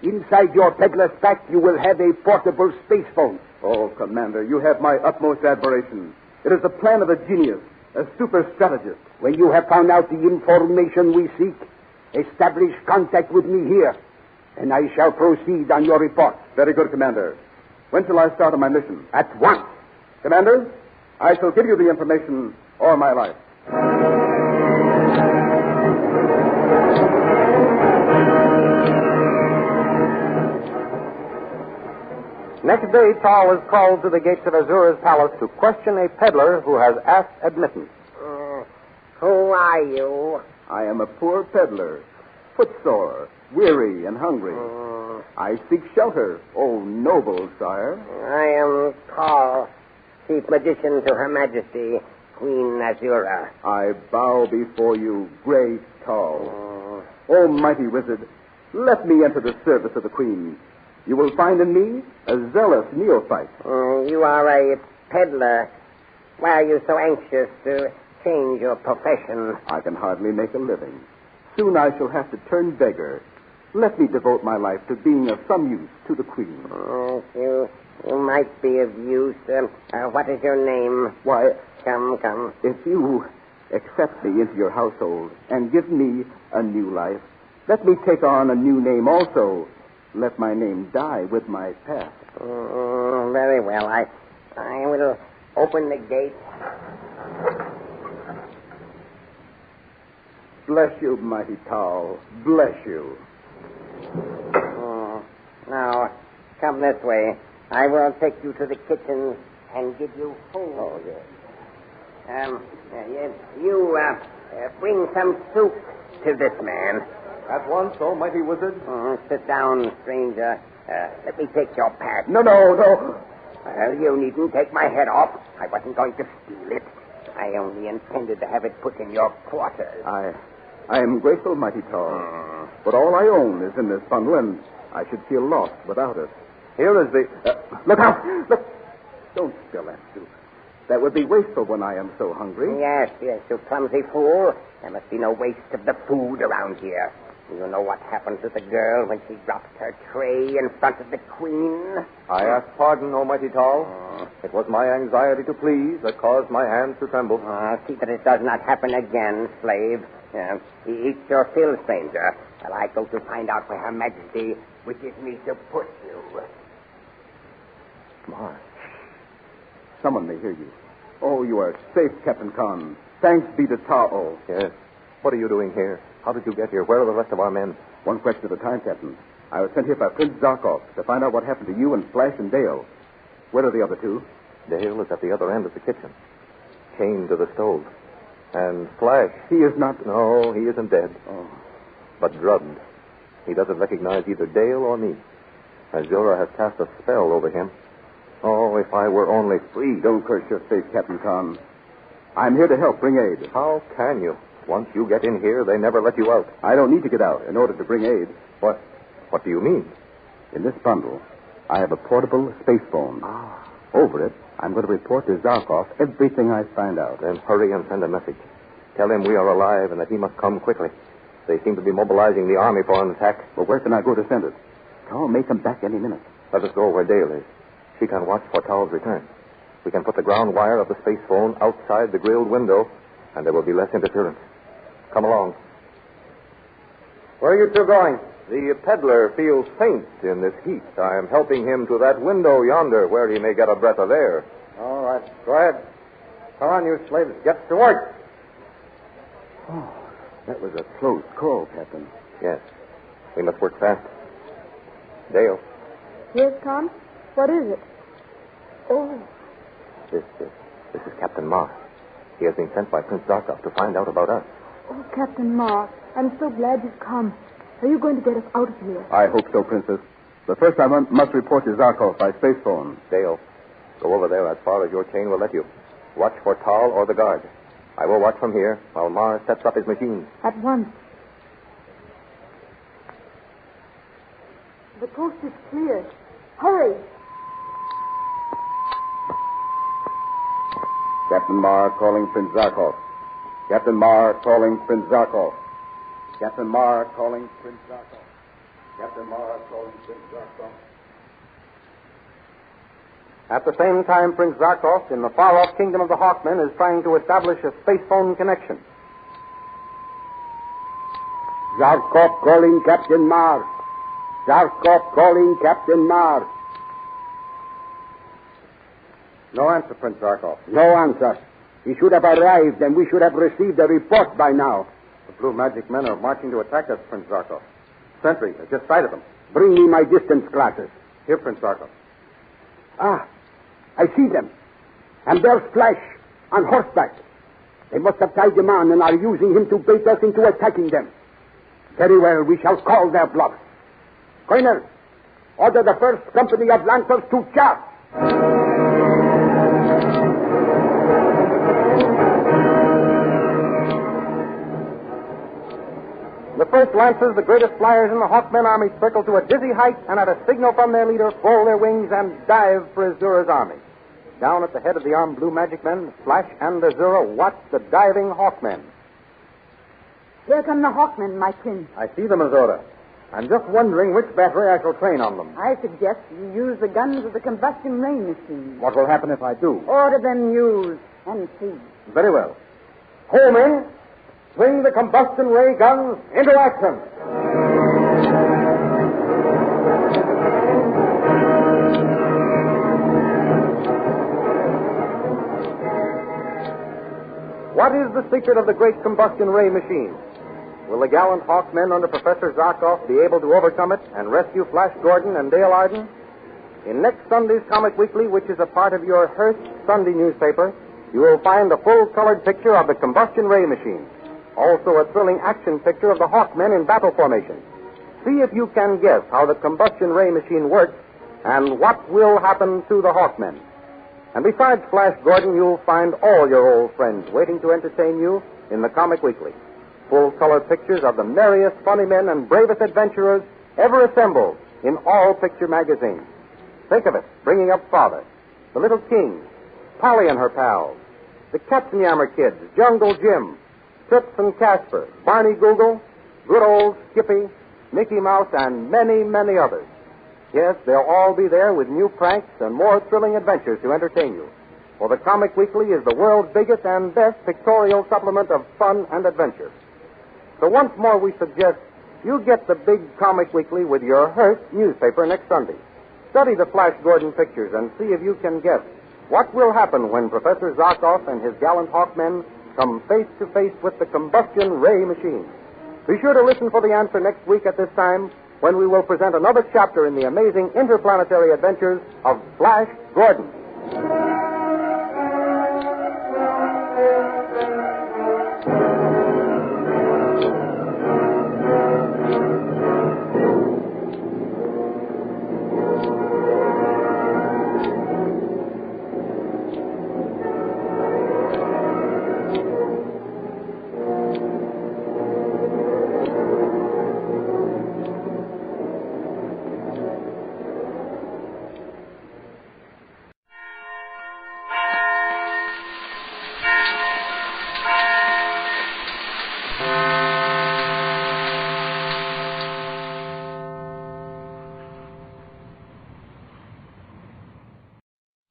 Inside your peddler's pack, you will have a portable space phone. Oh, Commander, you have my utmost admiration. It is the plan of a genius, a super strategist. When you have found out the information we seek, establish contact with me here, and I shall proceed on your report. Very good, Commander. When shall I start on my mission? At once. Commander, I shall give you the information or my life. Next day, Tal is called to the gates of Azura's palace to question a peddler who has asked admittance. Who are you? I am a poor peddler, footsore, weary, and hungry. I seek shelter, O noble sire. I am Tal, Chief Magician to Her Majesty, Queen Azura. I bow before you, great Tal. O mighty wizard, let me enter the service of the Queen. You will find in me a zealous neophyte. You are a peddler. Why are you so anxious to change your profession? I can hardly make a living. Soon I shall have to turn beggar. Let me devote my life to being of some use to the Queen. You might be of use. What is your name? Why, Come. if you accept me into your household and give me a new life, let me take on a new name also. Let my name die with my past. Very well. I will open the gate. Bless you, mighty Tal. Bless you. Now, come this way. I will take you to the kitchen and give you food. Oh, yes. You bring some soup to this man. At once, O mighty wizard. Sit down, stranger. Let me take your pack. No. Well, you needn't take my head off. I wasn't going to steal it. I only intended to have it put in your quarters. I am grateful, mighty Tal. But all I own is in this bundle, and I should feel lost without it. Here is the... look out! Look! Don't spill that soup. That would be wasteful when I am so hungry. Yes, you clumsy fool. There must be no waste of the food around here. You know what happened to the girl when she dropped her tray in front of the Queen? I ask pardon, O mighty Tal. It was my anxiety to please that caused my hands to tremble. See that it does not happen again, slave. Eat your fill, stranger, while I go to find out where Her Majesty wishes me to put you. Mark. Someone may hear you. Oh, you are safe, Captain Khan. Thanks be to Tao. Yes. What are you doing here? How did you get here? Where are the rest of our men? One question at a time, Captain. I was sent here by Prince Zarkov to find out what happened to you and Flash and Dale. Where are the other two? Dale is at the other end of the kitchen, chained to the stove. And Flash... He is not... No, he isn't dead. Oh. But drugged. He doesn't recognize either Dale or me. Azura has cast a spell over him. Oh, if I were only free. Don't curse your fate, Captain Khan. I'm here to help bring aid. How can you? Once you get in here, they never let you out. I don't need to get out in order to bring aid. What do you mean? In this bundle, I have a portable space phone. Over it, I'm going to report to Zarkov everything I find out. Then hurry and send a message. Tell him we are alive and that he must come quickly. They seem to be mobilizing the army for an attack. But where can I go to send it? Tao may come back any minute. Let us go where Dale is. She can watch for Tao's return. We can put the ground wire of the space phone outside the grilled window, and there will be less interference. Come along. Where are you two going? The peddler feels faint in this heat. I am helping him to that window yonder where he may get a breath of air. All right. Go ahead. Come on, you slaves. Get to work. Oh, that was a close call, Captain. Yes. We must work fast. Dale. Yes, Tom? What is it? Oh. This is Captain Ma. He has been sent by Prince Zarkov to find out about us. Oh, Captain Ma, I'm so glad you've come. Are you going to get us out of here? I hope so, Princess. But first I must report to Zarkov by space phone. Dale, go over there as far as your chain will let you. Watch for Tal or the guard. I will watch from here while Mars sets up his machine. At once. The coast is clear. Hurry. Captain Mar calling Prince Zarkov. Captain Mar calling Prince Zarkov. Captain Mar calling Prince Zarkov. Captain Mar calling Prince Zarkov. At the same time, Prince Zarkov, in the far-off kingdom of the Hawkmen, is trying to establish a space phone connection. Zarkov calling Captain Mar. Zarkov calling Captain Mar. No answer, Prince Zarkov. No answer. He should have arrived, and we should have received a report by now. The blue magic men are marching to attack us, Prince Zarkov. Sentry, I just sighted them. Bring me my distance glasses. Here, Prince Zarkov. Ah, I see them. And there's Flash on horseback. They must have tied him on and are using him to bait us into attacking them. Very well, we shall call their bluff. Colonel, order the first company of lancers to charge. The first Lancers, the greatest flyers in the Hawkmen army, circle to a dizzy height and at a signal from their leader, fold their wings and dive for Azura's army. Down at the head of the armed blue magic men, Flash and Azura watch the diving Hawkmen. Here come the Hawkmen, my prince. I see them, Azura. I'm just wondering which battery I shall train on them. I suggest you use the guns of the combustion ray machine. What will happen if I do? Order them used and see. Very well. Ho, men! Swing the combustion ray guns into action. What is the secret of the great combustion ray machine? Will the gallant Hawkmen under Professor Zarkov be able to overcome it and rescue Flash Gordon and Dale Arden? In next Sunday's Comic Weekly, which is a part of your Hearst Sunday newspaper, you will find a full-colored picture of the combustion ray machine. Also a thrilling action picture of the Hawkmen in battle formation. See if you can guess how the combustion ray machine works and what will happen to the Hawkmen. And besides Flash Gordon, you'll find all your old friends waiting to entertain you in the Comic Weekly. Full-color pictures of the merriest, funny men and bravest adventurers ever assembled in all picture magazines. Think of it, bringing up Father, the Little King, Polly and her pals, the Katzenjammer Kids, Jungle Jim, Trips and Casper, Barney Google, good old Skippy, Mickey Mouse, and many, many others. Yes, they'll all be there with new pranks and more thrilling adventures to entertain you. For the Comic Weekly is the world's biggest and best pictorial supplement of fun and adventure. So once more we suggest you get the big Comic Weekly with your Hearst newspaper next Sunday. Study the Flash Gordon pictures and see if you can guess what will happen when Professor Zarkov and his gallant Hawkmen come face to face with the combustion ray machine. Be sure to listen for the answer next week at this time when we will present another chapter in the amazing interplanetary adventures of Flash Gordon.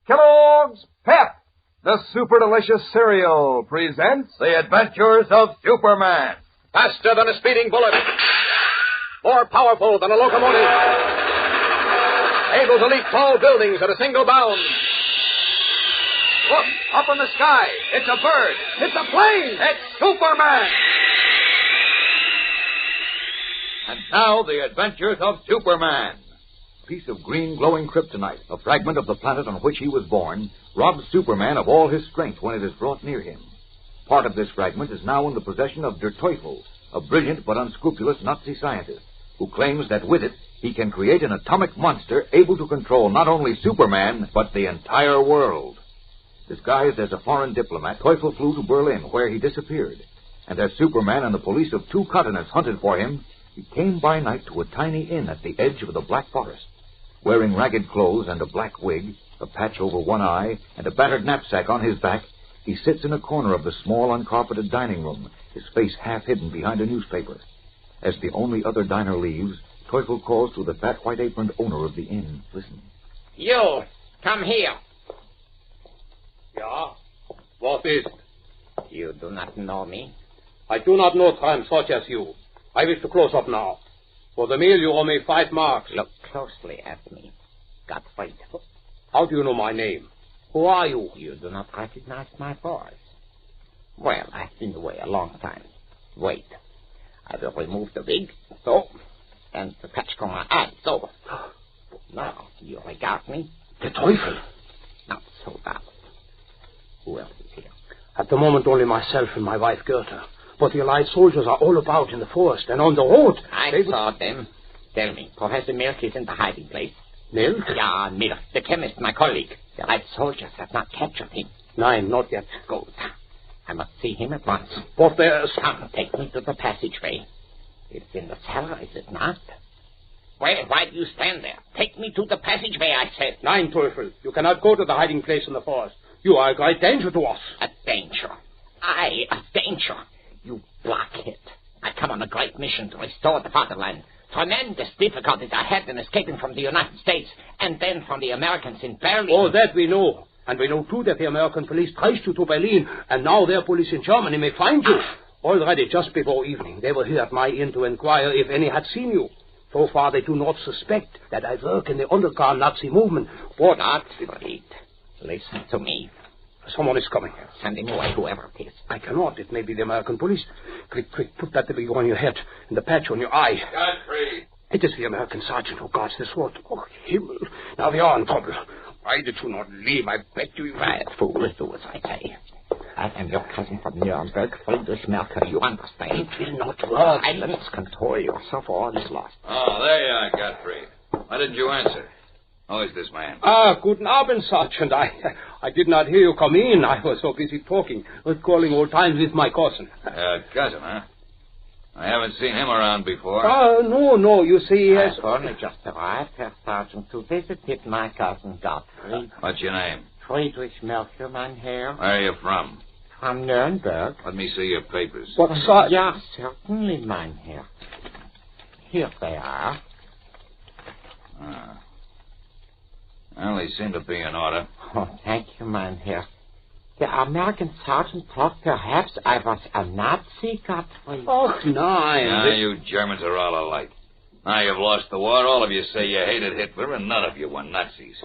Kellogg's Pep, the super delicious cereal, presents The Adventures of Superman. Faster than a speeding bullet. More powerful than a locomotive. Able to leap tall buildings at a single bound. Look, up in the sky. It's a bird. It's a plane. It's Superman. And now, The Adventures of Superman. A piece of green glowing kryptonite, a fragment of the planet on which he was born, robs Superman of all his strength when it is brought near him. Part of this fragment is now in the possession of Der Teufel, a brilliant but unscrupulous Nazi scientist, who claims that with it he can create an atomic monster able to control not only Superman, but the entire world. Disguised as a foreign diplomat, Teufel flew to Berlin, where he disappeared. And as Superman and the police of 2 continents hunted for him, he came by night to a tiny inn at the edge of the Black Forest. Wearing ragged clothes and a black wig, a patch over one eye, and a battered knapsack on his back, he sits in a corner of the small, uncarpeted dining room, his face half hidden behind a newspaper. As the only other diner leaves, Teufel calls to the fat, white-aproned owner of the inn. Listen. You, come here. Yeah? What is it? You do not know me? I do not know tramps such as you. I wish to close up now. For the meal, you owe me 5 marks. Look closely at me. Gottfried. How do you know my name? Who are you? You do not recognize my voice. Well, I've been away a long time. Wait. I will remove the wig. So. And the patch from my eye. So. Now, you regard me? The Teufel. Not so bad. Who else is here? At the moment, only myself and my wife, Goethe. But the Allied soldiers are all about in the forest and on the road. I saw them. Tell me, Professor Milk is in the hiding place. Milk? Yeah, Milk, the chemist, my colleague. The Allied soldiers have not captured him. Nein, not yet. Good. I must see him at once. But there's... Come, take me to the passageway. It's in the cellar, is it not? Why do you stand there? Take me to the passageway, I said. Nein, Teufel. You cannot go to the hiding place in the forest. You are a great danger to us. A danger? A danger? You blockhead. I come on a great mission to restore the fatherland. Tremendous difficulties I had in escaping from the United States and then from the Americans in Berlin. Oh, that we know. And we know, too, that the American police traced you to Berlin, and now their police in Germany may find you. Already, just before evening, they were here at my inn to inquire if any had seen you. So far, they do not suspect that I work in the underground Nazi movement. But not wait. Listen to me. Someone is coming. Send him away, whoever it is. I cannot. It may be the American police. Quick, put that big on your head and the patch on your eye. Godfrey. It is the American sergeant who guards this fort. Oh, Himmel. Now we are in trouble. Why did you not leave? I bet you... Quiet, fool. Do as I say. I am your cousin from Nuremberg, Friedrich Merker. You understand? It will not work. Silence. Control yourself or all is lost. Oh, there you are, Godfrey. Why didn't you answer? Who is this man? Guten Abend, Sergeant. I did not hear you come in. I was so busy talking, recalling old times with my cousin. Cousin, huh? I haven't seen him around before. No. You see, I've only just arrived, Herr Sergeant, to visit my cousin Godfrey. What's your name? Friedrich Merker, mein Herr. Where are you from? From Nuremberg. Let me see your papers. What, Yeah, certainly, mein Herr. Here they are. Well, they seem to be in order. Oh, thank you, mein Herr. The American sergeant thought perhaps I was a Nazi, Godfrey. Oh, nein. Now, you Germans are all alike. Now you've lost the war, all of you say you hated Hitler, and none of you were Nazis.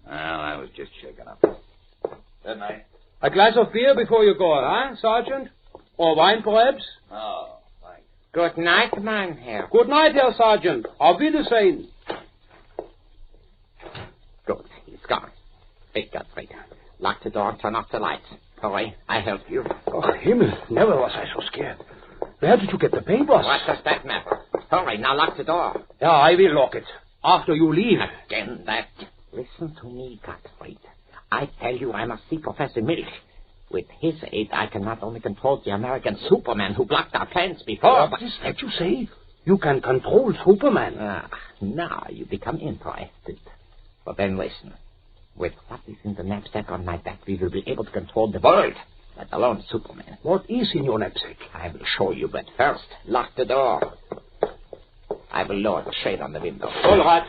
Well, I was just checking up. Good night. A glass of beer before you go, huh, Sergeant? Or wine, perhaps? Oh, thanks. Good night, mein Herr. Good night, Herr Sergeant. Auf Wiedersehen. Good. He's gone. Big Godfrey. Lock the door and turn off the lights. Hurry, I help you. Oh, Himmel. Never was I so scared. Where did you get the papers? What does that matter? Hurry, now lock the door. Yeah, I will lock it. After you leave. Again, that. Listen to me, Gottfried. I tell you I must see Professor Milch. With his aid, I can not only control the American Superman who blocked our plans before, What is that you say? You can control Superman. Now you become interested. But then listen. With what is in the knapsack on my back, we will be able to control the world, let alone Superman. What is in your knapsack? I will show you, but first, lock the door. I will lower the shade on the window. All right.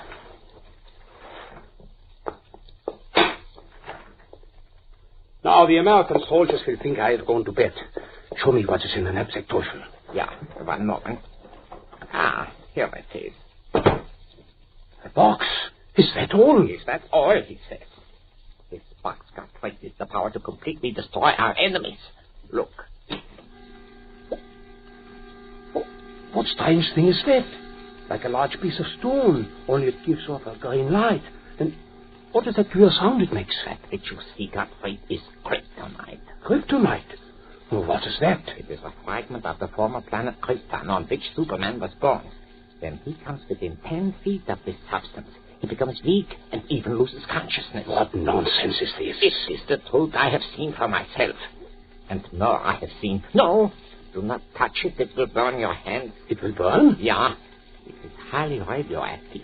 Now, the American soldiers will think I have gone to bed. Show me what is in the knapsack, Teufel. Yeah, 1 moment. Here it is. A box. Is that all? Is that all, he says. This box got is the power to completely destroy our enemies. Look. What strange thing is that? Like a large piece of stone, only it gives off a green light. And what is that queer sound it makes? That which you see, Gottfried, is kryptonite. Kryptonite? Well, what is that? It is a fragment of the former planet Krypton on which Superman was born. When he comes within 10 feet of this substance, he becomes weak and even loses consciousness. What nonsense is this? It is the truth I have seen for myself. And more I have seen. No, do not touch it. It will burn your hand. It will burn? Yeah. It is highly radioactive.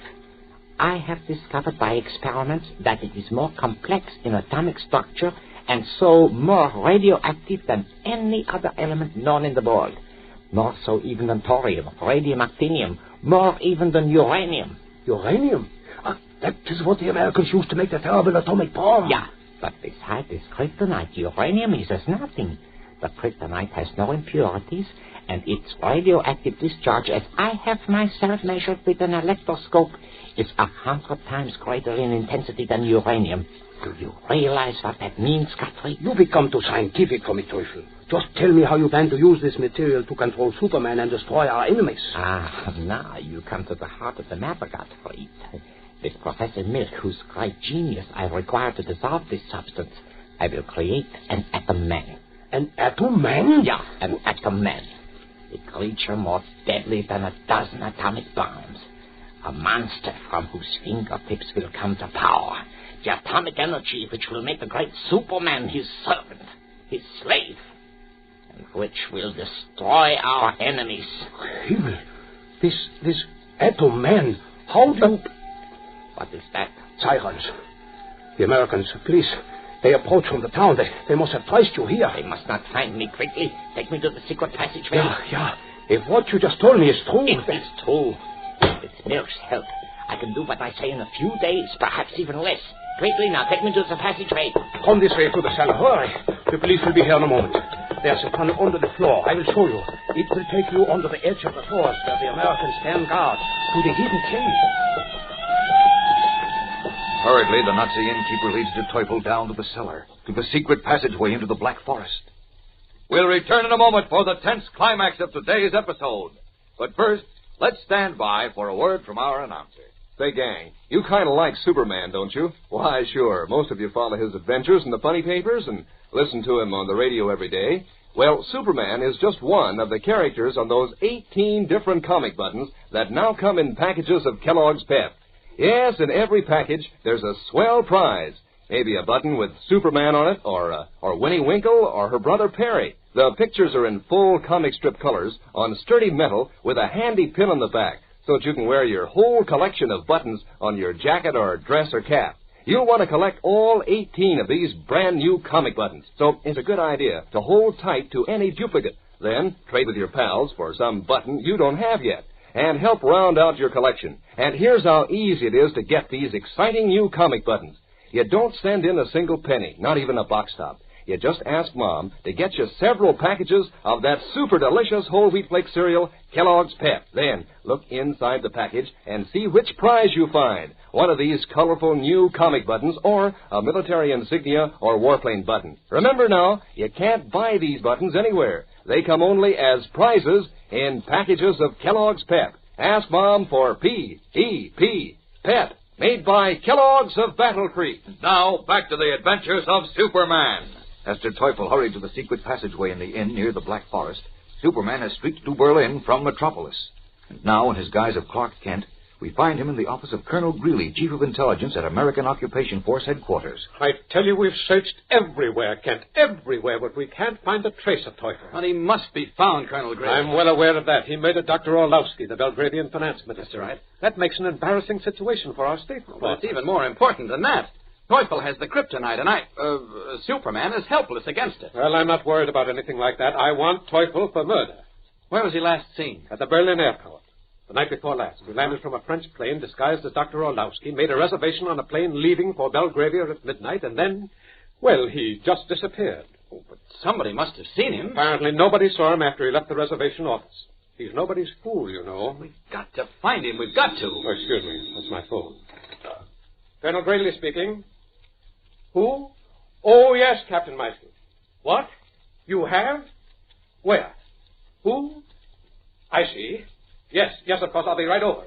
I have discovered by experiments that it is more complex in atomic structure and so more radioactive than any other element known in the world. More so even than thorium, radium, actinium. More even than uranium. Uranium? That is what the Americans used to make the terrible atomic bomb. Yeah, but beside this kryptonite, uranium is as nothing. The kryptonite has no impurities, and its radioactive discharge, as I have myself measured with an electroscope, is 100 times greater in intensity than uranium. Do you realize what that means, Gottfried? You become too scientific for me, Teufel. Just tell me how you plan to use this material to control Superman and destroy our enemies. Now you come to the heart of the matter, Gottfried. With Professor Milk, whose great genius I require to dissolve this substance, I will create an atom man. An atom man? Yeah, an atom man. A creature more deadly than a dozen atomic bombs. A monster from whose fingertips will come to power. The atomic energy which will make the great Superman his servant, his slave, and which will destroy our enemies. Himmel, this atom man, how do you... What is that? Sirens. The Americans, police, they approach from the town. They must have traced you here. They must not find me quickly. Take me to the secret passageway. Yeah. If what you just told me is true... It is true. With Milk's help, I can do what I say in a few days, perhaps even less. Quickly now, take me to the passageway. Come this way to the cellar. Hurry. The police will be here in a moment. There's a tunnel under the floor. I will show you. It will take you under the edge of the forest where the Americans stand guard to the hidden cave. Hurriedly, the Nazi innkeeper leads the Teufel down to the cellar, to the secret passageway into the Black Forest. We'll return in a moment for the tense climax of today's episode. But first, let's stand by for a word from our announcer. Say, gang, you kind of like Superman, don't you? Why, sure. Most of you follow his adventures in the funny papers and listen to him on the radio every day. Well, Superman is just one of the characters on those 18 different comic buttons that now come in packages of Kellogg's Pep. Yes, in every package, there's a swell prize. Maybe a button with Superman on it, or Winnie Winkle, or her brother Perry. The pictures are in full comic strip colors on sturdy metal with a handy pin on the back, so that you can wear your whole collection of buttons on your jacket or dress or cap. You'll want to collect all 18 of these brand new comic buttons, so it's a good idea to hold tight to any duplicate. Then trade with your pals for some button you don't have yet, and help round out your collection. And here's how easy it is to get these exciting new comic buttons. You don't send in a single penny, not even a box top. You just ask Mom to get you several packages of that super delicious whole wheat flake cereal, Kellogg's Pep. Then look inside the package and see which prize you find. One of these colorful new comic buttons or a military insignia or warplane button. Remember now, you can't buy these buttons anywhere. They come only as prizes in packages of Kellogg's Pep. Ask Mom for P-E-P, Pep, made by Kellogg's of Battle Creek. Now, back to the adventures of Superman. As the Teufel hurried to the secret passageway in the inn near the Black Forest, Superman has streaked to Berlin from Metropolis. And now, in his guise of Clark Kent, we find him in the office of Colonel Greeley, Chief of Intelligence at American Occupation Force Headquarters. I tell you, we've searched everywhere, Kent, everywhere, but we can't find a trace of Teufel. Well, he must be found, Colonel Greeley. I'm well aware of that. He murdered Dr. Orlowski, the Belgradian finance minister. Right. That makes an embarrassing situation for our state. Well, it's even more important than that. Teufel has the kryptonite, and Superman is helpless against it. Well, I'm not worried about anything like that. I want Teufel for murder. Where was he last seen? At the Berlin airport. The night before last. We landed from a French plane disguised as Dr. Orlowski, made a reservation on a plane leaving for Belgravia at midnight, and then, well, he just disappeared. Oh, but somebody must have seen him. Apparently nobody saw him after he left the reservation office. He's nobody's fool, you know. We've got to find him. We've got to. Oh, excuse me. That's my phone. Colonel Greeley speaking. Who? Oh, yes, Captain Meisky. What? You have? Where? Who? I see. Yes, of course, I'll be right over.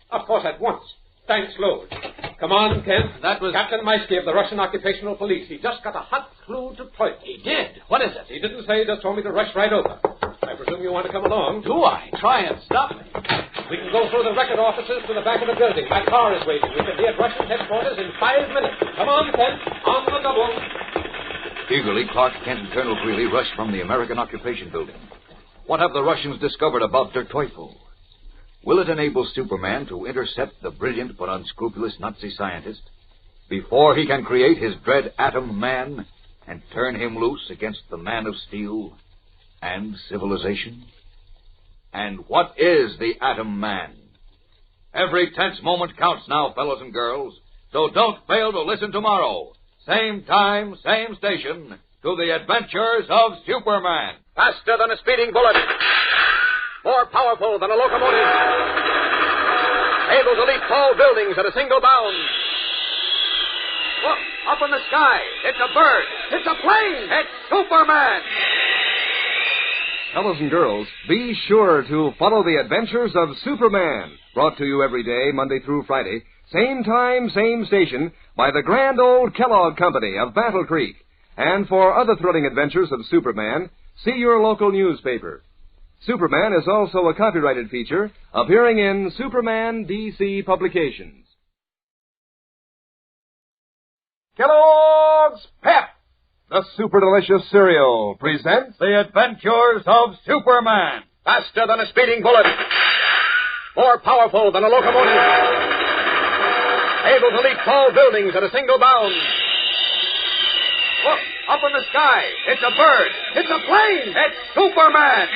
Of course, at once. Thanks, Lord. Come on, Kent. That was... Captain Meisky of the Russian Occupational Police. He just got a hot clue to Teufel. He did? What is it? He didn't say, he just told me to rush right over. I presume you want to come along. Do I? Try and stop me. We can go through the record offices to the back of the building. My car is waiting. We can be at Russian headquarters in 5 minutes. Come on, Kent. On the double. Eagerly, Clark Kent and Colonel Greeley rush from the American Occupation Building. What have the Russians discovered about Der Teufel? Will it enable Superman to intercept the brilliant but unscrupulous Nazi scientist before he can create his dread Atom Man and turn him loose against the Man of Steel and civilization? And what is the Atom Man? Every tense moment counts now, fellows and girls, so don't fail to listen tomorrow. Same time, same station, to the adventures of Superman. Faster than a speeding bullet. More powerful than a locomotive. Able to leap tall buildings at a single bound. Look, up in the sky. It's a bird. It's a plane. It's Superman. Fellows and girls, be sure to follow the adventures of Superman. Brought to you every day, Monday through Friday, Same time, same station, by the grand old Kellogg Company of Battle Creek. And for other thrilling adventures of Superman, see your local newspaper. Superman is also a copyrighted feature appearing in Superman DC Publications. Kellogg's Pep, the super delicious cereal, presents The Adventures of Superman. Faster than a speeding bullet. More powerful than a locomotive. Able to leap tall buildings at a single bound. Look, up in the sky. It's a bird. It's a plane. It's Superman.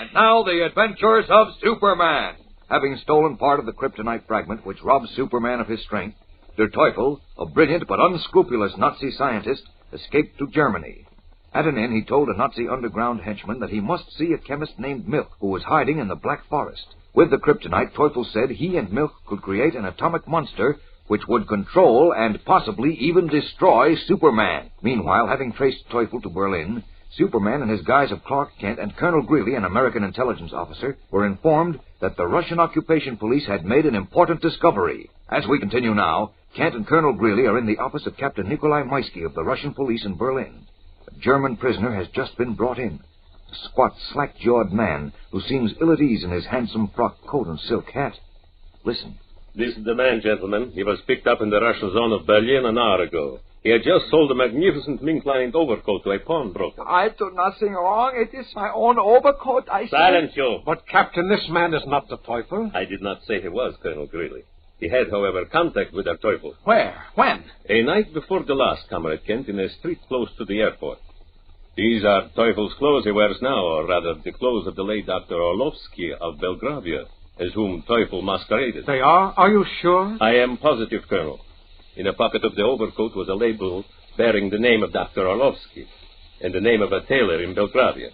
And now, The Adventures of Superman. Having stolen part of the kryptonite fragment which robs Superman of his strength, Der Teufel, a brilliant but unscrupulous Nazi scientist, escaped to Germany. At an inn, he told a Nazi underground henchman that he must see a chemist named Milk, who was hiding in the Black Forest. With the kryptonite, Teufel said he and Milk could create an atomic monster which would control and possibly even destroy Superman. Meanwhile, having traced Teufel to Berlin, Superman in his guise of Clark Kent and Colonel Greeley, an American intelligence officer, were informed that the Russian occupation police had made an important discovery. As we continue now, Kent and Colonel Greeley are in the office of Captain Nikolai Maisky of the Russian police in Berlin. A German prisoner has just been brought in. A squat, slack-jawed man who seems ill at ease in his handsome frock coat and silk hat. Listen. This is the man, gentlemen. He was picked up in the Russian zone of Berlin an hour ago. He had just sold a magnificent mink-lined overcoat to a pawnbroker. I do nothing wrong. It is my own overcoat, I say. Silence you. But, Captain, this man is not the Teufel. I did not say he was, Colonel Greeley. He had, however, contact with our Teufel. Where? When? A night before the last, Comrade Kent, in a street close to the airport. These are Teufel's clothes he wears now, or rather the clothes of the late Dr. Orlovsky of Belgravia, as whom Teufel masqueraded. They are? Are you sure? I am positive, Colonel. In a pocket of the overcoat was a label bearing the name of Dr. Orlovsky and the name of a tailor in Belgravia.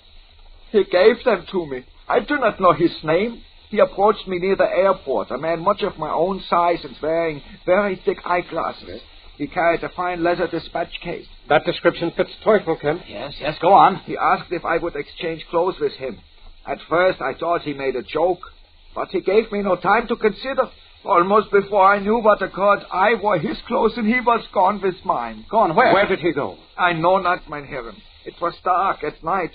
He gave them to me. I do not know his name. He approached me near the airport, a man much of my own size and wearing very thick eyeglasses. He carried a fine leather dispatch case. That description fits Teufel, Kent. Yes, go on. He asked if I would exchange clothes with him. At first, I thought he made a joke, but he gave me no time to consider. Almost before I knew what occurred, I wore his clothes and he was gone with mine. Gone where? Where did he go? I know not, mein Herren. It was dark at night.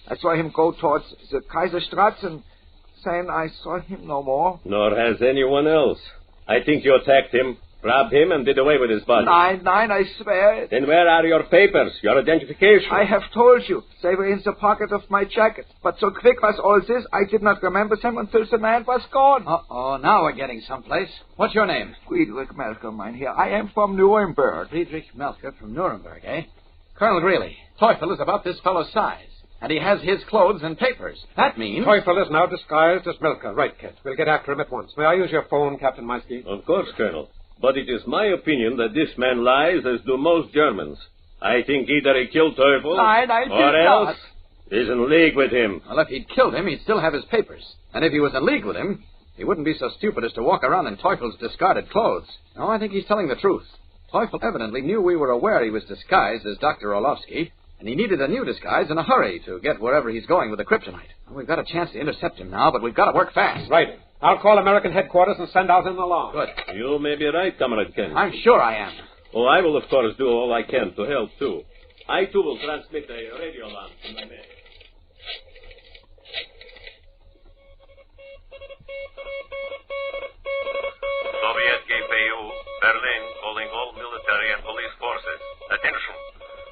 I saw him go towards the Kaiserstrasse, and then I saw him no more. Nor has anyone else. I think you attacked him, robbed him, and did away with his body. Nine, I swear it. Then where are your papers, your identification? I have told you. They were in the pocket of my jacket. But so quick was all this, I did not remember them until the man was gone. Uh-oh, now we're getting someplace. What's your name? Friedrich Melker, mein Herr. I am from Nuremberg. Friedrich Melker from Nuremberg, eh? Colonel Greeley, Teufel is about this fellow's size. And he has his clothes and papers. That means... Teufel is now disguised as Melker. Right, Kent. We'll get after him at once. May I use your phone, Captain Maisky? Of course, Colonel. But it is my opinion that this man lies as do most Germans. I think either he killed Teufel, or else is in league with him. Well, if he'd killed him, he'd still have his papers. And if he was in league with him, he wouldn't be so stupid as to walk around in Teufel's discarded clothes. No, I think he's telling the truth. Teufel evidently knew we were aware he was disguised as Dr. Orlovsky, and he needed a new disguise in a hurry to get wherever he's going with the kryptonite. Well, we've got a chance to intercept him now, but we've got to work fast. Right. I'll call American headquarters and send out an alarm. Good. You may be right, Comrade Kent. I'm sure I am. Oh, I will, of course, do all I can to help, too. I, too, will transmit a radio alarm to my men. Soviet GPU, Berlin, calling all military and police forces. Attention.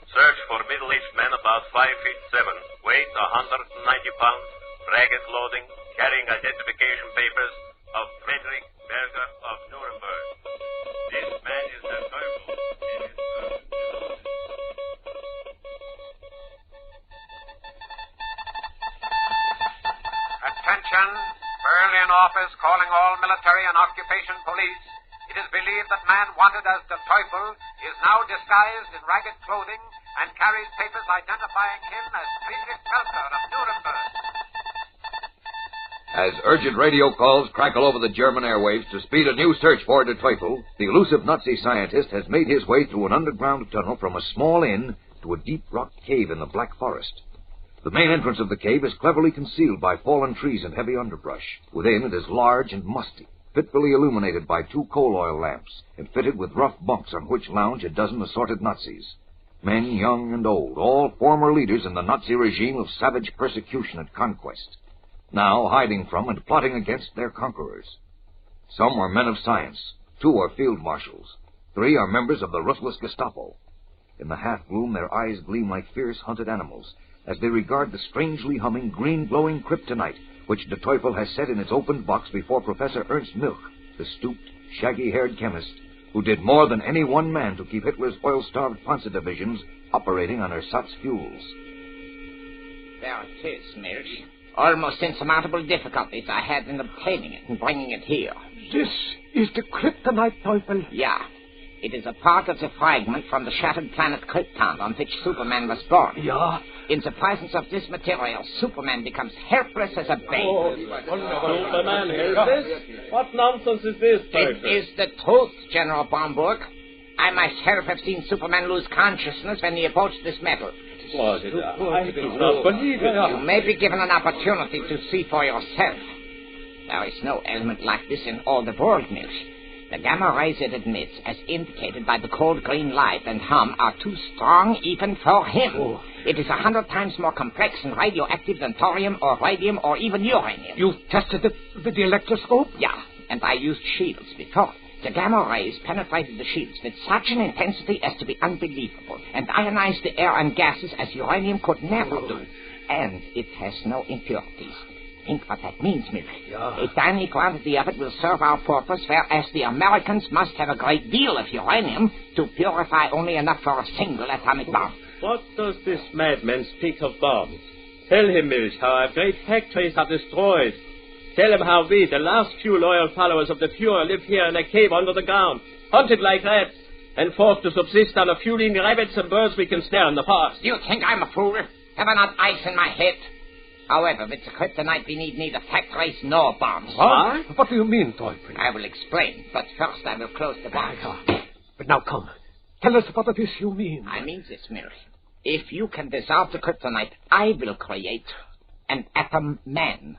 Search for middle-aged men about 5'7", weight 190 pounds, ragged clothing, carrying identification papers of Friedrich Melker of Nuremberg. This man is the Teufel. Attention, Berlin office calling all military and occupation police. It is believed that man wanted as the Teufel is now disguised in ragged clothing and carries papers identifying him as Friedrich Melker of Nuremberg. As urgent radio calls crackle over the German airwaves to speed a new search for Der Teufel, the elusive Nazi scientist has made his way through an underground tunnel from a small inn to a deep rock cave in the Black Forest. The main entrance of the cave is cleverly concealed by fallen trees and heavy underbrush. Within, it is large and musty. fitfully illuminated by 2 coal oil lamps and fitted with rough bunks on which lounge a dozen assorted Nazis. Men, young and old, all former leaders in the Nazi regime of savage persecution and conquest, now hiding from and plotting against their conquerors. Some are men of science, 2 are field marshals, 3 are members of the ruthless Gestapo. In the half-gloom, their eyes gleam like fierce hunted animals as they regard the strangely humming, green-glowing kryptonite which the Teufel has set in its opened box before Professor Ernst Milch, the stooped, shaggy-haired chemist who did more than any one man to keep Hitler's oil-starved Panzer divisions operating on ersatz fuels. There it is, Milch. Almost insurmountable difficulties I had in obtaining it and bringing it here. This is the kryptonite, Teufel? Yeah. It is a part of the fragment from the shattered planet Krypton on which Superman was born. Yeah? In the presence of this material, Superman becomes helpless as a babe. Oh, Superman helpless? What nonsense is this, Teufel? It is the truth, General Bromberg. I myself have seen Superman lose consciousness when he approached this metal. I do not believe it. You may be given an opportunity to see for yourself. There is no element like this in all the world, Milch. The gamma rays it emits, as indicated by the cold green light and hum, are too strong even for him. Oh. It is 100 times more complex and radioactive than thorium or radium or even uranium. You tested it with the electroscope? Yeah, and I used shields before. The gamma rays penetrated the shields with such an intensity as to be unbelievable, and ionized the air and gases as uranium could never do. And it has no impurities. Think what that means, Milch. Yeah. A tiny quantity of it will serve our purpose, whereas the Americans must have a great deal of uranium to purify only enough for a single atomic bomb. What does this madman speak of bombs? Tell him, Milch, how our great factories are destroyed. Tell him how we, the last few loyal followers of the Fuhrer, live here in a cave under the ground, hunted like rats, and forced to subsist on a few lean rabbits and birds we can snare in the forest. You think I'm a fool? Have I not ice in my head? However, with the kryptonite, we need neither factories nor bombs. Huh? What do you mean, Teufel? I will explain, but first I will close the box. But now come. Tell us what it is you mean. I mean this, Milch. If you can dissolve the kryptonite, I will create an atom man.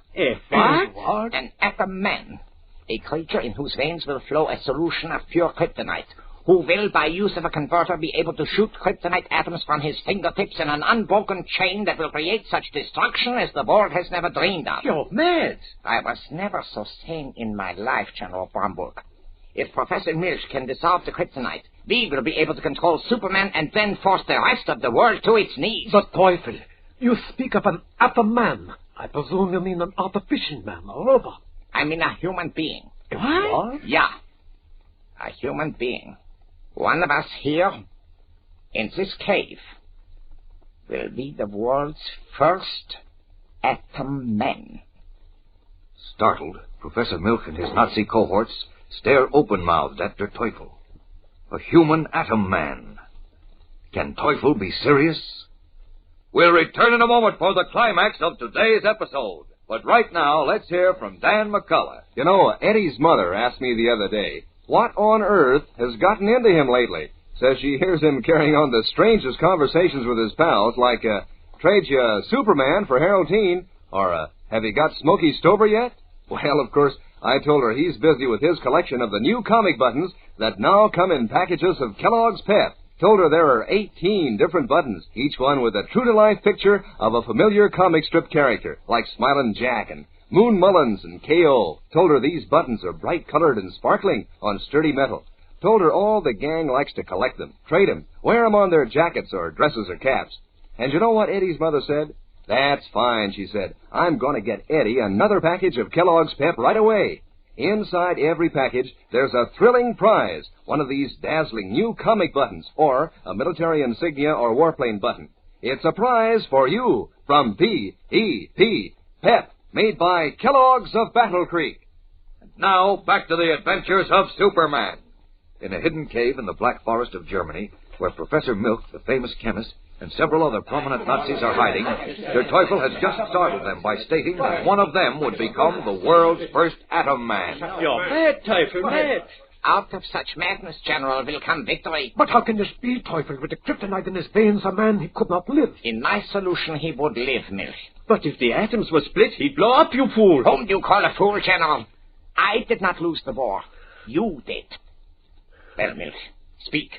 What? An atom man. A creature in whose veins will flow a solution of pure kryptonite, who will, by use of a converter, be able to shoot kryptonite atoms from his fingertips in an unbroken chain that will create such destruction as the world has never dreamed of. You're mad. I was never so sane in my life, General Bromberg. If Professor Milch can dissolve the kryptonite, we will be able to control Superman and then force the rest of the world to its knees. But, Teufel, you speak of an atom man. I presume you mean an artificial man, a robot. I mean a human being. What? Yeah. A human being. One of us here, in this cave, will be the world's first atom man. Startled, Professor Milch and his Nazi cohorts stare open-mouthed at their Teufel. A human atom man. Can Teufel be serious? We'll return in a moment for the climax of today's episode. But right now, let's hear from Dan McCullough. You know, Eddie's mother asked me the other day, what on earth has gotten into him lately? Says she hears him carrying on the strangest conversations with his pals, like, trade you Superman for Harold Teen, or, have you got Smokey Stover yet? Well, of course, I told her he's busy with his collection of the new comic buttons that now come in packages of Kellogg's Pep. Told her there are 18 different buttons, each one with a true-to-life picture of a familiar comic strip character, like Smilin' Jack and Moon Mullins and K.O. Told her these buttons are bright-colored and sparkling on sturdy metal. Told her all the gang likes to collect them, trade them, wear them on their jackets or dresses or caps. And you know what Eddie's mother said? That's fine, she said. I'm going to get Eddie another package of Kellogg's Pep right away. Inside every package, there's a thrilling prize, one of these dazzling new comic buttons, or a military insignia or warplane button. It's a prize for you from P.E.P. Pep, made by Kellogg's of Battle Creek. Now, back to the adventures of Superman. In a hidden cave in the Black Forest of Germany, where Professor Milch, the famous chemist, and several other prominent Nazis are hiding, their Teufel has just startled them by stating that one of them would become the world's first atom man. You're mad, Teufel, mad. Out of such madness, General, will come victory. But how can this be, Teufel? With the kryptonite in his veins, a man he could not live. In my solution, he would live, Milch. But if the atoms were split, he'd blow up, you fool. Whom do you call a fool, General? I did not lose the war. You did. Well, Milch, speak.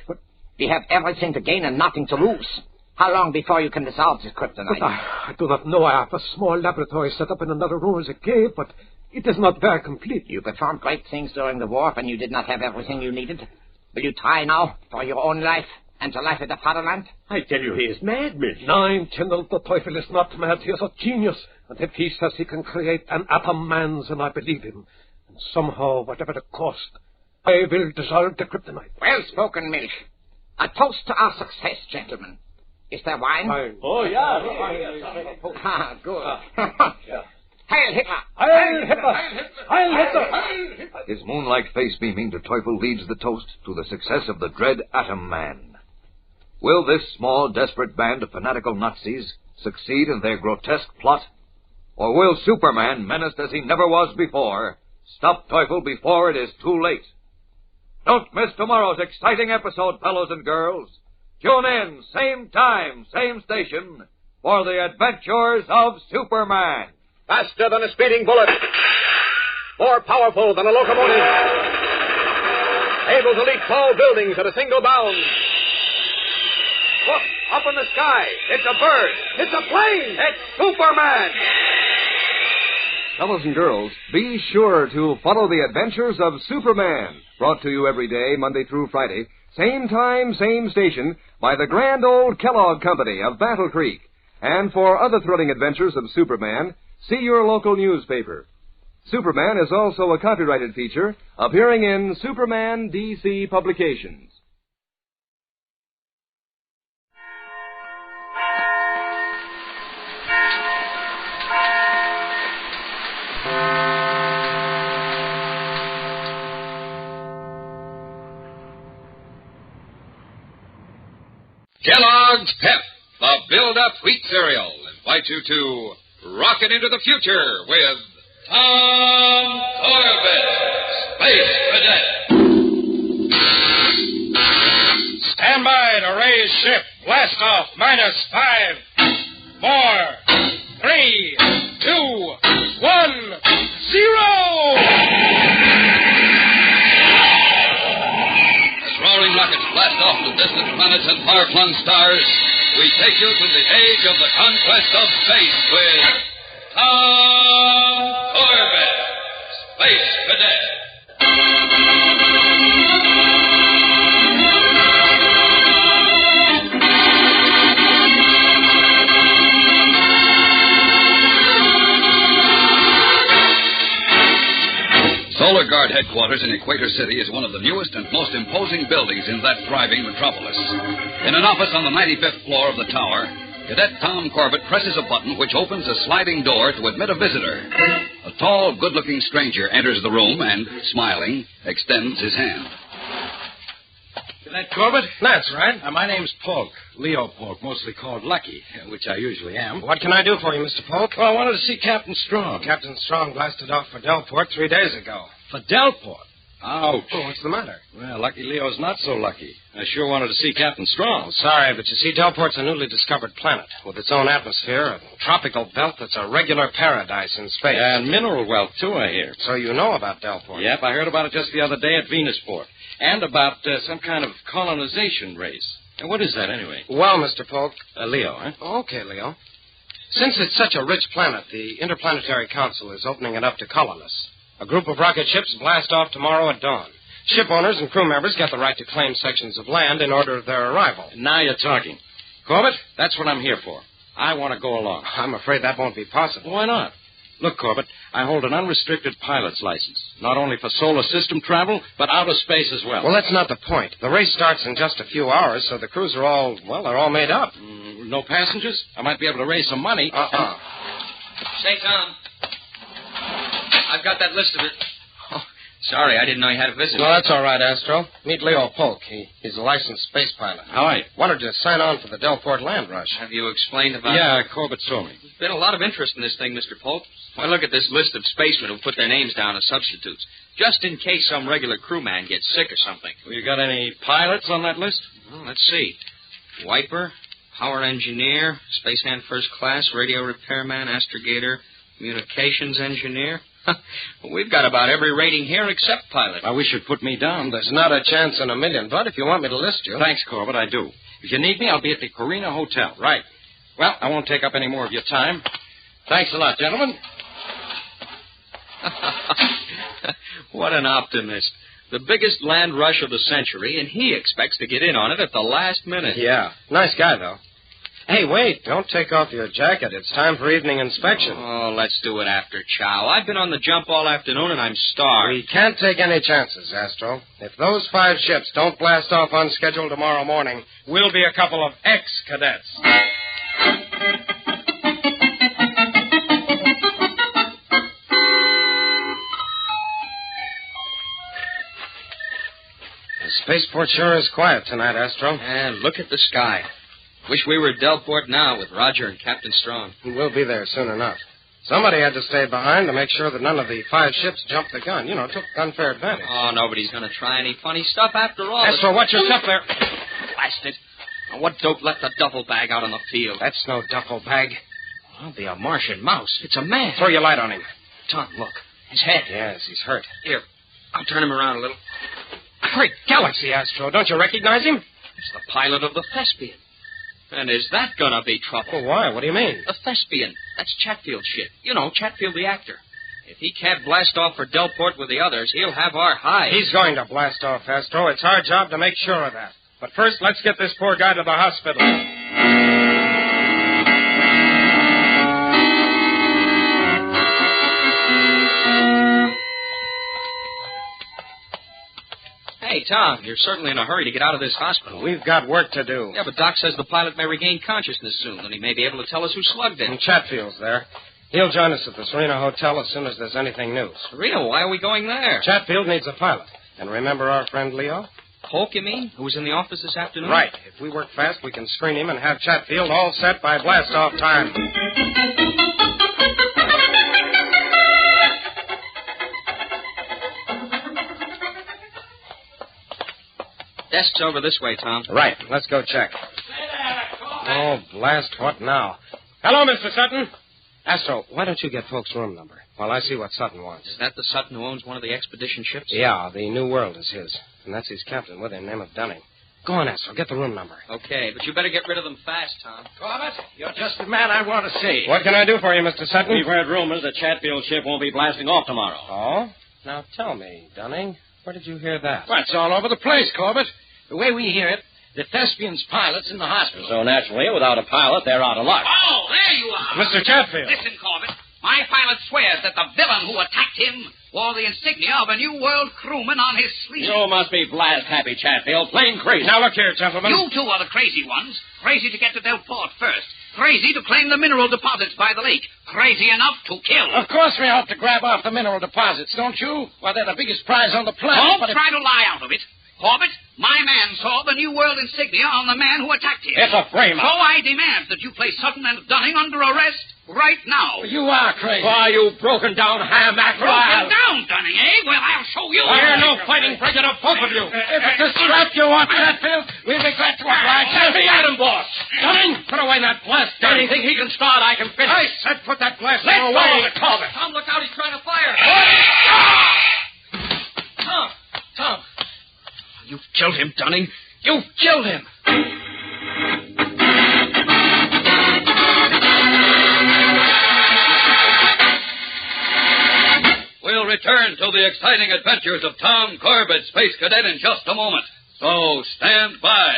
We have everything to gain and nothing to lose. How long before you can dissolve this kryptonite? But I do not know. I have a small laboratory set up in another room as a cave, but it is not very complete. You performed great things during the war when you did not have everything you needed. Will you try now for your own life and the life of the fatherland? I tell you, he is mad, Milch. Nein, General, the Teufel is not mad. He is a genius. And if he says he can create an atom man, then I believe him. And somehow, whatever the cost, I will dissolve the kryptonite. Well spoken, Milch. A toast to our success, gentlemen. Is there wine? Oh, yeah. Ah, good. Heil Hitler! Heil Hitler! Heil Hitler! His moonlike face beaming, the Teufel leads the toast to the success of the dread Atom Man. Will this small, desperate band of fanatical Nazis succeed in their grotesque plot? Or will Superman, menaced as he never was before, stop Teufel before it is too late? Don't miss tomorrow's exciting episode, fellows and girls. Tune in, same time, same station, for the adventures of Superman. Faster than a speeding bullet. More powerful than a locomotive. Able to leap tall buildings at a single bound. Look, up in the sky. It's a bird. It's a plane. It's Superman. Fellows and girls, be sure to follow the adventures of Superman, brought to you every day, Monday through Friday, same time, same station, by the grand old Kellogg Company of Battle Creek. And for other thrilling adventures of Superman, see your local newspaper. Superman is also a copyrighted feature appearing in Superman DC publications. Kellogg's Pep, the build-up wheat cereal, invites you to rocket into the future with Tom Corbett, Space Cadet. Stand by to raise ship. Blast off. -5, 4, 3, 2, 1, 0! Roaring rockets blast off to distant planets and far-flung stars, we take you to the age of the conquest of space with Tom Corbett, Space Cadet. Solar Guard headquarters in Equator City is one of the newest and most imposing buildings in that thriving metropolis. In an office on the 95th floor of the tower, Cadet Tom Corbett presses a button which opens a sliding door to admit a visitor. A tall, good-looking stranger enters the room and, smiling, extends his hand. Cadet Corbett? That's right. My name's Polk. Leo Polk, mostly called Lucky, which I usually am. What can I do for you, Mr. Polk? Well, I wanted to see Captain Strong. Captain Strong blasted off for Delport 3 days ago. For Delport? Ouch. Oh, what's the matter? Well, Lucky Leo's not so lucky. I sure wanted to see Captain Strong. Oh, sorry, but you see, Delport's a newly discovered planet with its own atmosphere, a tropical belt that's a regular paradise in space. And mineral wealth, too, I hear. So you know about Delport? Yep, I heard about it just the other day at Venusport. And about some kind of colonization race. And what is that, anyway? Well, Mr. Polk... Leo, huh? Okay, Leo. Since it's such a rich planet, the Interplanetary Council is opening it up to colonists. A group of rocket ships blast off tomorrow at dawn. Ship owners and crew members get the right to claim sections of land in order of their arrival. Now you're talking. Corbett, that's what I'm here for. I want to go along. I'm afraid that won't be possible. Why not? Look, Corbett, I hold an unrestricted pilot's license, not only for solar system travel, but outer space as well. Well, that's not the point. The race starts in just a few hours, so the crews are all, well, they're all made up. No passengers? I might be able to raise some money. Say, Tom, I've got that list of it. Oh, sorry, I didn't know you had a visitor. No, that's all right, Astro. Meet Leo Polk. He's a licensed space pilot. How are you? Wanted to sign on for the Delport land rush. Have you explained about Yeah, Corbett told me. There's been a lot of interest in this thing, Mr. Polk. Why, look at this list of spacemen who put their names down as substitutes, just in case some regular crewman gets sick or something. Well, you got any pilots on that list? Well, let's see. Wiper, power engineer, spaceman first class, radio repairman, astrogator, communications engineer. We've got about every rating here except pilot. I wish you'd put me down. There's not a chance in a million, Bud, if you want me to list you. Thanks, Corbett, I do. If you need me, I'll be at the Corina Hotel. Right. Well, I won't take up any more of your time. Thanks a lot, gentlemen. What an optimist. The biggest land rush of the century, and he expects to get in on it at the last minute. Yeah. Nice guy, though. Hey, wait. Don't take off your jacket. It's time for evening inspection. Oh, let's do it after chow. I've been on the jump all afternoon, and I'm starved. We can't take any chances, Astro. If those 5 ships don't blast off on schedule tomorrow morning, we'll be a couple of ex-cadets. The spaceport sure is quiet tonight, Astro. And look at the sky. Wish we were at Delport now with Roger and Captain Strong. We'll be there soon enough. Somebody had to stay behind to make sure that none of the 5 ships jumped the gun. You know, took unfair advantage. Oh, nobody's going to try any funny stuff after all. Astro, watch your step there. Blast it. Now, what dope left a duffel bag out on the field? That's no duffel bag. Well, it'll be a Martian mouse. It's a man. Throw your light on him. Tom, look. His head. Yes, he's hurt. Here, I'll turn him around a little. Great galaxy, Astro. Don't you recognize him? It's the pilot of the Thespian. And is that gonna be trouble? Well, why? What do you mean? The Thespian. That's Chatfield's ship. You know, Chatfield the actor. If he can't blast off for Delport with the others, he'll have our hide. He's going to blast off, Astro. It's our job to make sure of that. But first, let's get this poor guy to the hospital. Hey, Tom, you're certainly in a hurry to get out of this hospital. We've got work to do. Yeah, but Doc says the pilot may regain consciousness soon, and he may be able to tell us who slugged him. And Chatfield's there. He'll join us at the Serena Hotel as soon as there's anything new. Serena, why are we going there? Chatfield needs a pilot. And remember our friend Leo? Polk, you mean? Who was in the office this afternoon? Right. If we work fast, we can screen him and have Chatfield all set by blast-off time. Desk's over this way, Tom. Right. Let's go check. Oh, blast. What now? Hello, Mr. Sutton. Astro, why don't you get Polk's room number while I see what Sutton wants? Is that the Sutton who owns one of the expedition ships? Yeah, the New World is his. And that's his captain with him, name of Dunning. Go on, Astro. Get the room number. Okay, but you better get rid of them fast, Tom. Corbett, you're just the man I want to see. What can I do for you, Mr. Sutton? We've heard rumors that Chatfield's ship won't be blasting off tomorrow. Oh? Now tell me, Dunning, where did you hear that? Well, it's all over the place, Corbett. The way we hear it, the Thespian's pilot's in the hospital. So naturally, without a pilot, they're out of luck. Oh, there you are. Mr. Chatfield. Listen, Corbett. My pilot swears that the villain who attacked him wore the insignia of a New World crewman on his sleeve. You must be blast happy, Chatfield. Plain crazy. Now, look here, gentlemen. You two are the crazy ones. Crazy to get to Delport first. Crazy to claim the mineral deposits by the lake. Crazy enough to kill. Of course we ought to grab off the mineral deposits, don't you? Why, they're the biggest prize on the planet. Don't try to lie out of it. Corbett, my man saw the New World insignia on the man who attacked him. It's a frame-up. So I demand that you place Sutton and Dunning under arrest right now. You are crazy. Why, you broken-down ham-act. Broken down, Dunning, eh? Well, I'll show you. We're no fighting break it up, both of you. If it's a strap you want, Chatfield, we'll be glad to oblige. Heavy at him, boss. Dunning, put away that blast. Anything he can start, I can finish. I said put that blast away. Let go of it. Tom, look out. He's trying to fire. Tom. You've killed him, Dunning. You've killed him. We'll return to the exciting adventures of Tom Corbett, Space Cadet, in just a moment. So stand by.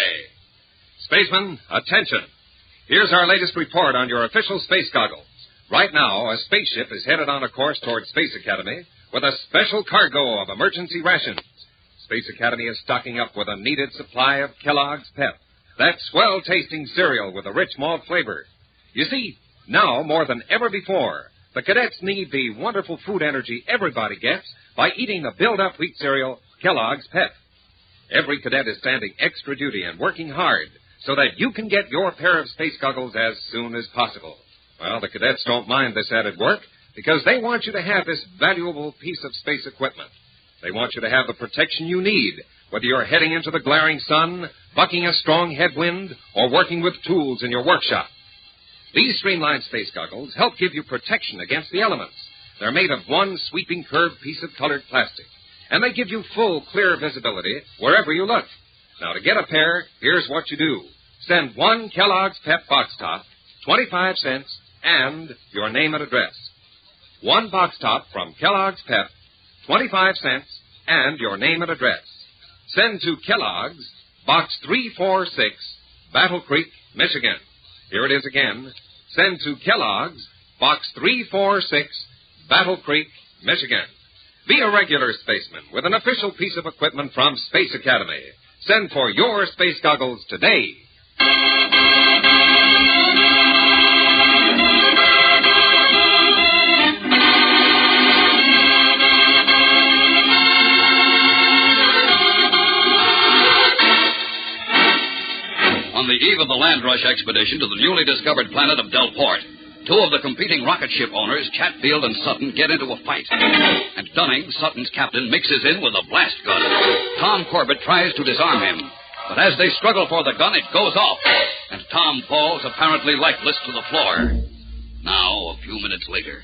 Spacemen, attention. Here's our latest report on your official space goggles. Right now, a spaceship is headed on a course toward Space Academy with a special cargo of emergency rations. Space Academy is stocking up with a needed supply of Kellogg's Pep, that swell-tasting cereal with a rich malt flavor. You see, now more than ever before, the cadets need the wonderful food energy everybody gets by eating the build-up wheat cereal, Kellogg's Pep. Every cadet is standing extra duty and working hard so that you can get your pair of space goggles as soon as possible. Well, the cadets don't mind this added work because they want you to have this valuable piece of space equipment. They want you to have the protection you need, whether you're heading into the glaring sun, bucking a strong headwind, or working with tools in your workshop. These streamlined space goggles help give you protection against the elements, They're made of one sweeping curved piece of colored plastic, and they give you full, clear visibility wherever you look. Now, to get a pair, here's what you do. Send one Kellogg's Pep box top, 25 cents, and your name and address. One box top from Kellogg's Pep, 25 cents, and your name and address. Send to Kellogg's, Box 346, Battle Creek, Michigan. Here it is again. Send to Kellogg's, Box 346, Battle Creek, Michigan. Be a regular spaceman with an official piece of equipment from Space Academy. Send for your space goggles today. On the eve of the land rush expedition to the newly discovered planet of Delport, two of the competing rocket ship owners, Chatfield and Sutton, get into a fight. And Dunning, Sutton's captain, mixes in with a blast gun. Tom Corbett tries to disarm him. But as they struggle for the gun, it goes off. And Tom falls apparently lifeless to the floor. Now, a few minutes later.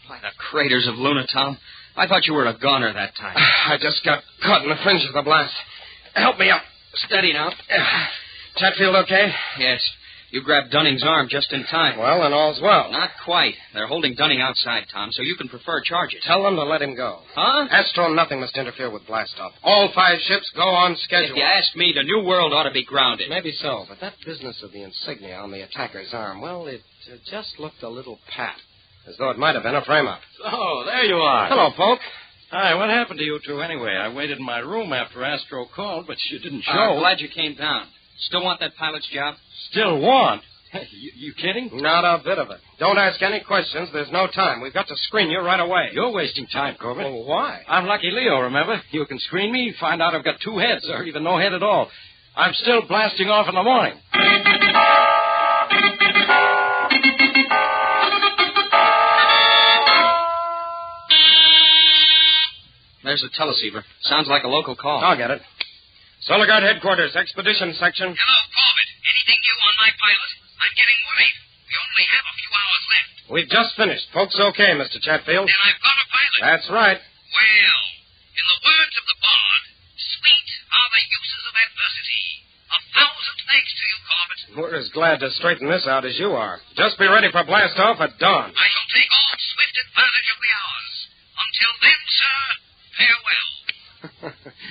By the craters of Luna, Tom. I thought you were a goner that time. I just got caught in the fringe of the blast. Help me up. Steady now. Chatfield okay? Yes. You grabbed Dunning's arm just in time. Well, then all's well. Not quite. They're holding Dunning outside, Tom, so you can prefer charges. Tell them to let him go. Huh? Astro, nothing must interfere with blastoff. All 5 ships go on schedule. If you ask me, the New World ought to be grounded. Maybe so, but that business of the insignia on the attacker's arm, well, it just looked a little pat. As though it might have been a frame-up. Oh, there you are. Hello, Polk. Hi, what happened to you two anyway? I waited in my room after Astro called, but you didn't show. I'm glad you came down. Still want that pilot's job? Still want? You kidding? Not a bit of it. Don't ask any questions. There's no time. We've got to screen you right away. You're wasting time, Corbett. Well, why? I'm Lucky Leo, remember? You can screen me, find out I've got 2 heads, or even no head at all. I'm still blasting off in the morning. There's the teleceiver. Sounds like a local call. I'll get it. Solar Guard Headquarters, Expedition Section. Hello, Corbett. Anything new on my pilot? I'm getting worried. We only have a few hours left. We've just finished. Folks okay, Mr. Chatfield? Then I've got a pilot. That's right. Well, in the words of the bard, sweet are the uses of adversity. 1,000 thanks to you, Corbett. We're as glad to straighten this out as you are. Just be ready for blast-off at dawn. I shall take all swift advantage of the hours. Until then, sir, farewell.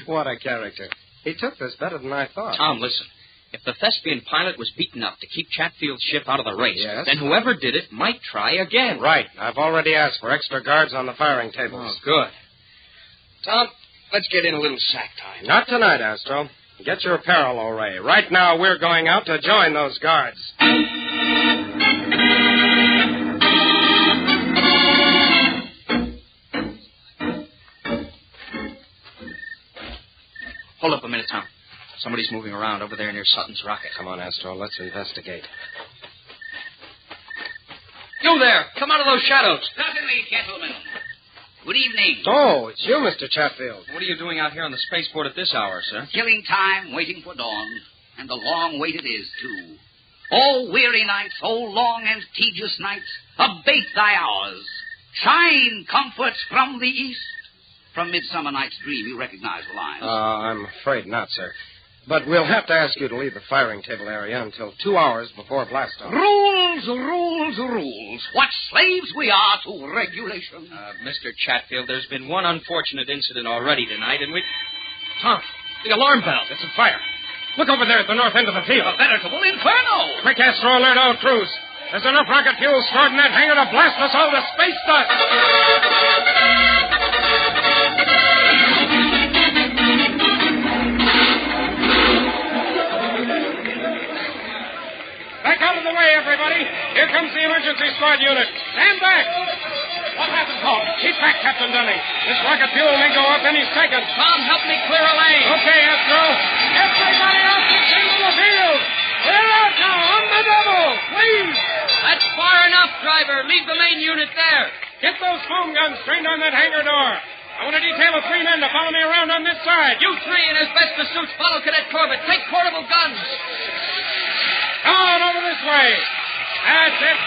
What a character. He took this better than I thought. Tom, listen. If the thespian pilot was beaten up to keep Chatfield's ship out of the race, yes, then whoever did it might try again. Right. I've already asked for extra guards on the firing tables. Oh, good. Tom, let's get in a little sack time. Not tonight, Astro. Get your parallel ray. Right now, we're going out to join those guards. Hold up a minute, Tom. Somebody's moving around over there near Sutton's rocket. Come on, Astro. Let's investigate. You there! Come out of those shadows. Certainly, gentlemen. Good evening. Oh, it's you, Mr. Chatfield. What are you doing out here on the spaceport at this hour, sir? Killing time, waiting for dawn. And a long wait it is, too. Oh, weary nights, oh, long and tedious nights, abate thy hours. Shine, comforts from the east. From Midsummer Night's Dream, you recognize the lines. I'm afraid not, sir. But we'll have to ask you to leave the firing table area until 2 hours before blast-off. Rules, rules, rules. What slaves we are to regulation. Mr. Chatfield, there's been one unfortunate incident already tonight, and we... Tom, the alarm bell. It's a fire. Look over there at the north end of the field. A veritable inferno. Quick, Astro, alert all crews. There's enough rocket fuel stored in that hangar to blast us all to space dust. Back out of the way, everybody. Here comes the emergency squad unit. Stand back. What happened, Paul? Keep back, Captain Dunning. This rocket fuel may go up any second. Tom, help me clear a lane. Okay, Astro. Everybody out into the field. We're out now, on the double. Please. That's far enough, driver. Leave the main unit there. Get those foam guns trained on that hangar door. I want to detail 3 men to follow me around on this side. You 3 in asbestos suits follow Cadet Corbett. Take portable guns. On over this way. That's it.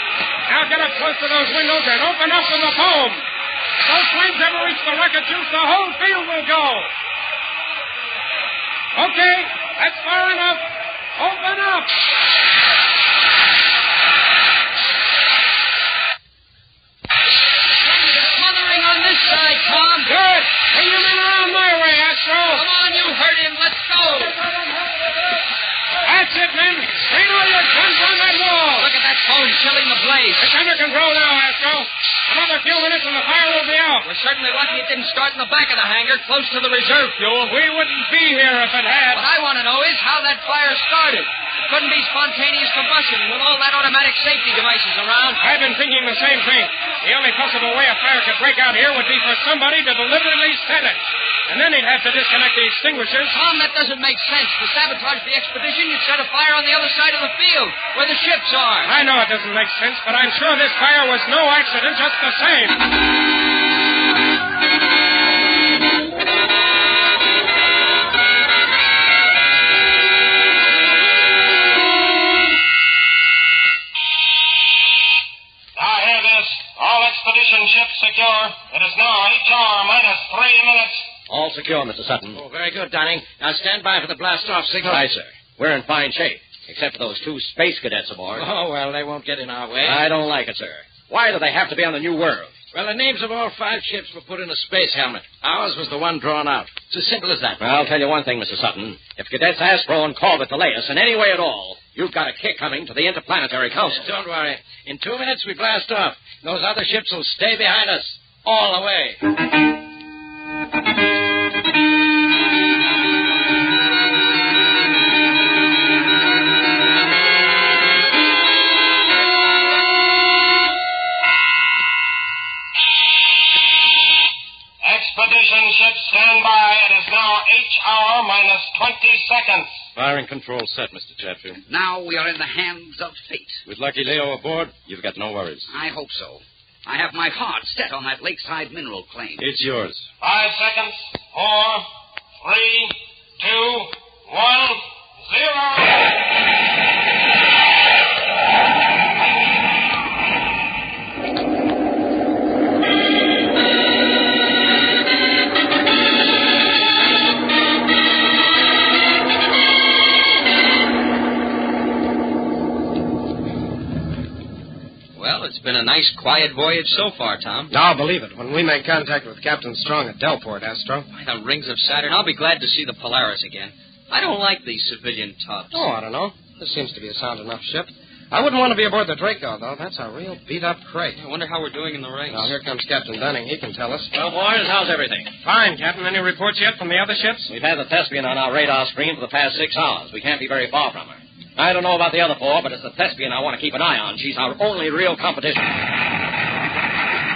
Now get up close to those windows and open up with the foam. If those flames ever reach the rocket juice, the whole field will go. Okay, that's far enough. Open up. Smothering on this side, Tom. Good. Bring your men around my way, Astro. Come on, you heard him. Let's go. That's it, men. Strain all your guns on that wall. Look at that foam chilling the blaze. It's under control now, Astro. Another few minutes and the fire will be out. We're certainly lucky it didn't start in the back of the hangar, close to the reserve fuel. We wouldn't be here if it had. What I want to know is how that fire started. It couldn't be spontaneous combustion with all that automatic safety devices around. I've been thinking the same thing. The only possible way a fire could break out here would be for somebody to deliberately set it. And then he'd have to disconnect the extinguishers. Tom, that doesn't make sense. To sabotage the expedition, you'd set a fire on the other side of the field, where the ships are. I know it doesn't make sense, but I'm sure this fire was no accident just the same. Now hear this. All expedition ships secure. It is now HR minus 3 minutes. All secure, Mr. Sutton. Oh, very good, Dunning. Now stand by for the blast-off signal. Aye, sir. We're in fine shape, except for those 2 space cadets aboard. Oh, well, they won't get in our way. I don't like it, sir. Why do they have to be on the New World? Well, the names of all 5 ships were put in a space helmet. Ours was the one drawn out. It's as simple as that. Well, I'll tell you one thing, Mr. Sutton. If Cadets Astro and Corbett delay us in any way at all, you've got a kick coming to the Interplanetary Council. Don't worry. In 2 minutes, we blast off. Those other ships will stay behind us all the way. Expedition ships stand by. It is now HR minus 20 seconds. Firing control set, Mr. Chatfield. Now we are in the hands of fate. With Lucky Leo aboard, you've got no worries. I hope so. I have my heart set on that lakeside mineral claim. It's yours. 5 seconds. 4, 3, 2, 1, 0. It's been a nice, quiet voyage so far, Tom. I'll believe it. When we make contact with Captain Strong at Delport, Astro. By the rings of Saturn, I'll be glad to see the Polaris again. I don't like these civilian tubs. Oh, I don't know. This seems to be a sound enough ship. I wouldn't want to be aboard the Draco, though. That's a real beat-up crate. I wonder how we're doing in the race. Now, here comes Captain Dunning. He can tell us. Well, boys, how's everything? Fine, Captain. Any reports yet from the other ships? We've had the Thespian on our radar screen for the past 6 hours. We can't be very far from her. I don't know about the other 4, but it's the Thespian I want to keep an eye on. She's our only real competition.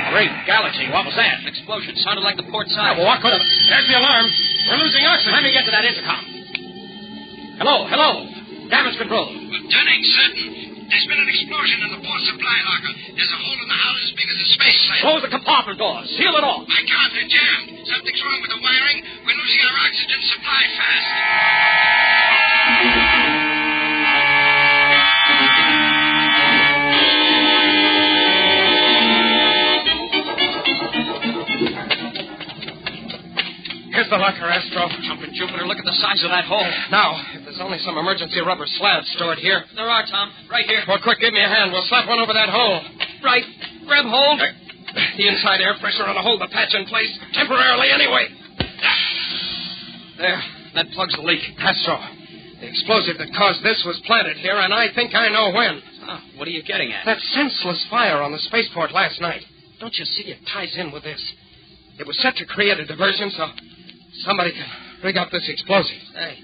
Great galaxy. What was that? An explosion sounded like the port side. Oh, what could have... There's the alarm. We're losing oxygen. Let me get to that intercom. Hello. Damage control. Dunning, Sutton. There's been an explosion in the port supply locker. There's a hole in the hull as big as a space sail. Close the compartment doors. Seal it off. I can't. They're jammed. Something's wrong with the wiring. We're losing our oxygen supply fast. Here's the locker, Astro. Jumping Jupiter, look at the size of that hole. Now, if there's only some emergency rubber slabs stored here. There are, Tom. Right here. Well, quick, give me a hand. We'll slap one over that hole. Right. Grab hold. The inside air pressure ought to hold the patch in place, temporarily anyway. There. That plugs the leak. Astro, the explosive that caused this was planted here, and I think I know when. What are you getting at? That senseless fire on the spaceport last night. Don't you see it ties in with this? It was set to create a diversion so somebody can rig up this explosive. Hey,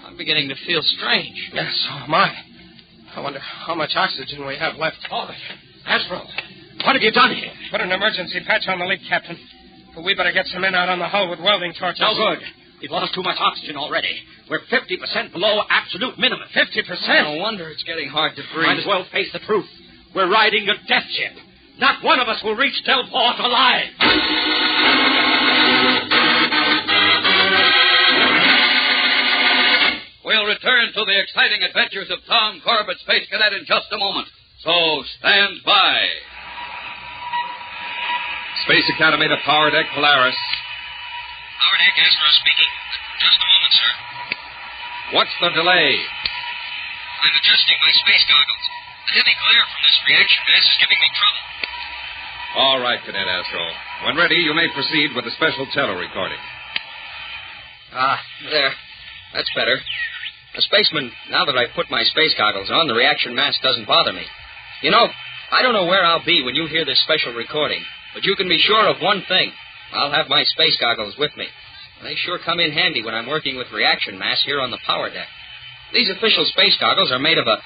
I'm beginning to feel strange. Yes, so am I. I wonder how much oxygen we have left. Oh, Astro, what have you done here? Put an emergency patch on the leak, Captain. But we better get some men out on the hull with welding torches. No good. We've lost too much oxygen already. We're 50% below absolute minimum. 50%? No wonder it's getting hard to breathe. Might as well face the truth. We're riding a death ship. Not one of us will reach Delport alive. We'll return to the exciting adventures of Tom Corbett, Space Cadet, in just a moment. So stand by. Space Academy to Power Deck Polaris. Power Deck, Astro speaking. Just a moment, sir. What's the delay? I'm adjusting my space goggles. The heavy glare from this reaction mass is giving me trouble. All right, Cadet Astro. When ready, you may proceed with the special tele-recording. There. That's better. Spaceman, now that I've put my space goggles on, the reaction mass doesn't bother me. You know, I don't know where I'll be when you hear this special recording, but you can be sure of one thing. I'll have my space goggles with me. They sure come in handy when I'm working with reaction mass here on the power deck. These official space goggles are made of a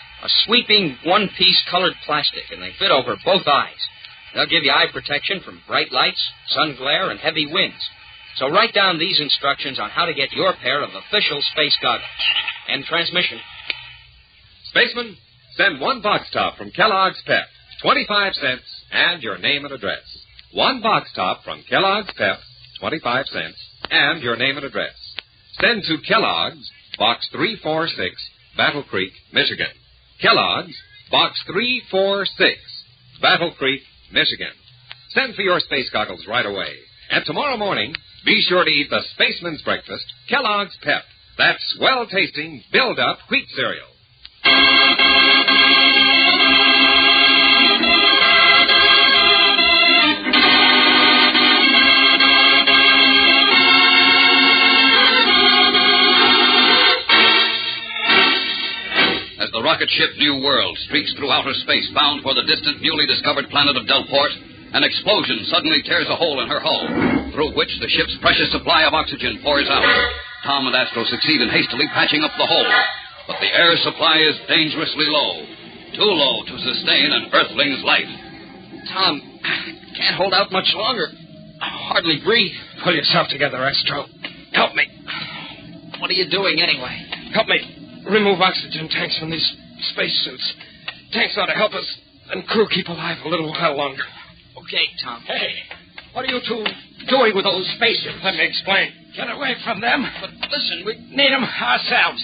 sweeping one-piece colored plastic, and they fit over both eyes. They'll give you eye protection from bright lights, sun glare, and heavy winds. So write down these instructions on how to get your pair of official space goggles. End transmission. Spaceman, send one box top from Kellogg's Pep, 25 cents, and your name and address. One box top from Kellogg's Pep, 25 cents, and your name and address. Send to Kellogg's, Box 346, Battle Creek, Michigan. Kellogg's, Box 346, Battle Creek, Michigan. Send for your space goggles right away. And tomorrow morning, be sure to eat the Spaceman's Breakfast, Kellogg's Pep. That's well-tasting, build-up wheat cereal. As the rocket ship New World streaks through outer space bound for the distant, newly discovered planet of Delport, an explosion suddenly tears a hole in her hull, through which the ship's precious supply of oxygen pours out. Tom and Astro succeed in hastily patching up the hole, but the air supply is dangerously low, too low to sustain an Earthling's life. Tom, can't hold out much longer. I hardly breathe. Pull yourself together, Astro. Help me. What are you doing anyway? Help me remove oxygen tanks from these spacesuits. Tanks ought to help us and crew keep alive a little while longer. Okay, Tom. Hey, what are you two doing with those spaceships? Let me explain. Get away from them. But listen, we need them ourselves.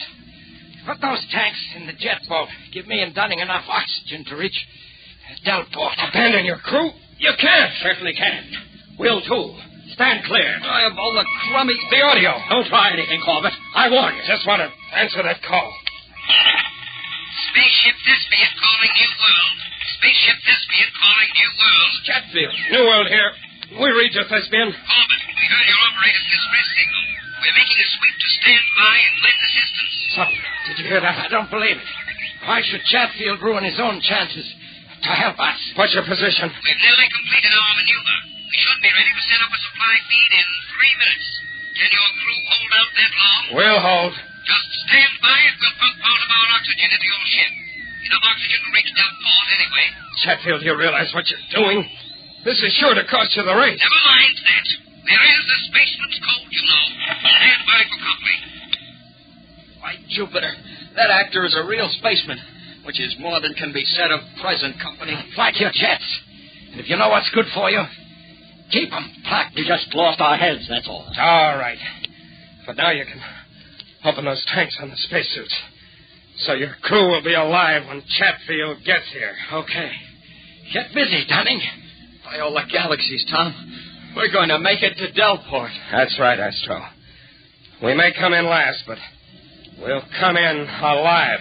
Put those tanks in the jet boat. Give me and Dunning enough oxygen to reach Delport. Abandon your crew? You can't. Certainly can. Will, too. Stand clear. I have all the crummy... The audio. Don't try anything, Corbett. I warn you. Just want to answer that call. Spaceship Thespian calling New World. Spaceship Thespian calling New World. Chatfield. New World here. We read you, Thespian. Corbett, we heard your operator's distress signal. We're making a sweep to stand by and lend assistance. Something. Did you hear that? I don't believe it. Why should Chatfield ruin his own chances to help us? What's your position? We've nearly completed our maneuver. We should be ready to set up a supply feed in 3 minutes. Can your crew hold out that long? We'll hold. Just stand by and we'll pump part of our oxygen into your ship. Enough oxygen to reach Delport anyway. Chatfield, you realize what you're doing? This is sure to cost you the race. Never mind that. There is a spaceman's code, you know. Stand by for company. By Jupiter, that actor is a real spaceman, which is more than can be said of present company. Like your jets. And if you know what's good for you, keep them plugged. We just lost our heads, that's all. All right. But now you can open those tanks on the spacesuits. So your crew will be alive when Chatfield gets here. Okay. Get busy, Dunning. By all the galaxies, Tom. We're going to make it to Delport. That's right, Astro. We may come in last, but we'll come in alive.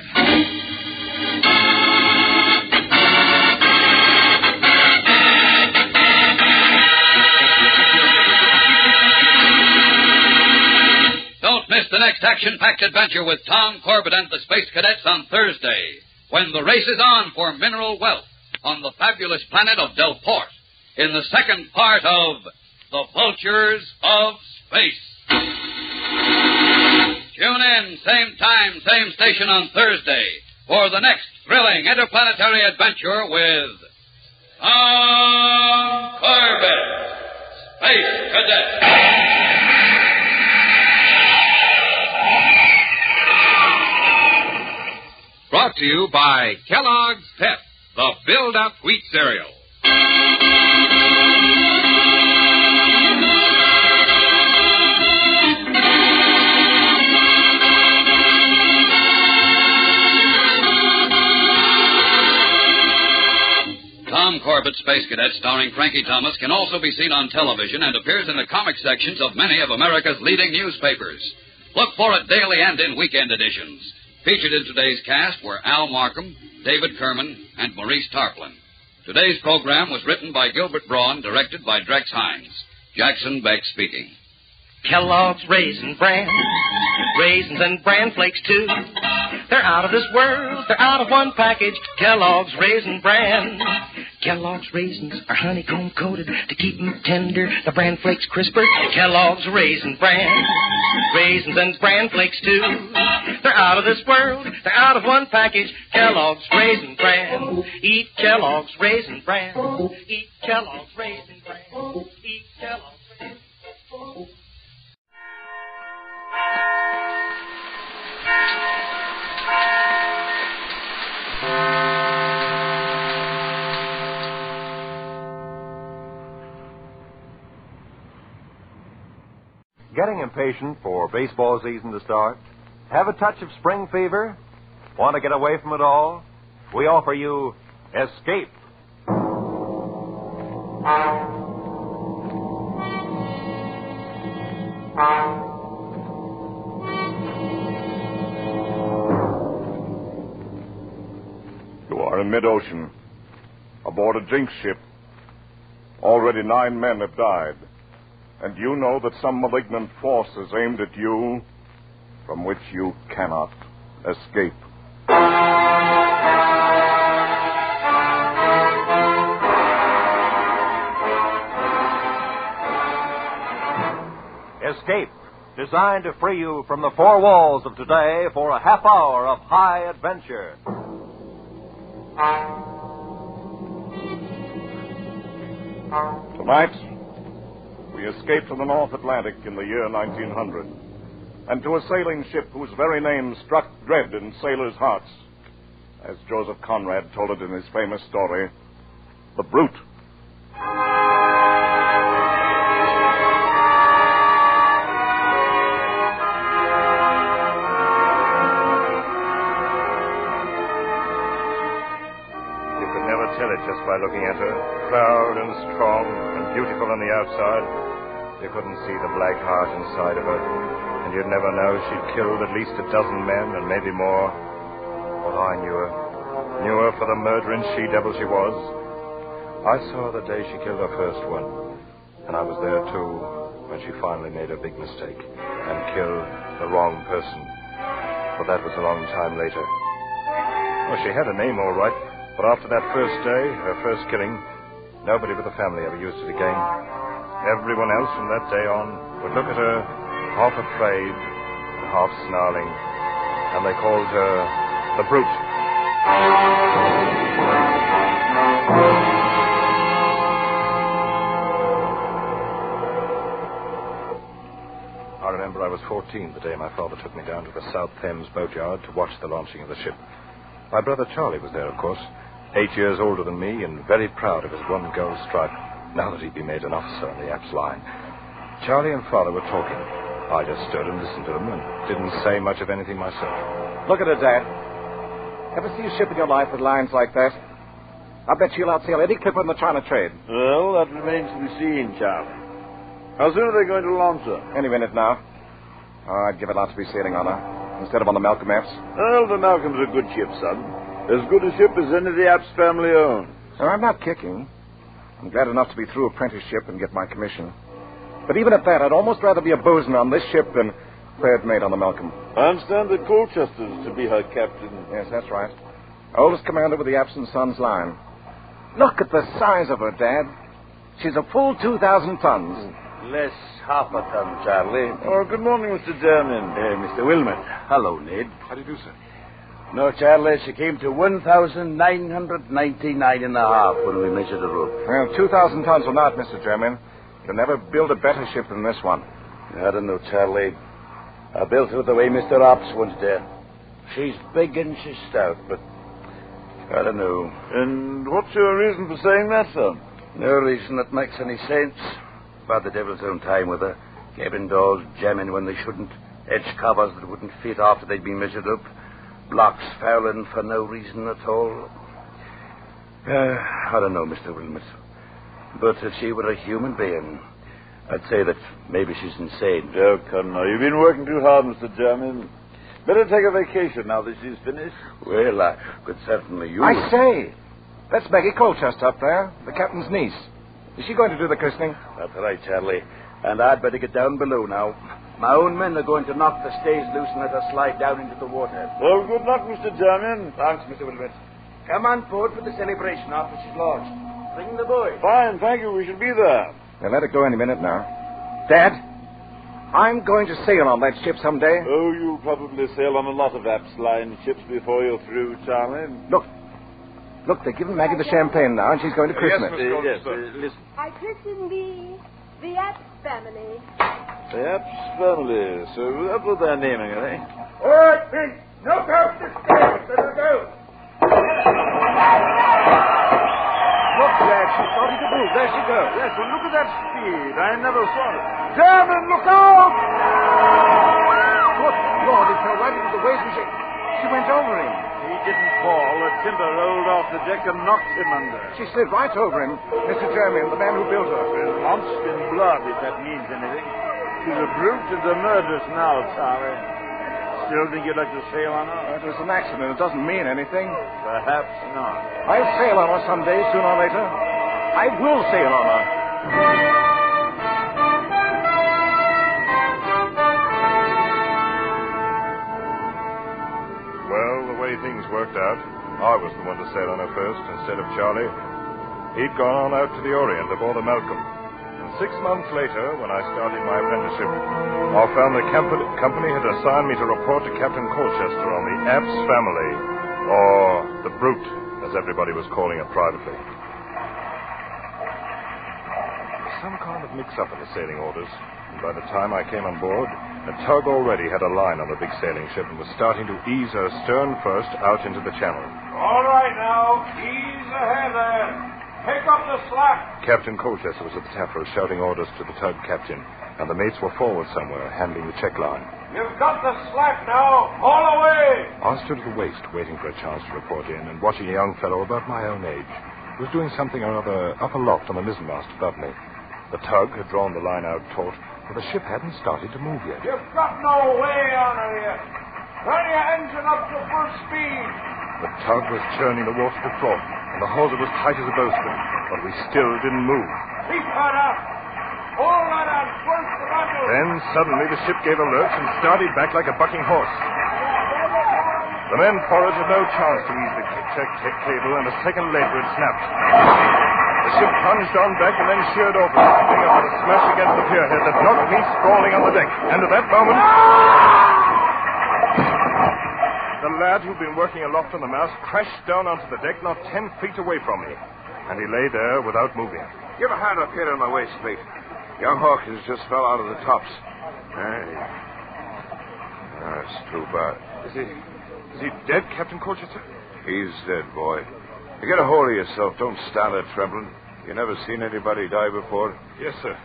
Don't miss the next action-packed adventure with Tom Corbett and the Space Cadets on Thursday, when the race is on for mineral wealth on the fabulous planet of Delport, in the second part of The Vultures of Space. Tune in, same time, same station on Thursday, for the next thrilling interplanetary adventure with Tom Corbett, Space Cadet. Brought to you by Kellogg's Pep, the build-up wheat cereal. Corbett Space Cadet starring Frankie Thomas can also be seen on television and appears in the comic sections of many of America's leading newspapers. Look for it daily and in weekend editions. Featured in today's cast were Al Markham, David Kerman, and Maurice Tarplin. Today's program was written by Gilbert Braun, directed by Drex Hines. Jackson Beck speaking. Kellogg's Raisin Bran, raisins and bran flakes too. They're out of this world, they're out of one package. Kellogg's Raisin Bran. Kellogg's raisins are honeycomb coated to keep them tender, the bran flakes crisper. Kellogg's Raisin Bran, raisins and bran flakes too. They're out of this world, they're out of one package. Kellogg's Raisin Bran. Eat Kellogg's Raisin Bran. Eat Kellogg's Raisin Bran. Eat Kellogg's Raisin Bran. Getting impatient for baseball season to start? Have a touch of spring fever? Want to get away from it all? We offer you Escape. You are in mid-ocean, aboard a Jinx ship. Already 9 men have died. And you know that some malignant force is aimed at you from which you cannot escape. Escape, designed to free you from the four walls of today for a half hour of high adventure. Tonight, we escaped from the North Atlantic in the year 1900, and to a sailing ship whose very name struck dread in sailors' hearts, as Joseph Conrad told it in his famous story, The Brute. You could never tell it just by looking at her, proud and strong and beautiful on the outside. You couldn't see the black heart inside of her, and you'd never know she'd killed at least a dozen men and maybe more. But I knew her for the murdering she-devil she was. I saw her the day she killed her first one, and I was there too when she finally made a big mistake and killed the wrong person. But that was a long time later. Well, she had a name all right, but after that first day, her first killing, nobody but the family ever used it again. Everyone else from that day on would look at her, half afraid and half snarling, and they called her the Brute. I remember I was 14 the day my father took me down to the South Thames boatyard to watch the launching of the ship. My brother Charlie was there, of course, 8 years older than me and very proud of his one gold stripe, now that he'd been made an officer on the Apps line. Charlie and Father were talking. I just stood and listened to them and didn't say much of anything myself. Look at her, Dad. Ever see a ship in your life with lines like that? I bet she'll outsail any clipper in the China trade. Well, that remains to be seen, Charlie. How soon are they going to launch her? Any minute now. I'd give it out to be sailing on her, instead of on the Malcolm Apps. Well, the Malcolm's a good ship, son. As good a ship as any the Apps family owns. No, I'm not kicking. I'm glad enough to be through apprenticeship and get my commission. But even at that, I'd almost rather be a bosun on this ship than third mate on the Malcolm. I understand that Colchester's to be her captain. Yes, that's right. Oldest commander with the Apps and Sons line. Look at the size of her, Dad. She's a full 2,000 tons. Less half a ton, Charlie. Oh, good morning, Mr. Derman. Mr. Wilmot. Hello, Ned. How do you do, sir? No, Charlie, she came to 1,999 and a half when we measured her up. Well, 2,000 tons or not, Mr. German. You'll never build a better ship than this one. I don't know, Charlie. I built her the way Mr. Ops once did. She's big and she's stout, but I don't know. And what's your reason for saying that, son? No reason that makes any sense. About the devil's own time with her. Cabin doors jamming when they shouldn't. Edge covers that wouldn't fit after they'd been measured up. Blocks fouling for no reason at all. I don't know, Mr. Wilmot. But if she were a human being, I'd say that maybe she's insane. Oh, come now. You've been working too hard, Mr. Jeremy. Better take a vacation now that she's finished. Well, I could certainly use... I say, that's Maggie Colchester up there, the captain's niece. Is she going to do the christening? That's right, Charlie. And I'd better get down below now. My own men are going to knock the stays loose and let her slide down into the water. Well, good luck, Mr. Jeremy. Thanks, Mr. Wilmot. Come on board for the celebration after she's launched. Bring the boy. Fine, thank you. We shall be there. They'll let it go any minute now. Dad, I'm going to sail on that ship someday. Oh, you'll probably sail on a lot of Apps Line ships before you're through, Charlie. Look, they're giving Maggie the champagne now, and she's going to christen it. Yes, listen. I christen the Apps family. The Apps family. So that's what they're naming it, eh? All right, Pink. No go to stairs. Let her go. Look, Dad, she's starting to move. There she goes. Yes, well, look at that speed. I never saw it. German, look out! Good Lord, he fell right into the waves and she went over him. He didn't fall. The timber rolled off the deck and knocked him under. She slid right over him. Mr. Jeremy, the man who built her. Well, launched in blood, if that means anything. She's a brute and a murderess now, Charlie. Still think you'd like to sail on her? It was an accident. It doesn't mean anything. Perhaps not. I'll sail on her someday, sooner or later. I will sail on her. Well, the way things worked out, I was the one to sail on her first instead of Charlie. He'd gone on out to the Orient aboard the Malcolm. And 6 months later, when I started my apprenticeship, I found the company had assigned me to report to Captain Colchester on the Apps family, or the Brute, as everybody was calling it privately. There was some kind of mix-up in the sailing orders, and by the time I came on board, the tug already had a line on the big sailing ship and was starting to ease her stern first out into the channel. All right, now. Ease ahead there. Pick up the slack. Captain Colchester was at the taffrail shouting orders to the tug captain, and the mates were forward somewhere, handling the check line. You've got the slack now. Haul away. I stood at the waist, waiting for a chance to report in, and watching a young fellow about my own age, who was doing something or other up aloft on the mizzenmast above me. The tug had drawn the line out taut, but the ship hadn't started to move yet. You've got no way on her yet. Turn your engine up to full speed. The tug was churning the water to froth, and the hawser was tight as a bowstring, but we still didn't move. Keep that up. Hold that on full throttle. Then suddenly the ship gave a lurch and started back like a bucking horse. The men forward had no chance to ease the check cable, and a second later it snapped. The ship plunged on back and then sheered over, giving up a smash against the pierhead that knocked me sprawling on the deck. And at that moment, the lad who'd been working aloft on the mast crashed down onto the deck not 10 feet away from me. And he lay there without moving. Give a hand up here on my waist, mate. Young Hawkins just fell out of the tops. Hey. That's too bad. Is he dead, Captain Colchester? He's dead, boy. You get a hold of yourself. Don't stand there trembling. You never seen anybody die before? Yes, sir.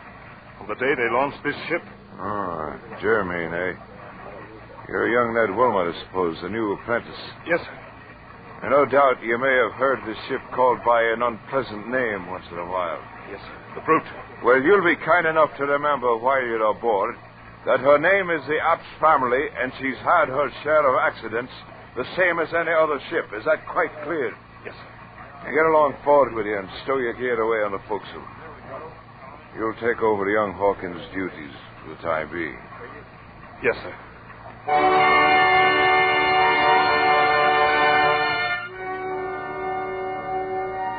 On the day they launched this ship. Oh, Jeremy, eh? You're a young Ned Wilmot, I suppose, the new apprentice. Yes, sir. And no doubt you may have heard this ship called by an unpleasant name once in a while. Yes, sir. The Brute. Well, you'll be kind enough to remember while you're aboard that her name is the Apps family, and she's had her share of accidents, the same as any other ship. Is that quite clear? Yes, sir. And get along forward with you and stow your gear away on the forecastle. You'll take over the young Hawkins' duties for the time being. Yes, sir.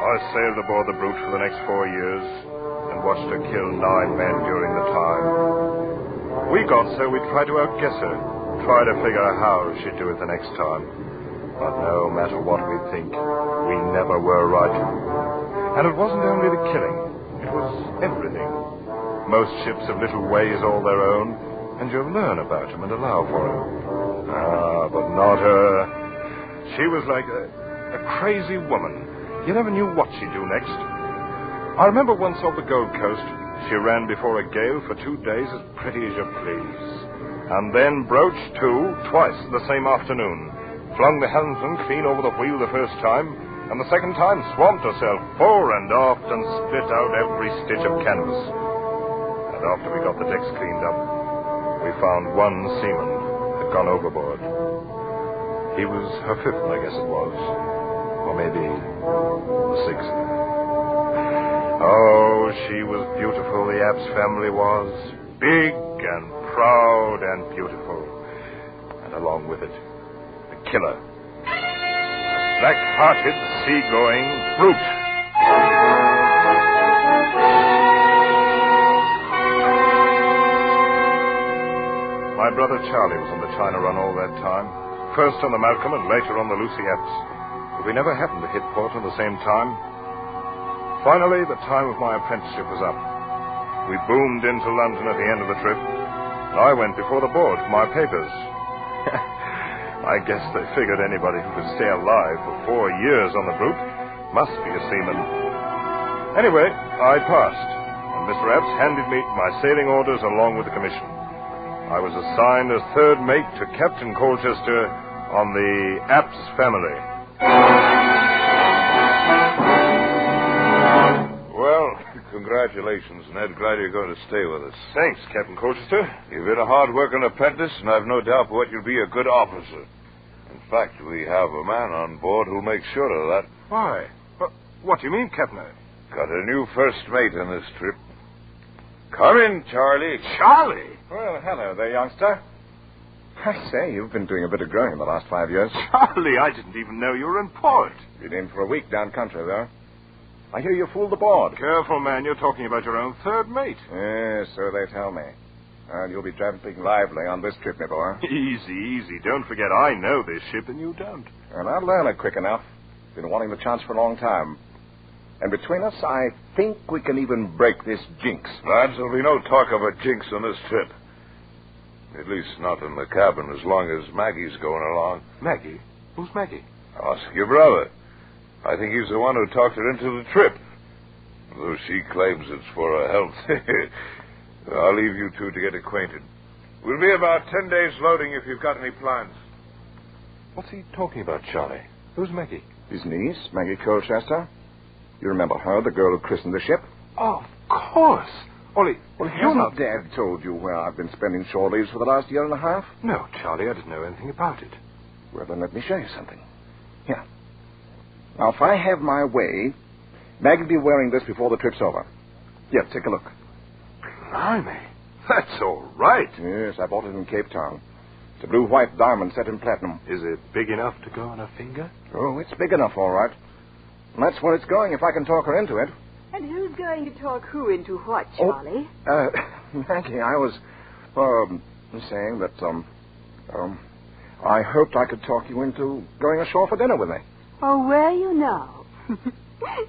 I sailed aboard the Brute for the next 4 years and watched her kill 9 men during the time. We got so we'd try to outguess her, try to figure out how she'd do it the next time. But no matter what we think, we never were right. And it wasn't only the killing, it was everything. Most ships have little ways all their own, and you'll learn about them and allow for them. But not her. She was like a crazy woman. You never knew what she'd do next. I remember once off the Gold Coast, she ran before a gale for 2 days as pretty as you please. And then broached to twice the same afternoon. Flung the helmsman clean over the wheel the first time, and the second time swamped herself fore and aft and split out every stitch of canvas. And after we got the decks cleaned up, we found one seaman had gone overboard. He was her fifth, I guess it was. Or maybe the sixth. Oh, she was beautiful, the Abs family was. Big and proud and beautiful. And along with it, the killer. A black-hearted, sea-going brute. My brother Charlie was on the China run all that time. First on the Malcolm and later on the Lucy Epps. But we never happened to hit port at the same time. Finally, the time of my apprenticeship was up. We boomed into London at the end of the trip. And I went before the board for my papers. I guess they figured anybody who could stay alive for 4 years on the brute must be a seaman. Anyway, I passed, and Mr. Epps handed me my sailing orders along with the commission. I was assigned as third mate to Captain Colchester on the Epps family. Well, congratulations, Ned. Glad you're going to stay with us. Thanks, Captain Colchester. You've been a hard-working apprentice, and I've no doubt but you'll be a good officer. In fact, we have a man on board who'll make sure of that. Why? What do you mean, Captain? Got a new first mate on this trip. Come in, Charlie. Charlie? Well, hello there, youngster. I say, you've been doing a bit of growing in the last 5 years. Charlie, I didn't even know you were in port. Been in for a week down country, though. I hear you fooled the board. Careful, man. You're talking about your own third mate. Yes, so they tell me. And you'll be traveling lively on this trip, my boy. Easy. Don't forget, I know this ship and you don't. And I'll learn it quick enough. Been wanting the chance for a long time. And between us, I think we can even break this jinx. Lads, there'll be no talk of a jinx on this trip. At least not in the cabin as long as Maggie's going along. Maggie? Who's Maggie? Ask your brother. I think he's the one who talked her into the trip. Though she claims it's for her health. I'll leave you two to get acquainted. We'll be about 10 days loading if you've got any plans. What's he talking about, Charlie? Who's Maggie? His niece, Maggie Colchester. You remember her, the girl who christened the ship? Oh, of course. Only, hasn't Dad told you where I've been spending shore leaves for the last year and a half? No, Charlie, I didn't know anything about it. Well, then let me show you something. Here. Now, if I have my way, Maggie'll be wearing this before the trip's over. Here, take a look. Blimey, that's all right. Yes, I bought it in Cape Town. It's a blue-white diamond set in platinum. Is it big enough to go on a finger? Oh, it's big enough, all right. And that's where it's going if I can talk her into it. And who's going to talk who into what, Charlie? Maggie, I was, saying that, I hoped I could talk you into going ashore for dinner with me. Oh, where are you now?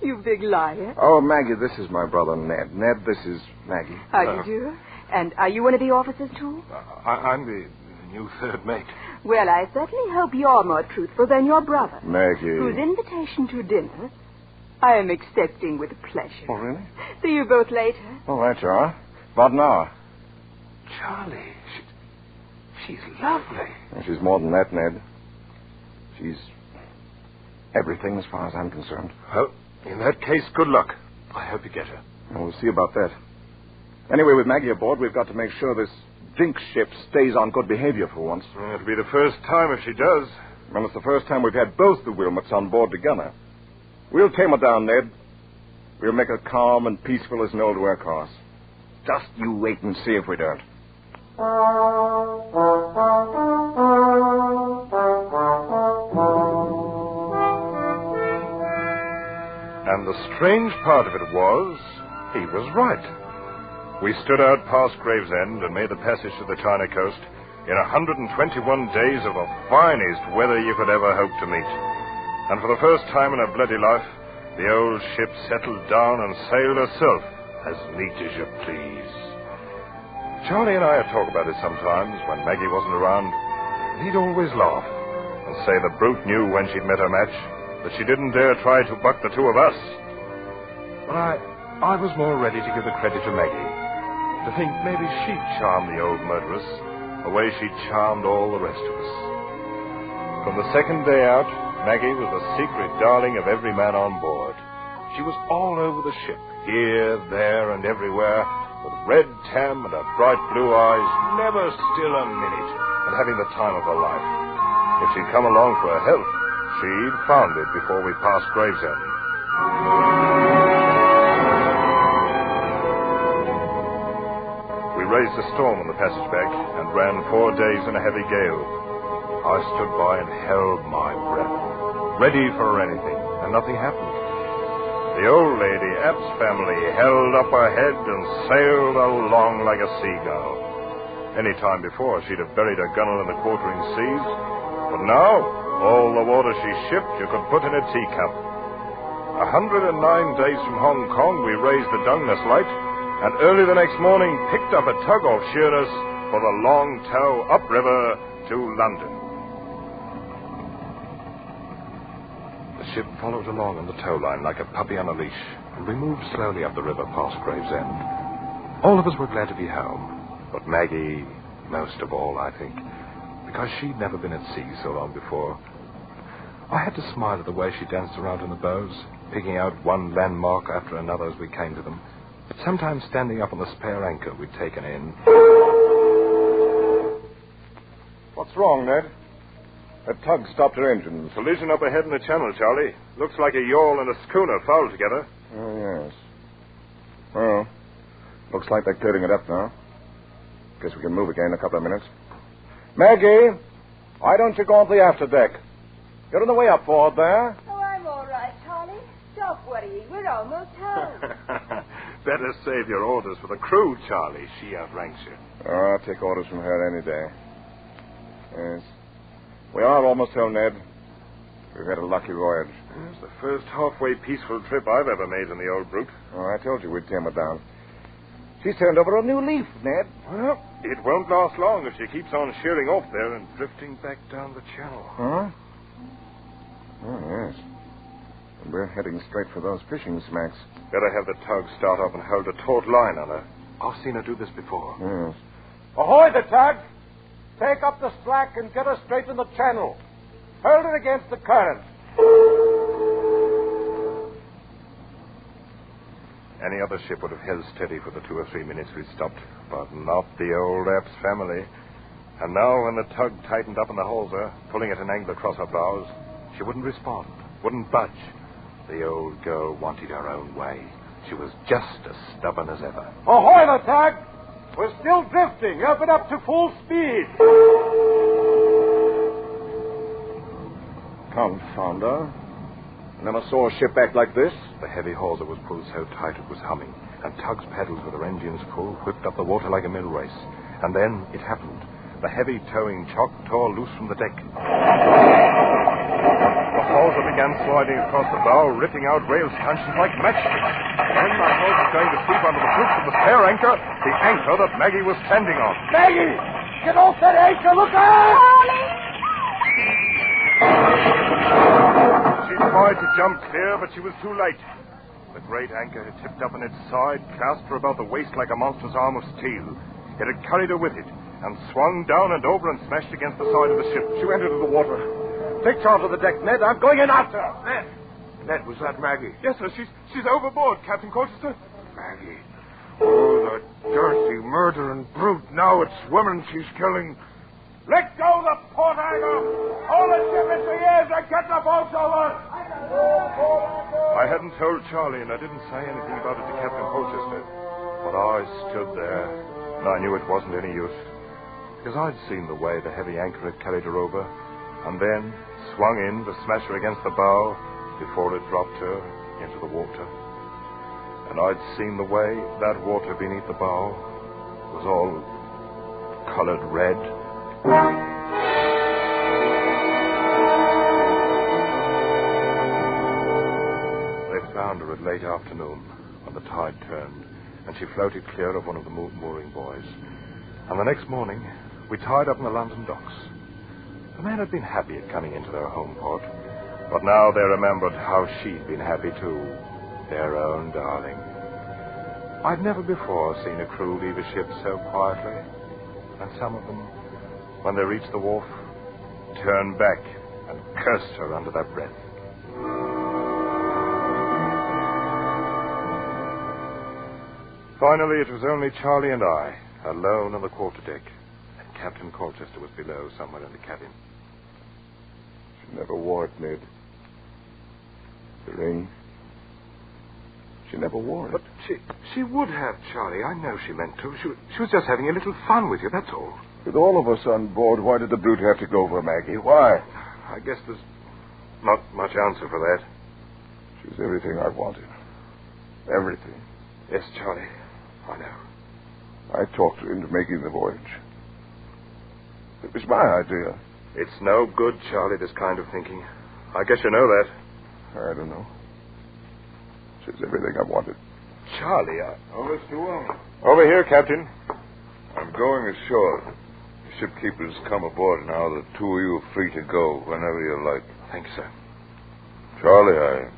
You big liar. Oh, Maggie, this is my brother, Ned. Ned, this is Maggie. How do you do? And are you one of the officers, too? I'm the new third mate. Well, I certainly hope you're more truthful than your brother. Maggie. Whose invitation to dinner I am accepting with pleasure. Oh, really? See you both later. All right, you are. About an hour. Charlie, she's lovely. Well, she's more than that, Ned. She's everything as far as I'm concerned. Well, in that case, good luck. I hope you get her. Well, we'll see about that. Anyway, with Maggie aboard, we've got to make sure this jinx ship stays on good behavior for once. It'll be the first time if she does. Well, it's the first time we've had both the Wilmots on board together. We'll tame her down, Ned. We'll make her calm and peaceful as an old workhorse. Just you wait and see if we don't. And the strange part of it was, he was right. We stood out past Gravesend and made the passage to the China coast in 121 days of the finest weather you could ever hope to meet. And for the first time in her bloody life, the old ship settled down and sailed herself as neat as you please. Charlie and I would talk about it sometimes when Maggie wasn't around. He'd always laugh and say the brute knew when she'd met her match that she didn't dare try to buck the two of us. But I was more ready to give the credit to Maggie, to think maybe she'd charmed the old murderess the way she charmed all the rest of us. From the second day out, Maggie was the secret darling of every man on board. She was all over the ship, here, there, and everywhere, with red tam and her bright blue eyes, never still a minute, and having the time of her life. If she'd come along for her health, she'd found it before we passed Gravesend. We raised a storm on the passage back and ran 4 days in a heavy gale. I stood by and held my breath, ready for anything, and nothing happened. The old lady, App's family, held up her head and sailed along like a seagull. Any time before, she'd have buried her gunwale in the quartering seas, but now, all the water she shipped you could put in a teacup. 109 days from Hong Kong, we raised the Dungeness Light, and early the next morning picked up a tug off Sheerness for the long tow upriver to London. The ship followed along on the tow line like a puppy on a leash, and we moved slowly up the river past Gravesend. All of us were glad to be home, but Maggie most of all, I think, because she'd never been at sea so long before. I had to smile at the way she danced around in the bows, picking out one landmark after another as we came to them, sometimes standing up on the spare anchor we'd taken in. What's wrong, Ned? That tug stopped her engines. Collision up ahead in the channel, Charlie. Looks like a yawl and a schooner fouled together. Oh, yes. Well, looks like they're clearing it up now. Guess we can move again in a couple of minutes. Maggie, why don't you go on the afterdeck? You're on the way up forward there. Oh, I'm all right, Charlie. Stop worrying. We're almost home. Better save your orders for the crew, Charlie. She outranks you. Oh, I'll take orders from her any day. Yes. We are almost home, Ned. We've had a lucky voyage. It's the first halfway peaceful trip I've ever made in the old brute. Oh, I told you we'd tame her down. She's turned over a new leaf, Ned. Well, it won't last long if she keeps on sheering off there and drifting back down the channel. Huh? Oh, yes. And we're heading straight for those fishing smacks. Better have the tug start up and hold a taut line on her. I've seen her do this before. Yes. Ahoy, the tug! Take up the slack and get her straight in the channel. Hold it against the current. Any other ship would have held steady for the 2 or 3 minutes we'd stopped, but not the old App's family. And now when the tug tightened up in the hawser, pulling at an angle across her bows, she wouldn't respond, wouldn't budge. The old girl wanted her own way. She was just as stubborn as ever. Ahoy, the tug! We're still drifting. Up it up to full speed. Confound her. I never saw a ship act like this. The heavy hawser was pulled so tight it was humming, and Tug's paddles with her engines full whipped up the water like a mill race. And then it happened. The heavy towing chock tore loose from the deck. The hawser began sliding across the bow, ripping out rail stanchions like matchsticks. Then the hawser was going to sweep under the hooks of the spare anchor, the anchor that Maggie was standing on. Maggie! Get off that anchor! Look out! She tried to jump clear, but she was too late. The great anchor had tipped up on its side, clasped her about the waist like a monstrous arm of steel. It had carried her with it, and swung down and over and smashed against the side of the ship. She went into the water. Take charge of the deck, Ned. I'm going in after her. Ned, was that Maggie? Yes, sir. She's overboard, Captain Colchester. Maggie. Oh, the dirty, murdering brute. Now it's women she's killing. Let go the port anchor! Hold the ship in the ears and get the boats over! I hadn't told Charlie, and I didn't say anything about it to Captain Colchester. But I stood there, and I knew it wasn't any use. Because I'd seen the way the heavy anchor had carried her over, and then swung in to smash her against the bow before it dropped her into the water. And I'd seen the way that water beneath the bow was all colored red. They found her at late afternoon when the tide turned, and she floated clear of one of the mooring buoys. And the next morning, we tied up in the London docks. The men had been happy at coming into their home port, but now they remembered how she'd been happy too, their own darling. I'd never before seen a crew leave a ship so quietly, and some of them, when they reached the wharf, turned back and cursed her under their breath. Finally, it was only Charlie and I, alone on the quarterdeck, and Captain Colchester was below, somewhere in the cabin. She never wore it, Ned. The ring. She never wore it. But she would have, Charlie. I know she meant to. She was just having a little fun with you, that's all. With all of us on board, why did the brute have to go for Maggie? Why? I guess there's not much answer for that. She was everything I wanted. Everything. Yes, Charlie. I know. I talked her into making the voyage. It was my idea. It's no good, Charlie, this kind of thinking. I guess you know that. I don't know. She's everything I wanted. Charlie, Oh, Mr. Wilmer. Over here, Captain. I'm going ashore. The shipkeepers come aboard now. The two of you are free to go whenever you like. Thanks, sir. Charlie,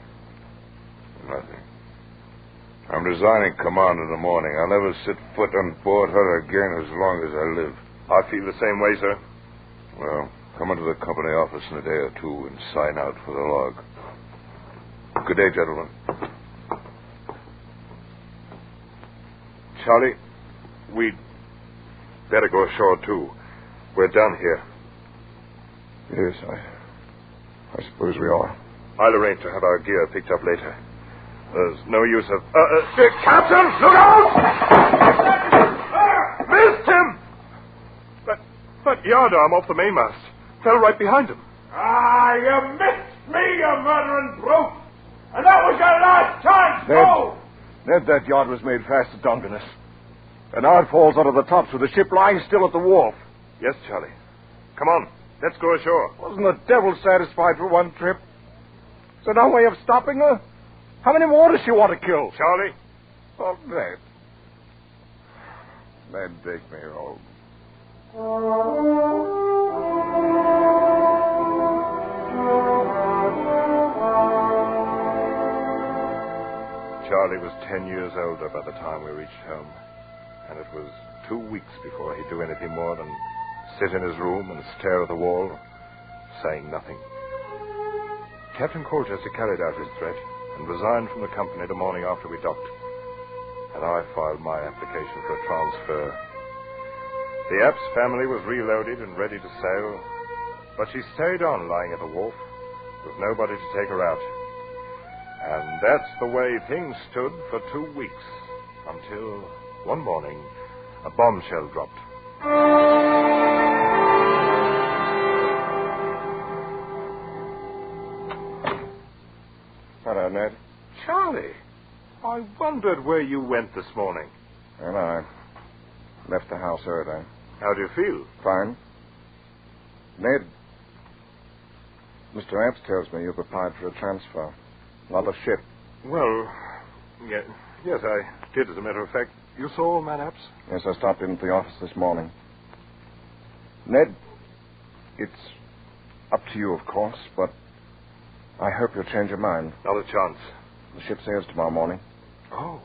nothing. I'm resigning command in the morning. I'll never set foot on board her again as long as I live. I feel the same way, sir. Well, come into the company office in a day or two and sign out for the log. Good day, gentlemen. Charlie, we'd better go ashore, too. We're done here. Yes, I suppose we are. I'll arrange to have our gear picked up later. There's no use of... Captain, look out! Missed him! But yardarm off the mainmast. Fell right behind him. Ah, you missed me, you murdering brute! And that was your last chance, go! Ned, that yard was made fast to Dungeness. And now it falls out of the tops with the ship lying still at the wharf. Yes, Charlie. Come on, let's go ashore. Wasn't the devil satisfied for one trip? Is there no way of stopping her? How many more does she want to kill? Charlie? Oh, Ned. Ned, take me home. Charlie was 10 years older by the time we reached home, and it was 2 weeks before he'd do anything more than sit in his room and stare at the wall, saying nothing. Captain Colchester carried out his threat and resigned from the company the morning after we docked, and I filed my application for a transfer. The Epps family was reloaded and ready to sail, but she stayed on lying at the wharf with nobody to take her out. And that's the way things stood for 2 weeks, until one morning a bombshell dropped. Hello, Ned. Charlie, I wondered where you went this morning. And I left the house early. How do you feel? Fine. Ned, Mr. Epps tells me you've applied for a transfer. Another ship. Well, yes, I did, as a matter of fact. You saw old man Epps? Yes, I stopped in at the office this morning. Ned, it's up to you, of course, but I hope you'll change your mind. Not a chance. The ship sails tomorrow morning. Oh,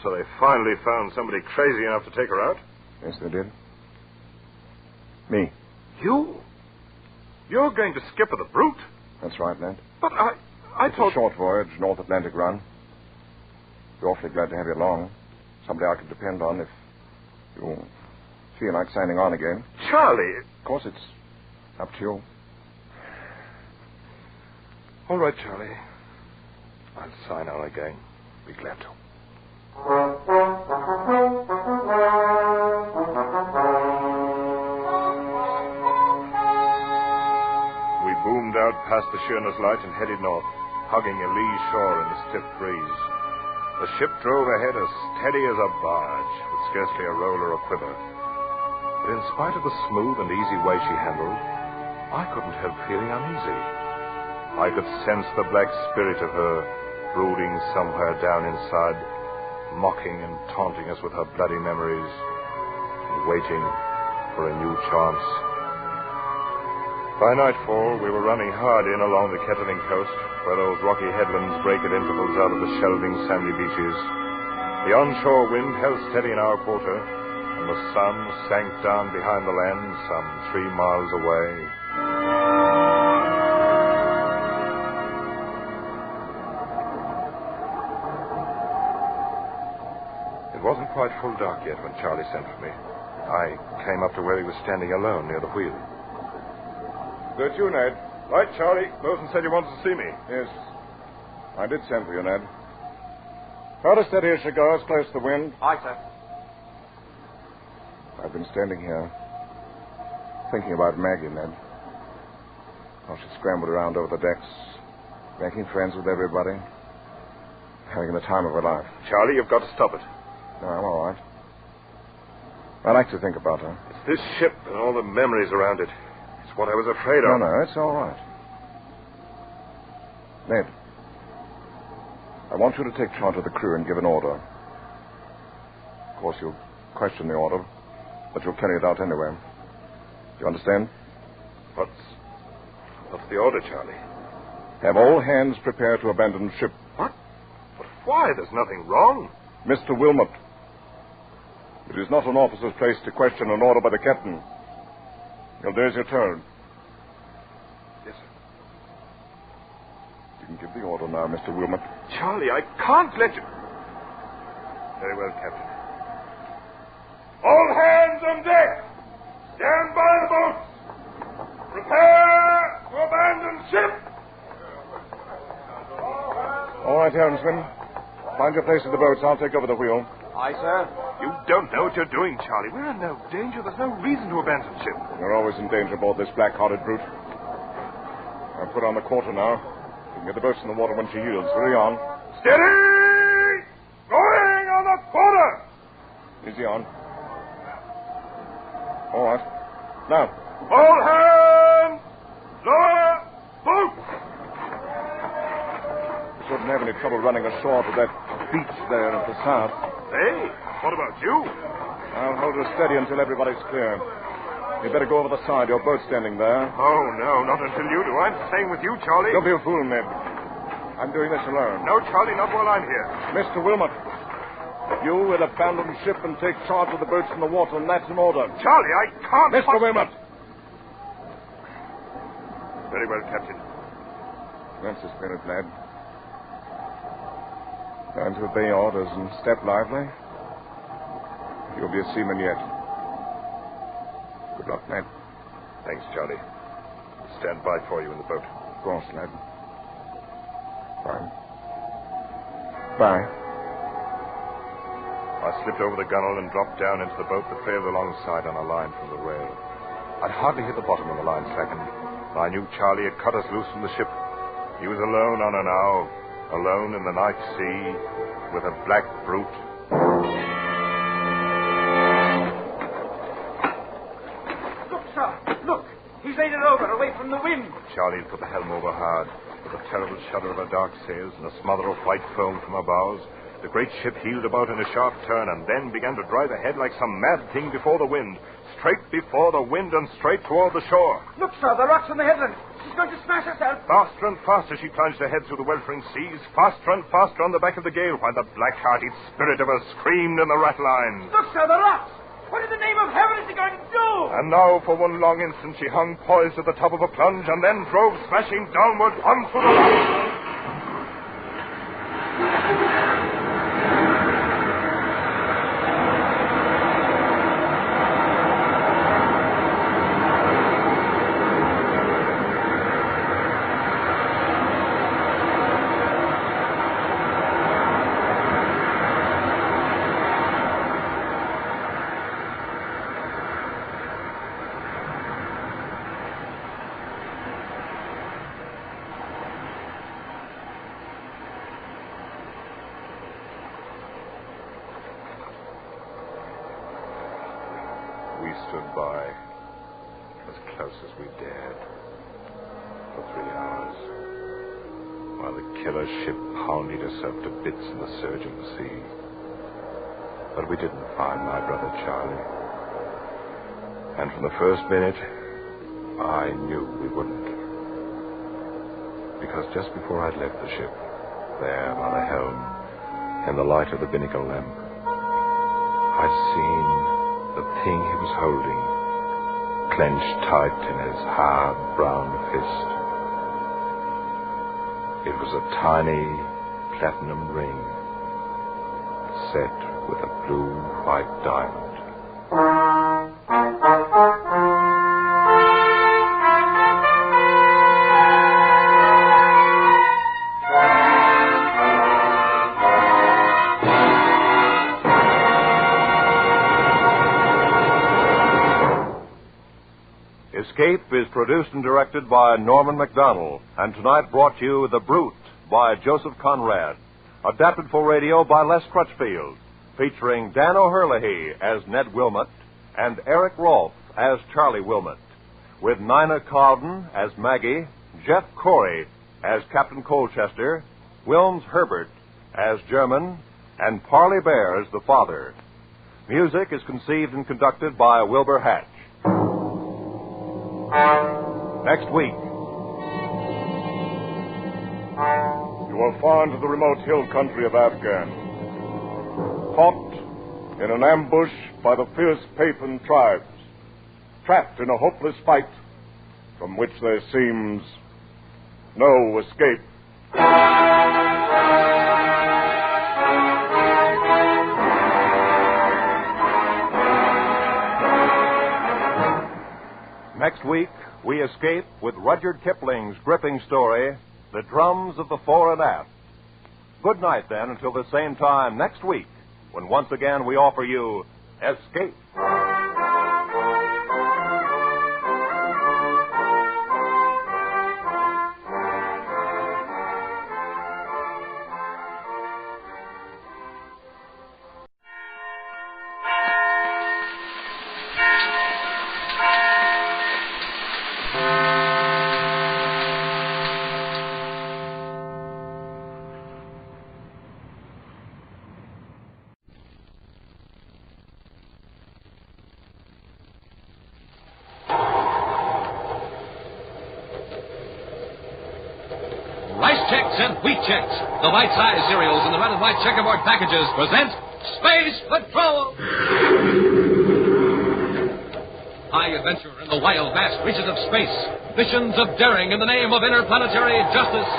so they finally found somebody crazy enough to take her out? Yes, they did. Me. You? You're going to skip her the brute? That's right, Ned. But I it's thought... a short voyage, North Atlantic run. Be awfully glad to have you along. Somebody I could depend on if you feel like signing on again. Charlie! Of course, it's up to you. All right, Charlie. I'll sign on again. Be glad to. We boomed out past the Sheerness Light and headed north, hugging a lee shore in the stiff breeze. The ship drove ahead as steady as a barge, with scarcely a roll or a quiver. But in spite of the smooth and easy way she handled, I couldn't help feeling uneasy. I could sense the black spirit of her brooding somewhere down inside, mocking and taunting us with her bloody memories, and waiting for a new chance. By nightfall, we were running hard in along the Kettling coast, where those rocky headlands break at intervals out of the shelving sandy beaches. The onshore wind held steady in our quarter, and the sun sank down behind the land some 3 miles away. wasn't quite full dark yet when Charlie sent for me. I came up to where he was standing alone near the wheel. That's you, Ned. Right, Charlie. Wilson said you wanted to see me. Yes. I did send for you, Ned. Try to steady as she goes, close to the wind. Aye, sir. I've been standing here, thinking about Maggie, Ned. How she scrambled around over the decks, making friends with everybody, having the time of her life. Charlie, you've got to stop it. No, I'm all right. I like to think about her. It's this ship and all the memories around it. It's what I was afraid of. No, it's all right. Ned, I want you to take charge of the crew and give an order. Of course, you'll question the order, but you'll carry it out anyway. Do you understand? What's the order, Charlie? Have all hands prepare to abandon ship. What? But why? There's nothing wrong. Mr. Wilmot, it is not an officer's place to question an order by the captain. Well, there's your turn. Yes, sir. You can give the order now, Mr. Wilmot. Charlie, I can't let you... Very well, Captain. All hands on deck! Stand by the boats! Prepare to abandon ship! All right, helmsman. Find your place in the boats. I'll take over the wheel. Aye, sir. You don't know what you're doing, Charlie. We're in no danger. There's no reason to abandon ship. You're always in danger aboard this black-hearted brute. I'll put on the quarter now. You can get the boats in the water when she yields. Hurry on. Steady! Going on the quarter! Easy on. All right. Now. All hands! Lower boat! We shouldn't have any trouble running ashore to that beach there at the south. Hey, what about you? I'll hold her steady until everybody's clear. You'd better go over the side. Your boat's standing there. Oh, no, not until you do. I'm staying with you, Charlie. Don't be a fool, Ned. I'm doing this alone. No, Charlie, not while I'm here. Mr. Wilmot, you will abandon ship and take charge of the boats in the water, and that's an order. Charlie, I can't... Mr. Wilmot! Very well, Captain. That's the spirit, lad. Learn to obey orders and step lively. You'll be a seaman yet. Good luck, Ned. Thanks, Charlie. Stand by for you in the boat. Of course, lad. Bye. Bye. I slipped over the gunwale and dropped down into the boat that trailed alongside on a line from the rail. I'd hardly hit the bottom when the line slackened. I knew Charlie had cut us loose from the ship. He was alone on an hour, alone in the night sea, with a black brute. Look, sir, look. He's laid it over, away from the wind. Charlie had put the helm over hard, with a terrible shudder of her dark sails and a smother of white foam from her bows. The great ship heeled about in a sharp turn and then began to drive ahead like some mad thing before the wind. Straight before the wind and straight toward the shore. Look, sir, the rocks on the headland. She's going to smash herself. Faster and faster she plunged ahead through the weltering seas, faster and faster on the back of the gale, while the black-hearted spirit of her screamed in the ratlines. Look, sir, the rocks. What in the name of heaven is he going to do? And now, for one long instant, she hung poised at the top of a plunge and then drove smashing downward onto the rocks. We stood by, as close as we dared, for 3 hours, while the killer ship pounded herself to bits in the surging sea. But we didn't find my brother Charlie. And from the first minute, I knew we wouldn't. Because just before I'd left the ship, there by the helm, in the light of the binnacle lamp, I'd seen the thing he was holding, clenched tight in his hard brown fist. It was a tiny platinum ring, set with a blue-white diamond. Escape is produced and directed by Norman MacDonald, and tonight brought you The Brute by Joseph Conrad, adapted for radio by Les Crutchfield, featuring Dan O'Herlihy as Ned Wilmot and Eric Rolfe as Charlie Wilmot, with Nina Cowden as Maggie, Jeff Corey as Captain Colchester, Wilms Herbert as German, and Parley Bear as the father. Music is conceived and conducted by Wilbur Hatch. Next week. You are far into the remote hill country of Afghan. Caught in an ambush by the fierce Paphan tribes. Trapped in a hopeless fight from which there seems no escape. Next week, we escape with Rudyard Kipling's gripping story, The Drums of the Fore and Aft. Good night, then, until the same time next week, when once again we offer you Escape. And wheat checks, the bite-sized cereals in the red and white checkerboard packages present Space Patrol! High adventure in the wild, vast reaches of space. Missions of daring in the name of interplanetary justice.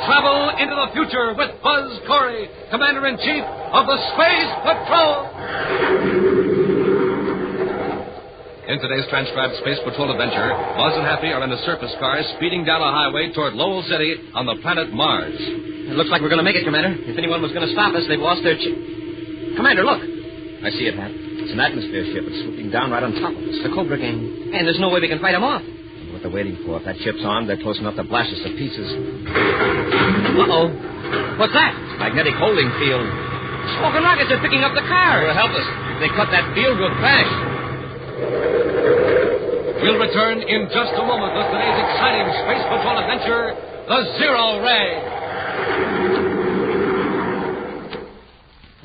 Travel into the future with Buzz Corey, Commander-in-Chief of the Space Patrol! In today's transcribed Space Patrol adventure, Buzz and Happy are in a surface car speeding down a highway toward Lowell City on the planet Mars. It looks like we're going to make it, Commander. If anyone was going to stop us, they've lost their Commander, look. I see it, Hap. It's an atmosphere ship. It's swooping down right on top of us. The Cobra gang. And there's no way we can fight them off. What they're waiting for. If that ship's armed, they're close enough to blast us to pieces. Uh-oh. What's that? Magnetic holding field. Smoke and rockets are picking up the car. It'll help us. If they cut that field, we'll crash. We'll return in just a moment with today's exciting Space Patrol adventure, The Zero Ray.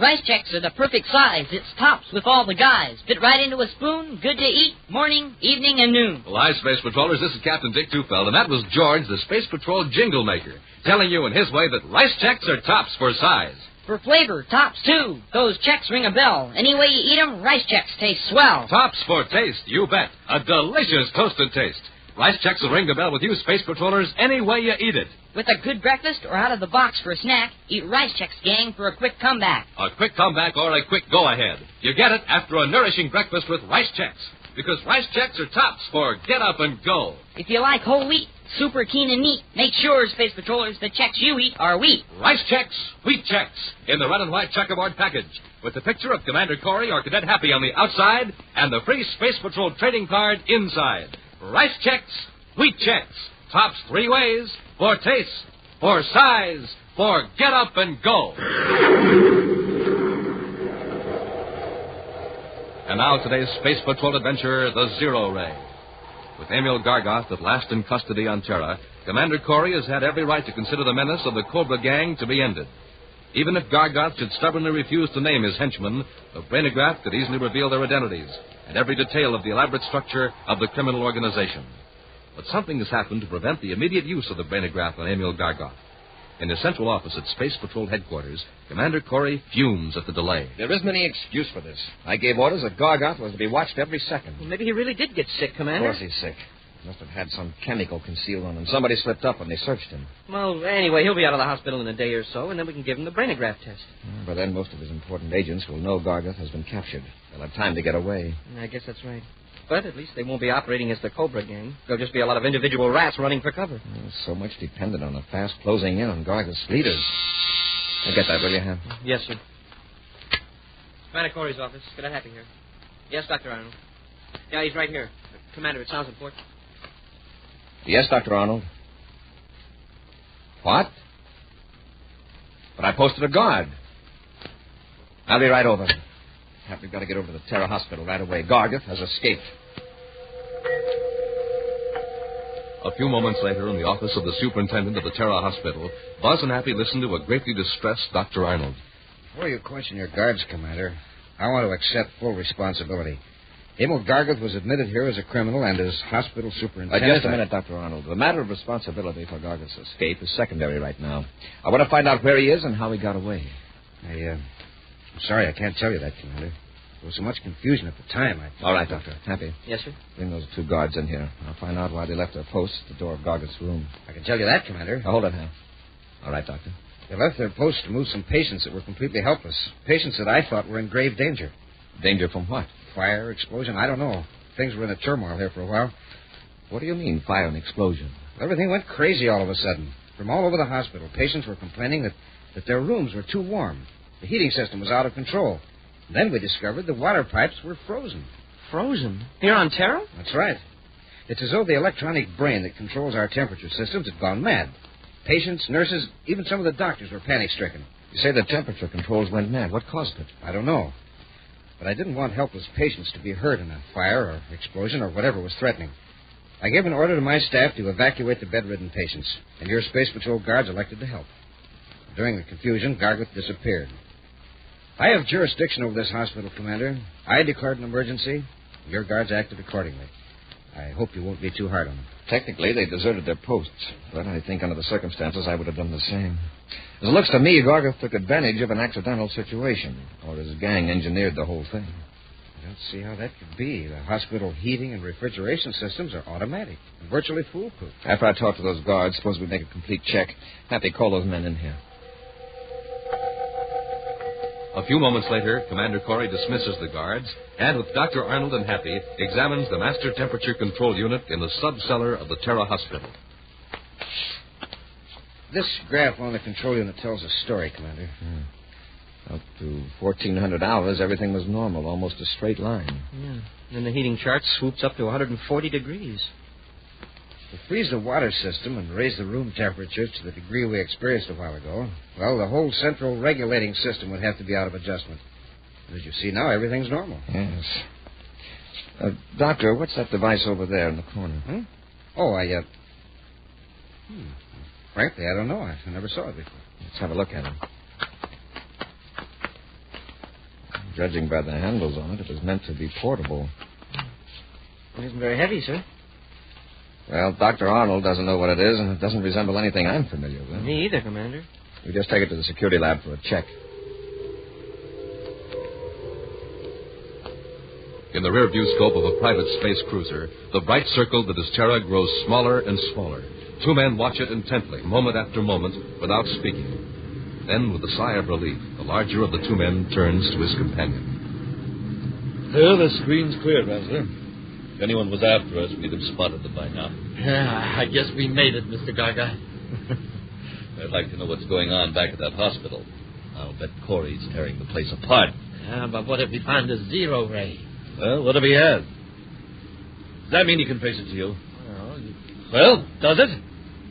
Rice checks are the perfect size. It's tops with all the guys. Fit right into a spoon, good to eat, morning, evening, and noon. Well, hi, Space Patrollers. This is Captain Dick Tufeld, and that was George, the Space Patrol jingle maker, telling you in his way that rice checks are tops for size. For flavor, tops, too. Those checks ring a bell. Any way you eat them, rice checks taste swell. Tops for taste, you bet. A delicious toasted taste. Rice checks will ring the bell with you, Space Patrollers, any way you eat it. With a good breakfast or out of the box for a snack, eat rice checks, gang, for a quick comeback. A quick comeback or a quick go-ahead. You get it after a nourishing breakfast with rice checks. Because rice checks are tops for get up and go. If you like whole wheat, super keen and neat, make sure, Space Patrollers, the checks you eat are wheat. Rice checks, wheat checks, in the red and white checkerboard package, with the picture of Commander Corey or Cadet Happy on the outside and the free Space Patrol trading card inside. Rice checks, wheat checks, tops three ways, for taste, for size, for get up and go. And now today's Space Patrol adventure, The Zero Ray. With Emil Gargoth at last in custody on Terra, Commander Corey has had every right to consider the menace of the Cobra gang to be ended. Even if Gargoth should stubbornly refuse to name his henchmen, the brainograph could easily reveal their identities and every detail of the elaborate structure of the criminal organization. But something has happened to prevent the immediate use of the brainograph on Emil Gargoth. In his central office at Space Patrol headquarters, Commander Corey fumes at the delay. There isn't any excuse for this. I gave orders that Gargoth was to be watched every second. Well, maybe he really did get sick, Commander. Of course he's sick. Must have had some chemical concealed on him. Somebody slipped up when they searched him. Well, anyway, he'll be out of the hospital in a day or so, and then we can give him the brainograph test. By then, most of his important agents will know Gargeth has been captured. They'll have time to get away. I guess that's right. But at least they won't be operating as the Cobra gang. There'll just be a lot of individual rats running for cover. So much depended on a fast closing in on Gargeth's leaders. I'll get that, will you, Ham? Yes, sir. Commander Corey's office. Cadet Happy here. Yes, Dr. Arnold. Yeah, he's right here. Commander, it sounds important. Yes, Dr. Arnold. What? But I posted a guard. I'll be right over. We've got to get over to the Terra Hospital right away. Gargeth has escaped. A few moments later, in the office of the superintendent of the Terra Hospital, Buzz and Happy listened to a greatly distressed Dr. Arnold. Before you question your guards, Commander, I want to accept full responsibility. Emil Gargeth was admitted here as a criminal and as hospital superintendent. Just a minute, Dr. Arnold. The matter of responsibility for Gargeth's escape is secondary right now. I want to find out where he is and how he got away. I'm sorry I can't tell you that, Commander. There was so much confusion at the time. All right, Doctor. Happy. Yes, sir? Bring those 2 guards in here. I'll find out why they left their posts at the door of Gargeth's room. I can tell you that, Commander. Now, hold it, Ham. All right, Doctor. They left their posts to move some patients that were completely helpless. Patients that I thought were in grave danger. Danger from what? Fire, explosion, I don't know. Things were in a turmoil here for a while. What do you mean, fire and explosion? Everything went crazy all of a sudden. From all over the hospital, patients were complaining that their rooms were too warm. The heating system was out of control. Then we discovered the water pipes were frozen. Frozen? Here on Terra? That's right. It's as though the electronic brain that controls our temperature systems had gone mad. Patients, nurses, even some of the doctors were panic-stricken. You say the temperature controls went mad. What caused it? I don't know. But I didn't want helpless patients to be hurt in a fire or explosion or whatever was threatening. I gave an order to my staff to evacuate the bedridden patients, and your Space Patrol guards elected to help. During the confusion, Gargeth disappeared. I have jurisdiction over this hospital, Commander. I declared an emergency. Your guards acted accordingly. I hope you won't be too hard on them. Technically, they deserted their posts, but I think under the circumstances I would have done the same. As it looks to me, Gargeth took advantage of an accidental situation, or his gang engineered the whole thing. I don't see how that could be. The hospital heating and refrigeration systems are automatic and virtually foolproof. After I talk to those guards, suppose we make a complete check. Happy, call those men in here. A few moments later, Commander Corey dismisses the guards and, with Dr. Arnold and Happy, examines the master temperature control unit in the sub-cellar of the Terra Hospital. This graph on the control unit tells a story, Commander. Up to 1,400 hours, everything was normal, almost a straight line. Yeah. And the heating chart swoops up to 140 degrees. To freeze the water system and raise the room temperature to the degree we experienced a while ago, well, the whole central regulating system would have to be out of adjustment. And as you see now, everything's normal. Yes. Doctor, what's that device over there in the corner? Oh, frankly, I don't know. I never saw it before. Let's have a look at it. Judging by the handles on it, it was meant to be portable. It isn't very heavy, sir. Well, Dr. Arnold doesn't know what it is, and it doesn't resemble anything I'm familiar with. Me either, Commander. We just take it to the security lab for a check. In the rear-view scope of a private space cruiser, the bright circle that is Terra grows smaller and smaller. 2 men watch it intently, moment after moment, without speaking. Then, with a sigh of relief, the larger of the 2 men turns to his companion. The screen's clear, Razzler. If anyone was after us, we'd have spotted them by now. Yeah, I guess we made it, Mr. Gargeth. I'd like to know what's going on back at that hospital. I'll bet Corey's tearing the place apart. Yeah, but what if he found a zero ray? Well, what if he has? Does that mean he can trace it to you? Well, does it?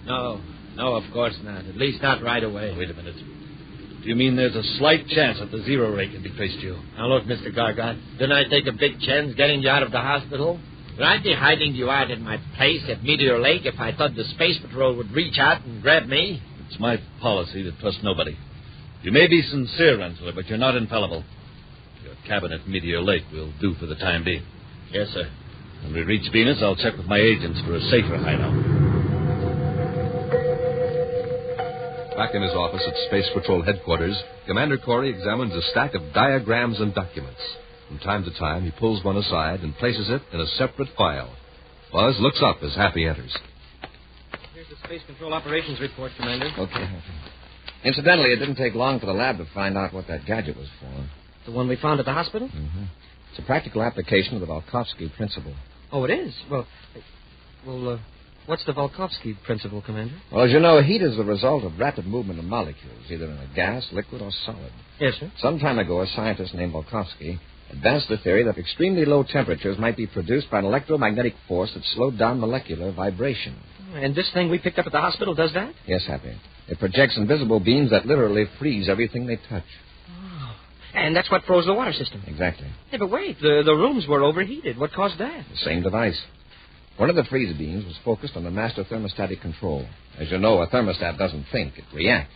No, of course not. At least not right away. Wait a minute. Do you mean there's a slight chance that the zero ray can be traced to you? Now, look, Mr. Gargeth, didn't I take a big chance getting you out of the hospital? Would I be hiding you out at my place at Meteor Lake if I thought the Space Patrol would reach out and grab me? It's my policy to trust nobody. You may be sincere, Ransler, but you're not infallible. Your cabin at Meteor Lake will do for the time being. Yes, sir. When we reach Venus, I'll check with my agents for a safer hideout. Back in his office at Space Patrol headquarters, Commander Corey examines a stack of diagrams and documents. From time to time, he pulls one aside and places it in a separate file. Buzz looks up as Happy enters. Here's the Space Control Operations Report, Commander. Okay. Incidentally, it didn't take long for the lab to find out what that gadget was for. The one we found at the hospital? Mm-hmm. It's a practical application of the Volkovsky principle. Oh, it is? Well, what's the Volkovsky principle, Commander? Well, as you know, heat is the result of rapid movement of molecules, either in a gas, liquid, or solid. Yes, sir. Some time ago, a scientist named Volkovsky advanced the theory that extremely low temperatures might be produced by an electromagnetic force that slowed down molecular vibration. And this thing we picked up at the hospital does that? Yes, Happy. It projects invisible beams that literally freeze everything they touch. Oh. And that's what froze the water system. Exactly. Hey, but wait, the rooms were overheated. What caused that? The same device. One of the freeze beams was focused on the master thermostatic control. As you know, a thermostat doesn't think, it reacts.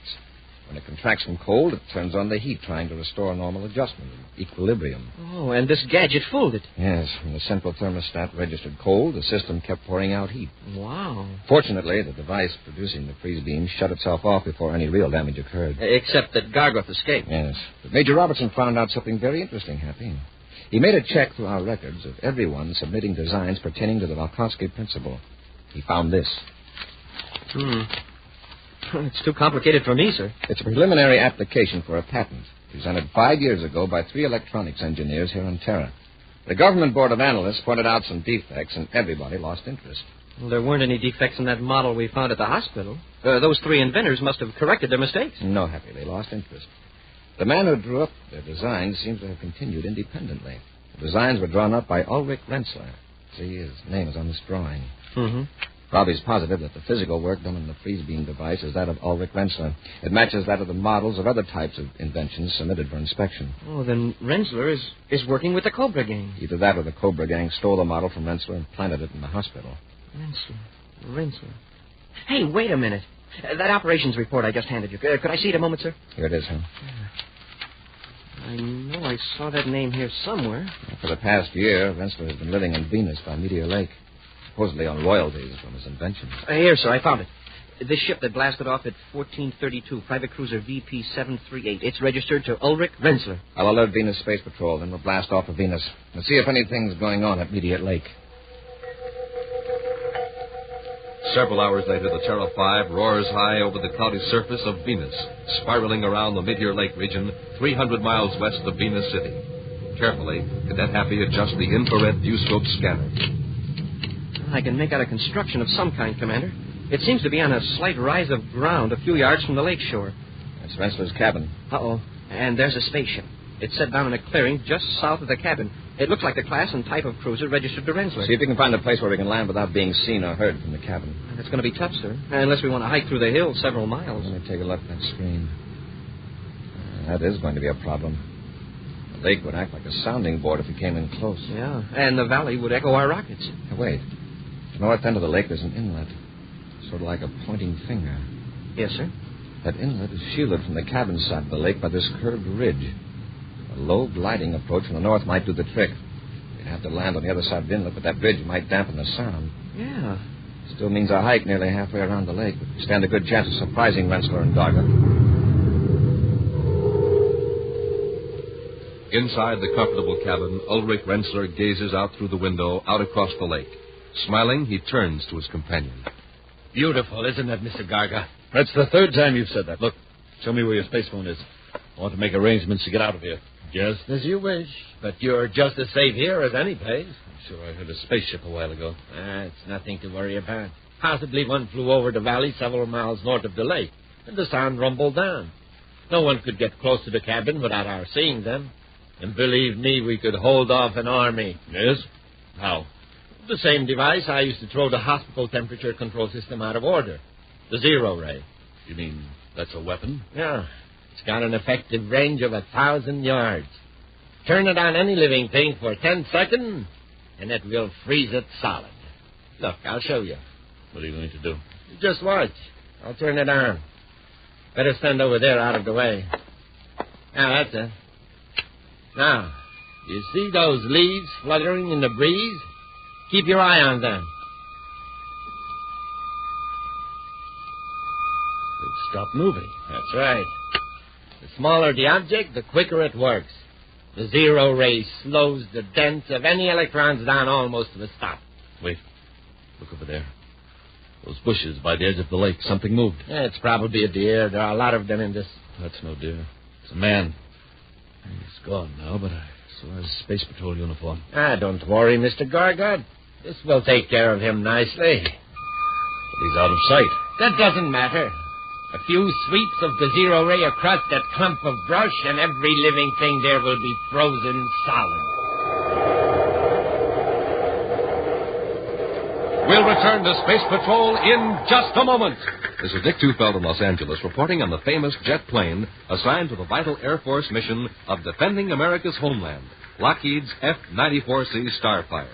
When it contracts from cold, it turns on the heat, trying to restore normal adjustment and equilibrium. Oh, and this gadget fooled it. Yes, when the central thermostat registered cold, the system kept pouring out heat. Wow. Fortunately, the device producing the freeze beam shut itself off before any real damage occurred. Except that Gargoth escaped. Yes. But Major Robertson found out something very interesting, Happy. He made a check through our records of everyone submitting designs pertaining to the Volkovsky principle. He found this. It's too complicated for me, sir. It's a preliminary application for a patent, presented 5 years ago by 3 electronics engineers here on Terra. The government board of analysts pointed out some defects, and everybody lost interest. Well, there weren't any defects in that model we found at the hospital. Those 3 inventors must have corrected their mistakes. No, Happy, they lost interest. The man who drew up their designs seems to have continued independently. The designs were drawn up by Ulrich Renzler. See, his name is on this drawing. Mm-hmm. Robbie's positive that the physical work done on the freeze beam device is that of Ulrich Renzler. It matches that of the models of other types of inventions submitted for inspection. Oh, then Renzler is working with the Cobra gang. Either that or the Cobra gang stole the model from Renzler and planted it in the hospital. Renzler. Hey, wait a minute. That operations report I just handed you. Could I see it a moment, sir? Here it is, huh? I know I saw that name here somewhere. For the past year, Renzler has been living on Venus by Meteor Lake, supposedly on royalties from his invention. Here, sir, I found it. This ship that blasted off at 1432, private cruiser VP-738. It's registered to Ulrich Renzler. I'll alert Venus Space Patrol, then we'll blast off of Venus and see if anything's going on at Meteor Lake. Several hours later, the Terra 5 roars high over the cloudy surface of Venus, spiraling around the Meteor Lake region 300 miles west of Venus City. Carefully, Cadet Happy adjusts the infrared viewscope scanner. I can make out a construction of some kind, Commander. It seems to be on a slight rise of ground a few yards from the lake shore. That's Renzler's cabin. Uh-oh. And there's a spaceship. It's set down in a clearing just south of the cabin. It looks like the class and type of cruiser registered to Renzler. See if you can find a place where we can land without being seen or heard from the cabin. It's going to be tough, sir. Unless we want to hike through the hills several miles. Let me take a look at that screen. That is going to be a problem. The lake would act like a sounding board if we came in close. Yeah, and the valley would echo our rockets. Now, wait. At the north end of the lake, there's an inlet. Sort of like a pointing finger. Yes, sir. That inlet is shielded from the cabin side of the lake by this curved ridge. A low gliding approach from the north might do the trick. You'd have to land on the other side of the inlet, but that ridge might dampen the sound. Yeah. Still means a hike nearly halfway around the lake. We stand a good chance of surprising Renzler and Gargoth. Inside the comfortable cabin, Ulrich Renzler gazes out through the window, out across the lake. Smiling, he turns to his companion. Beautiful, isn't it, Mr. Gargoth? That's the 3rd time you've said that. Look, show me where your space phone is. I want to make arrangements to get out of here. Just as you wish. But you're just as safe here as any place. I'm sure I heard a spaceship a while ago. It's nothing to worry about. Possibly one flew over the valley several miles north of the lake, and the sound rumbled down. No one could get close to the cabin without our seeing them. And believe me, we could hold off an army. Yes? How? The same device I used to throw the hospital temperature control system out of order. The zero ray. You mean that's a weapon? Yeah. It's got an effective range of 1,000 yards. Turn it on any living thing for 10 seconds, and it will freeze it solid. Look, I'll show you. What are you going to do? Just watch. I'll turn it on. Better stand over there out of the way. Now, that's it. Now, you see those leaves fluttering in the breeze? Keep your eye on them. They've stopped moving. That's right. The smaller the object, the quicker it works. The zero ray slows the dents of any electrons down almost to a stop. Wait. Look over there. Those bushes by the edge of the lake. Something moved. Yeah, it's probably a deer. There are a lot of them in this. That's no deer. It's a man. He's gone now, but I saw his Space Patrol uniform. Don't worry, Mr. Gargard. This will take care of him nicely. But he's out of sight. That doesn't matter. A few sweeps of the zero ray across that clump of brush, and every living thing there will be frozen solid. We'll return to Space Patrol in just a moment. This is Dick Tufeld in Los Angeles reporting on the famous jet plane assigned to the vital Air Force mission of defending America's homeland, Lockheed's F-94C Starflyer.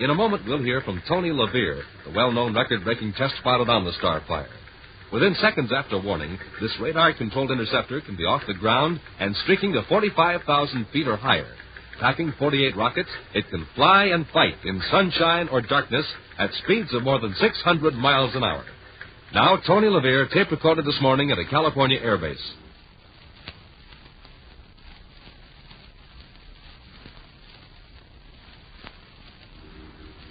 In a moment, we'll hear from Tony LaVere, the well-known record-breaking test pilot on the Starflyer. Within seconds after warning, this radar-controlled interceptor can be off the ground and streaking to 45,000 feet or higher. Packing 48 rockets, it can fly and fight in sunshine or darkness at speeds of more than 600 miles an hour. Now, Tony LaVere tape recorded this morning at a California air base.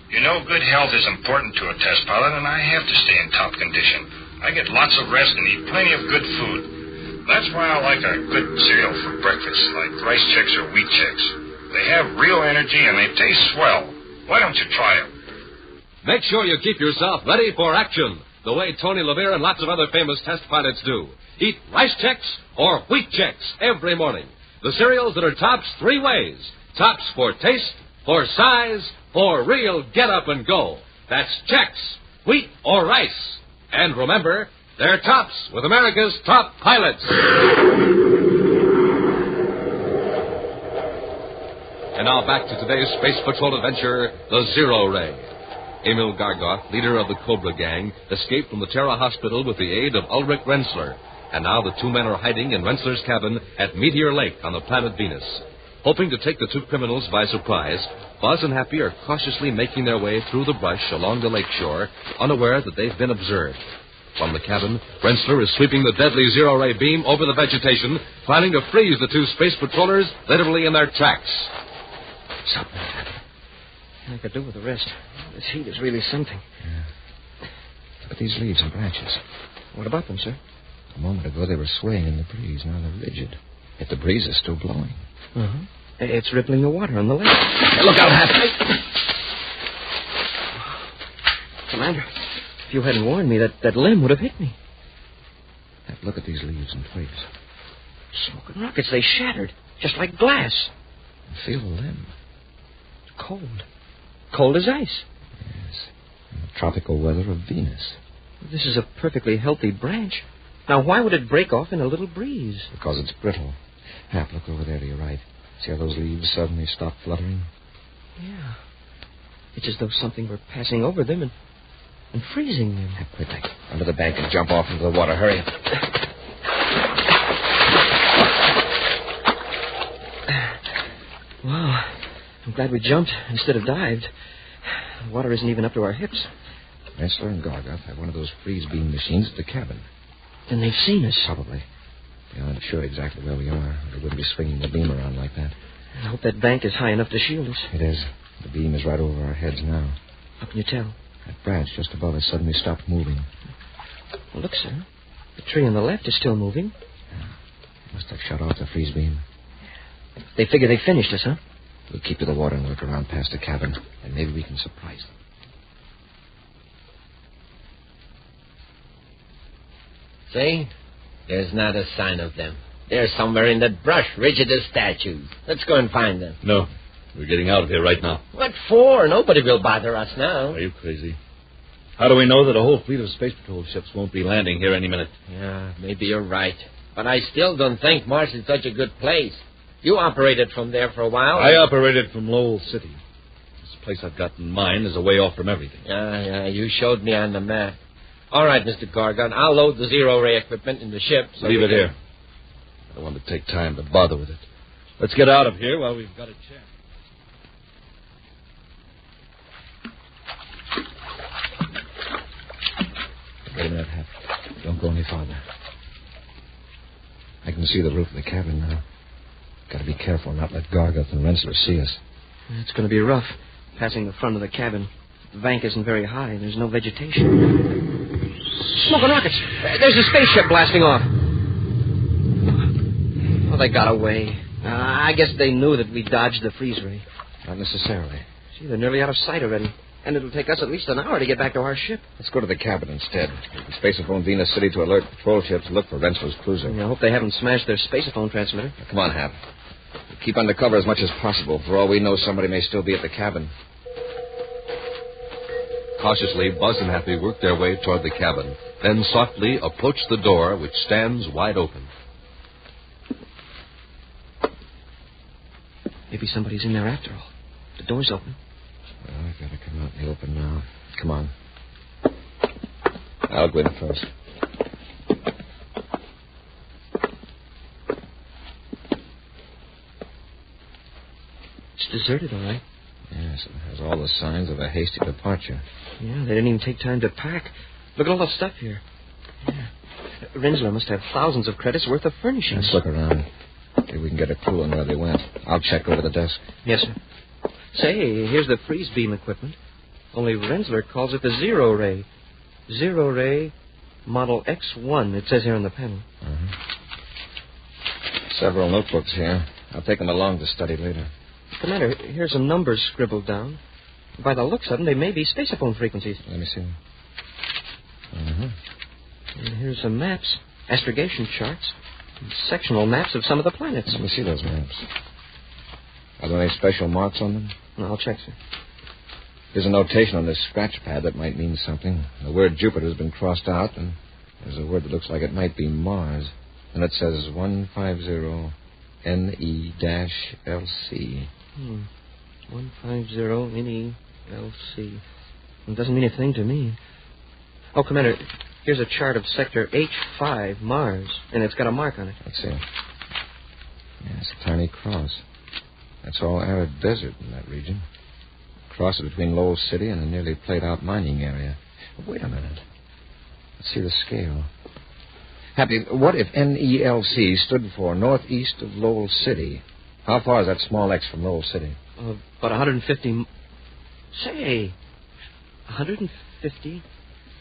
You know, good health is important to a test pilot, and I have to stay in top condition. I get lots of rest and eat plenty of good food. That's why I like a good cereal for breakfast, like rice checks or wheat checks. They have real energy and they taste swell. Why don't you try them? Make sure you keep yourself ready for action, the way Tony LaVere and lots of other famous test pilots do. Eat rice checks or wheat checks every morning. The cereals that are tops three ways. Tops for taste, for size, for real get up and go. That's checks, wheat or rice. And remember, they're tops with America's top pilots. And now back to today's Space Patrol adventure, the Zero Ray. Emil Gargoth, leader of the Cobra Gang, escaped from the Terra Hospital with the aid of Ulrich Rensler. And now the two men are hiding in Rensler's cabin at Meteor Lake on the planet Venus. Hoping to take the two criminals by surprise, Buzz and Happy are cautiously making their way through the brush along the lake shore, unaware that they've been observed. From the cabin, Rensler is sweeping the deadly zero-ray beam over the vegetation, planning to freeze the two space patrollers literally in their tracks. Something. I could do with the rest. This heat is really something. Yeah. Look at these leaves and branches. What about them, sir? A moment ago they were swaying in the breeze. Now they're rigid. Yet the breeze is still blowing. Uh-huh. It's rippling the water on the lake. Hey, look out, Happy. Commander, if you hadn't warned me, that limb would have hit me. Look at these leaves and twigs. Smoking rockets, they shattered, just like glass. And feel the limb. Cold. Cold as ice. Yes. In the tropical weather of Venus. This is a perfectly healthy branch. Now, why would it break off in a little breeze? Because it's brittle. Hap, look over there to your right. See how those leaves suddenly stop fluttering? Yeah. It's as though something were passing over them and freezing them. Hap, quickly. Under the bank and jump off into the water. Hurry. Wow. I'm glad we jumped instead of dived. The water isn't even up to our hips. Rensler and Gargoth have one of those freeze beam machines at the cabin. Then they've seen us. Probably. They aren't sure exactly where we are. They wouldn't be swinging the beam around like that. I hope that bank is high enough to shield us. It is. The beam is right over our heads now. How can you tell? That branch just above us suddenly stopped moving. Well, look, sir. The tree on the left is still moving. Yeah. Must have shut off the freeze beam. They figure they finished us, huh? We'll keep to the water and work around past the cabin, and maybe we can surprise them. See? There's not a sign of them. They're somewhere in that brush, rigid as statues. Let's go and find them. No. We're getting out of here right now. What for? Nobody will bother us now. Are you crazy? How do we know that a whole fleet of Space Patrol ships won't be landing here any minute? Yeah, maybe you're right. But I still don't think Mars is such a good place. You operated from there for a while. I operated from Lowell City. This place I've got in mind is a way off from everything. Yeah, you showed me on the map. All right, Mr. Gargon, I'll load the zero-ray equipment in the ship. So leave it here. I don't want to take time to bother with it. Let's get out of here while we've got a chance. Wait a minute, Hap. Don't go any farther. I can see the roof of the cabin now. Got to be careful not let Gargoth and Rensler see us. It's going to be rough, passing the front of the cabin. The bank isn't very high, and there's no vegetation. Smoke and rockets! There's a spaceship blasting off. Oh, they got away. I guess they knew that we dodged the freeze ray. Not necessarily. Gee, they're nearly out of sight already. And it'll take us at least an hour to get back to our ship. Let's go to the cabin instead. We can spaceophone Venus City to alert patrol ships to look for Rensler's cruiser. I hope they haven't smashed their spaceophone transmitter. Now, come on, Hap. Keep under cover as much as possible. For all we know, somebody may still be at the cabin. Cautiously, Buzz and Happy work their way toward the cabin, then softly approach the door, which stands wide open. Maybe somebody's in there after all. The door's open. Well, I've got to come out in the open now. Come on. I'll go in first. It's deserted, all right. Yes, it has all the signs of a hasty departure. Yeah, they didn't even take time to pack. Look at all the stuff here. Yeah. Rensler must have thousands of credits worth of furnishings. Let's look around. See if we can get a clue on where they went. I'll check over the desk. Yes, sir. Say, here's the freeze beam equipment. Only Rensler calls it the Zero Ray. Zero Ray Model X1, it says here on the panel. Uh-huh. Several notebooks here. I'll take them along to study later. Commander, here's some numbers scribbled down. By the looks of them, they may be spaceophone frequencies. Let me see. Uh-huh. And here's some maps, astrogation charts, and sectional maps of some of the planets. Let me see those maps. Are there any special marks on them? No, I'll check, sir. There's a notation on this scratch pad that might mean something. The word Jupiter has been crossed out, and there's a word that looks like it might be Mars. And it says 150 NE-LC. 150 NE-LC. It doesn't mean a thing to me. Oh, Commander, here's a chart of sector H5, Mars, and it's got a mark on it. Let's see. Yeah, it's a tiny cross. That's all arid desert in that region. Cross it between Lowell City and a nearly played-out mining area. Wait a minute. Let's see the scale. Happy, what if NELC stood for northeast of Lowell City? How far is that small X from Lowell City? About 150... Say, 150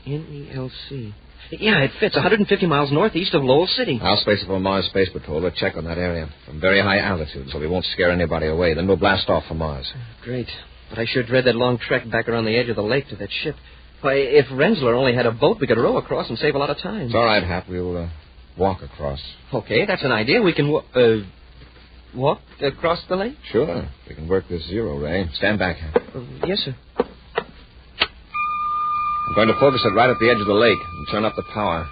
NELC. Yeah, it fits. 150 miles northeast of Lowell City. I'll spaceophone Mars Space Patrol to check on that area from very high altitude so we won't scare anybody away. Then we'll blast off for Mars. Great. But I sure dread that long trek back around the edge of the lake to that ship. Why, if Rensler only had a boat, we could row across and save a lot of time. It's all right, Hap. We'll walk across. Okay, that's an idea. We can walk across the lake? Sure. We can work this Zero Ray. Stand back, Hap. Yes, sir. I'm going to focus it right at the edge of the lake and turn up the power.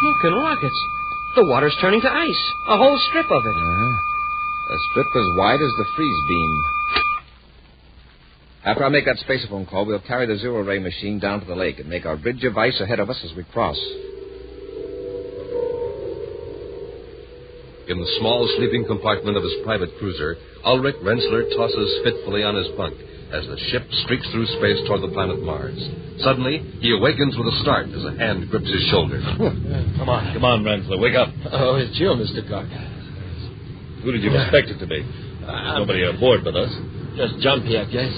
Smoke and rockets. The water's turning to ice. A whole strip of it. Uh-huh. A strip as wide as the freeze beam. After I make that spaceophone call, we'll carry the Zero Ray machine down to the lake and make our bridge of ice ahead of us as we cross. In the small sleeping compartment of his private cruiser, Ulrich Rensler tosses fitfully on his bunk as the ship streaks through space toward the planet Mars. Suddenly, he awakens with a start as a hand grips his shoulder. Come on, Rensler, wake up. Oh, it's you, Mr. Garga. Who did you expect it to be? There's nobody aboard but us. Just jumpy, I guess.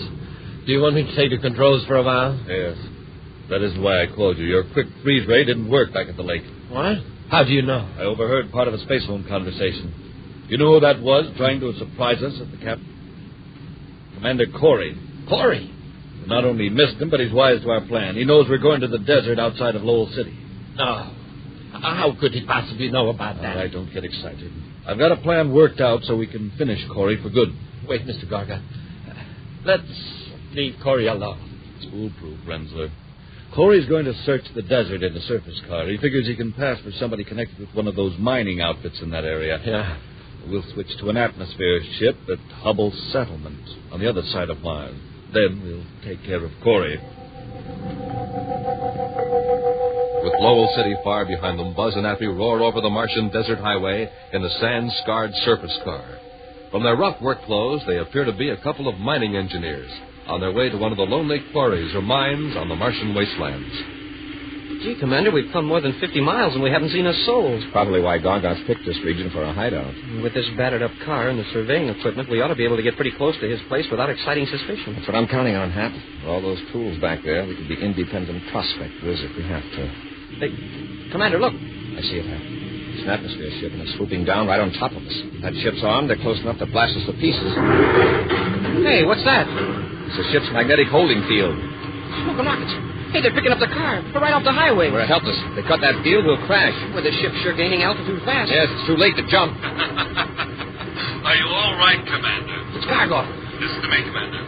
Do you want me to take the controls for a while? Yes. That isn't why I called you. Your quick freeze ray didn't work back at the lake. What? How do you know? I overheard part of a spacephone conversation. You know who that was trying to surprise us at the cap? Commander Corey. Corey? We not only missed him, but he's wise to our plan. He knows we're going to the desert outside of Lowell City. No. How could he possibly know about that? All right, don't get excited. I've got a plan worked out so we can finish Corey for good. Wait, Mr. Garga. Let's leave Corey alone. It's foolproof, Rensler. Corey's going to search the desert in a surface car. He figures he can pass for somebody connected with one of those mining outfits in that area. Yeah. We'll switch to an atmosphere ship at Hubble Settlement on the other side of Mars. Then we'll take care of Corey. With Lowell City far behind them, Buzz and Appy roar over the Martian desert highway in a sand-scarred surface car. From their rough work clothes, they appear to be a couple of mining engineers on their way to one of the lonely quarries or mines on the Martian wastelands. Gee, Commander, we've come more than 50 miles and we haven't seen a soul. Probably why Gargoth picked this region for a hideout. With this battered-up car and the surveying equipment, we ought to be able to get pretty close to his place without exciting suspicion. That's what I'm counting on, Hap. With all those tools back there, we could be independent prospectors if we have to. Hey, Commander, look. I see it, Hap. It's an atmosphere ship, and it's swooping down right on top of us. If that ship's armed, they're close enough to blast us to pieces. Hey, what's that? It's the ship's magnetic holding field. Smoke and rockets. Hey, they're picking up the car. They're right off the highway. We're helpless. If they cut that field, we'll crash. Well, the ship's sure gaining altitude fast. Yes, it's too late to jump. Are you all right, Commander? It's Gargoth. This is the main commander.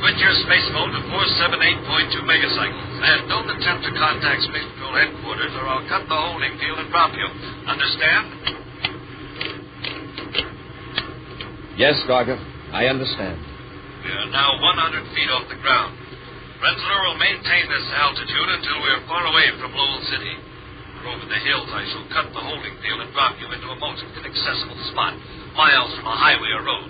Switch your space mode to 478.2 megacycles. And don't attempt to contact Space Patrol headquarters or I'll cut the holding field and drop you. Understand? Yes, Gargoth. I understand. We are now 100 feet off the ground. Rensler will maintain this altitude until we are far away from Lowell City. Over the hills, I shall cut the holding field and drop you into a most inaccessible spot, miles from a highway or road.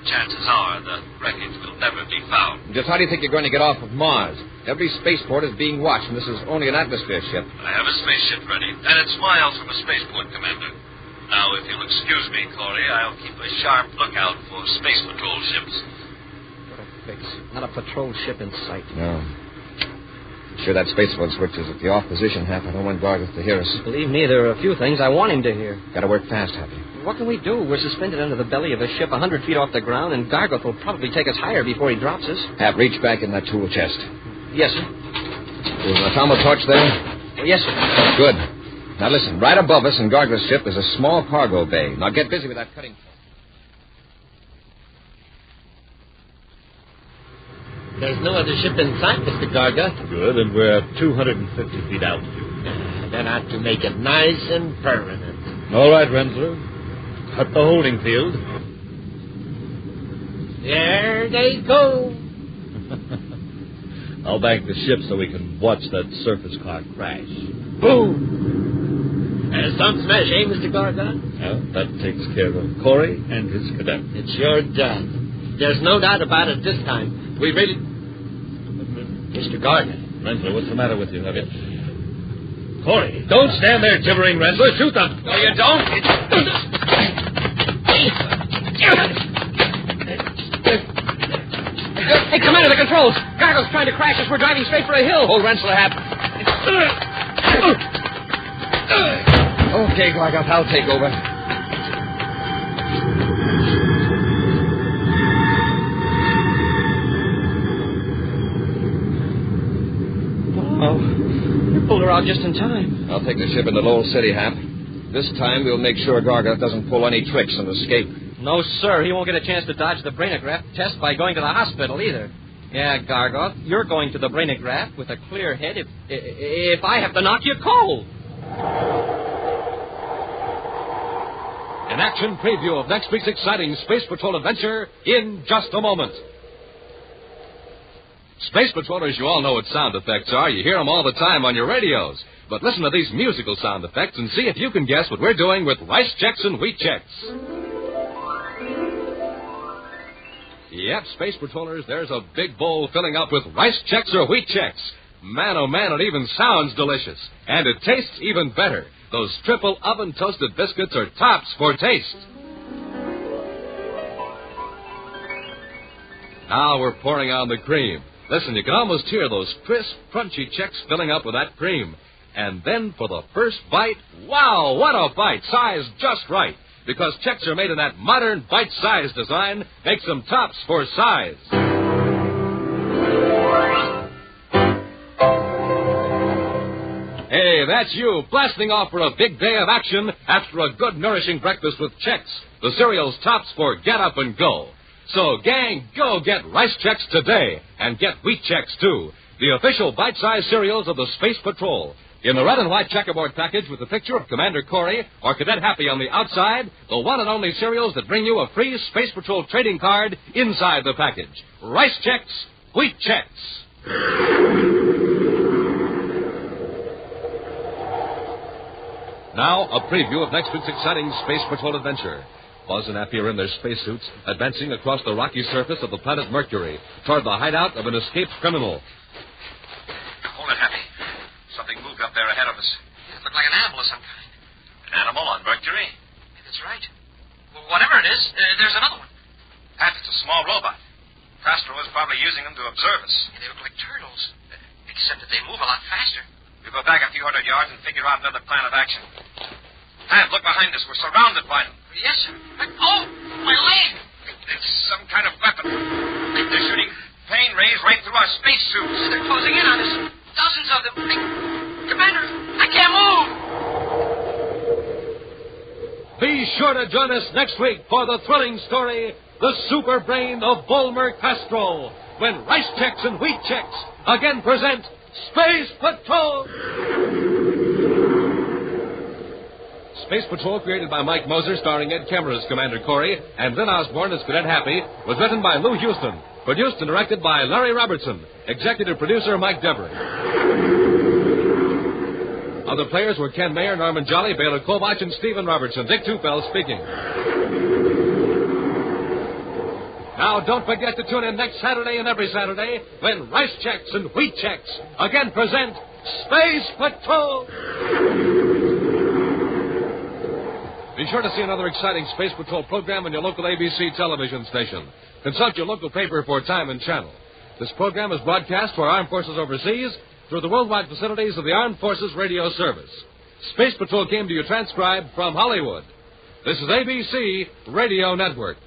Chances are the wreckage will never be found. Just how do you think you're going to get off of Mars? Every spaceport is being watched, and this is only an atmosphere ship. I have a spaceship ready, and it's miles from a spaceport, Commander. Now, if you'll excuse me, Corey, I'll keep a sharp lookout for Space Patrol ships. What a fix. Not a patrol ship in sight. No. I'm sure that spaceport switch is at the off position, Hap. I don't want Gargoth to hear us. Believe me, there are a few things I want him to hear. Got to work fast, Happy. What can we do? We're suspended under the belly of a ship 100 feet off the ground, and Gargoth will probably take us higher before he drops us. Hap, reach back in that tool chest. Yes, sir. Is an atomic torch there? Yes, sir. Good. Now listen, right above us in Gargoth's ship is a small cargo bay. Now get busy with that cutting. There's no other ship in sight, Mr. Gargoth. Good, and we're 250 feet altitude. That ought to make it nice and permanent. All right, Rensler. Cut the holding field. There they go. I'll bank the ship so we can watch that surface car crash. Boom! Some smash, eh, Mr. Gargoth? Well, that takes care of Corey and his cadet. It sure does. There's no doubt about it this time. We really... Mr. Gargoth. Rensler, what's the matter with you, Huggett? Corey, don't stand there gibbering, Rensler. Shoot them. No, you don't. Hey, Commander, the controls. Gargoth's trying to crash us. We're driving straight for a hill. Hold Rensler, Hap. Okay, Gargoth, I'll take over. Oh, you pulled her out just in time. I'll take the ship into Lowell City, Hap. This time we'll make sure Gargoth doesn't pull any tricks and escape. No, sir. He won't get a chance to dodge the brainograph test by going to the hospital either. Yeah, Gargoth, you're going to the brainograph with a clear head if I have to knock you cold. An action preview of next week's exciting Space Patrol adventure in just a moment. Space Patrollers, you all know what sound effects are. You hear them all the time on your radios. But listen to these musical sound effects and see if you can guess what we're doing with Rice Checks and Wheat Checks. Yep, Space Patrollers, there's a big bowl filling up with Rice Checks or Wheat Checks. Man, oh man, it even sounds delicious. And it tastes even better. Those triple oven-toasted biscuits are tops for taste. Now we're pouring on the cream. Listen, you can almost hear those crisp, crunchy checks filling up with that cream. And then for the first bite, wow, what a bite! Size just right. Because checks are made in that modern bite-size design, makes them tops for size. Hey, that's you, blasting off for a big day of action after a good, nourishing breakfast with Chex, the cereal's tops for get up and go. So, gang, go get Rice Checks today, and get Wheat Checks, too, the official bite-sized cereals of the Space Patrol. In the red and white checkerboard package with the picture of Commander Corey or Cadet Happy on the outside, the one and only cereals that bring you a free Space Patrol trading card inside the package. Rice Checks, Wheat Checks. Now, a preview of next week's exciting Space Patrol adventure. Buzz and Happy are in their spacesuits, advancing across the rocky surface of the planet Mercury toward the hideout of an escaped criminal. Hold it, Happy. Something moved up canvas. It looked like an animal of some kind. An animal on Mercury? That's right. Well, whatever it is, there's another one. Pat, it's a small robot. Castro was probably using them to observe us. Yeah, they look like turtles, except that they move a lot faster. We'll go back a few hundred yards and figure out another plan of action. Pat, look behind us. We're surrounded by them. Yes, sir. Oh, my leg! It's some kind of weapon. They're shooting pain rays right through our spacesuits. They're closing in on us. Dozens of them. Commander, I can't move! Be sure to join us next week for the thrilling story, The Super Brain of Volmer Castro, when Rice Checks and Wheat Checks again present Space Patrol! Space Patrol, created by Mike Moser, starring Ed Kemmer as Commander Corey, and Lynn Osborne as Cadet Happy, was written by Lou Houston, produced and directed by Larry Robertson, executive producer Mike Devery. Other players were Ken Mayer, Norman Jolly, Baylor Kovach, and Stephen Robertson. Dick Tupel speaking. Now, don't forget to tune in next Saturday and every Saturday when Rice Checks and Wheat Checks again present Space Patrol. Be sure to see another exciting Space Patrol program on your local ABC television station. Consult your local paper for time and channel. This program is broadcast for Armed Forces overseas through the worldwide facilities of the Armed Forces Radio Service. Space Patrol came to you transcribed from Hollywood. This is ABC Radio Network.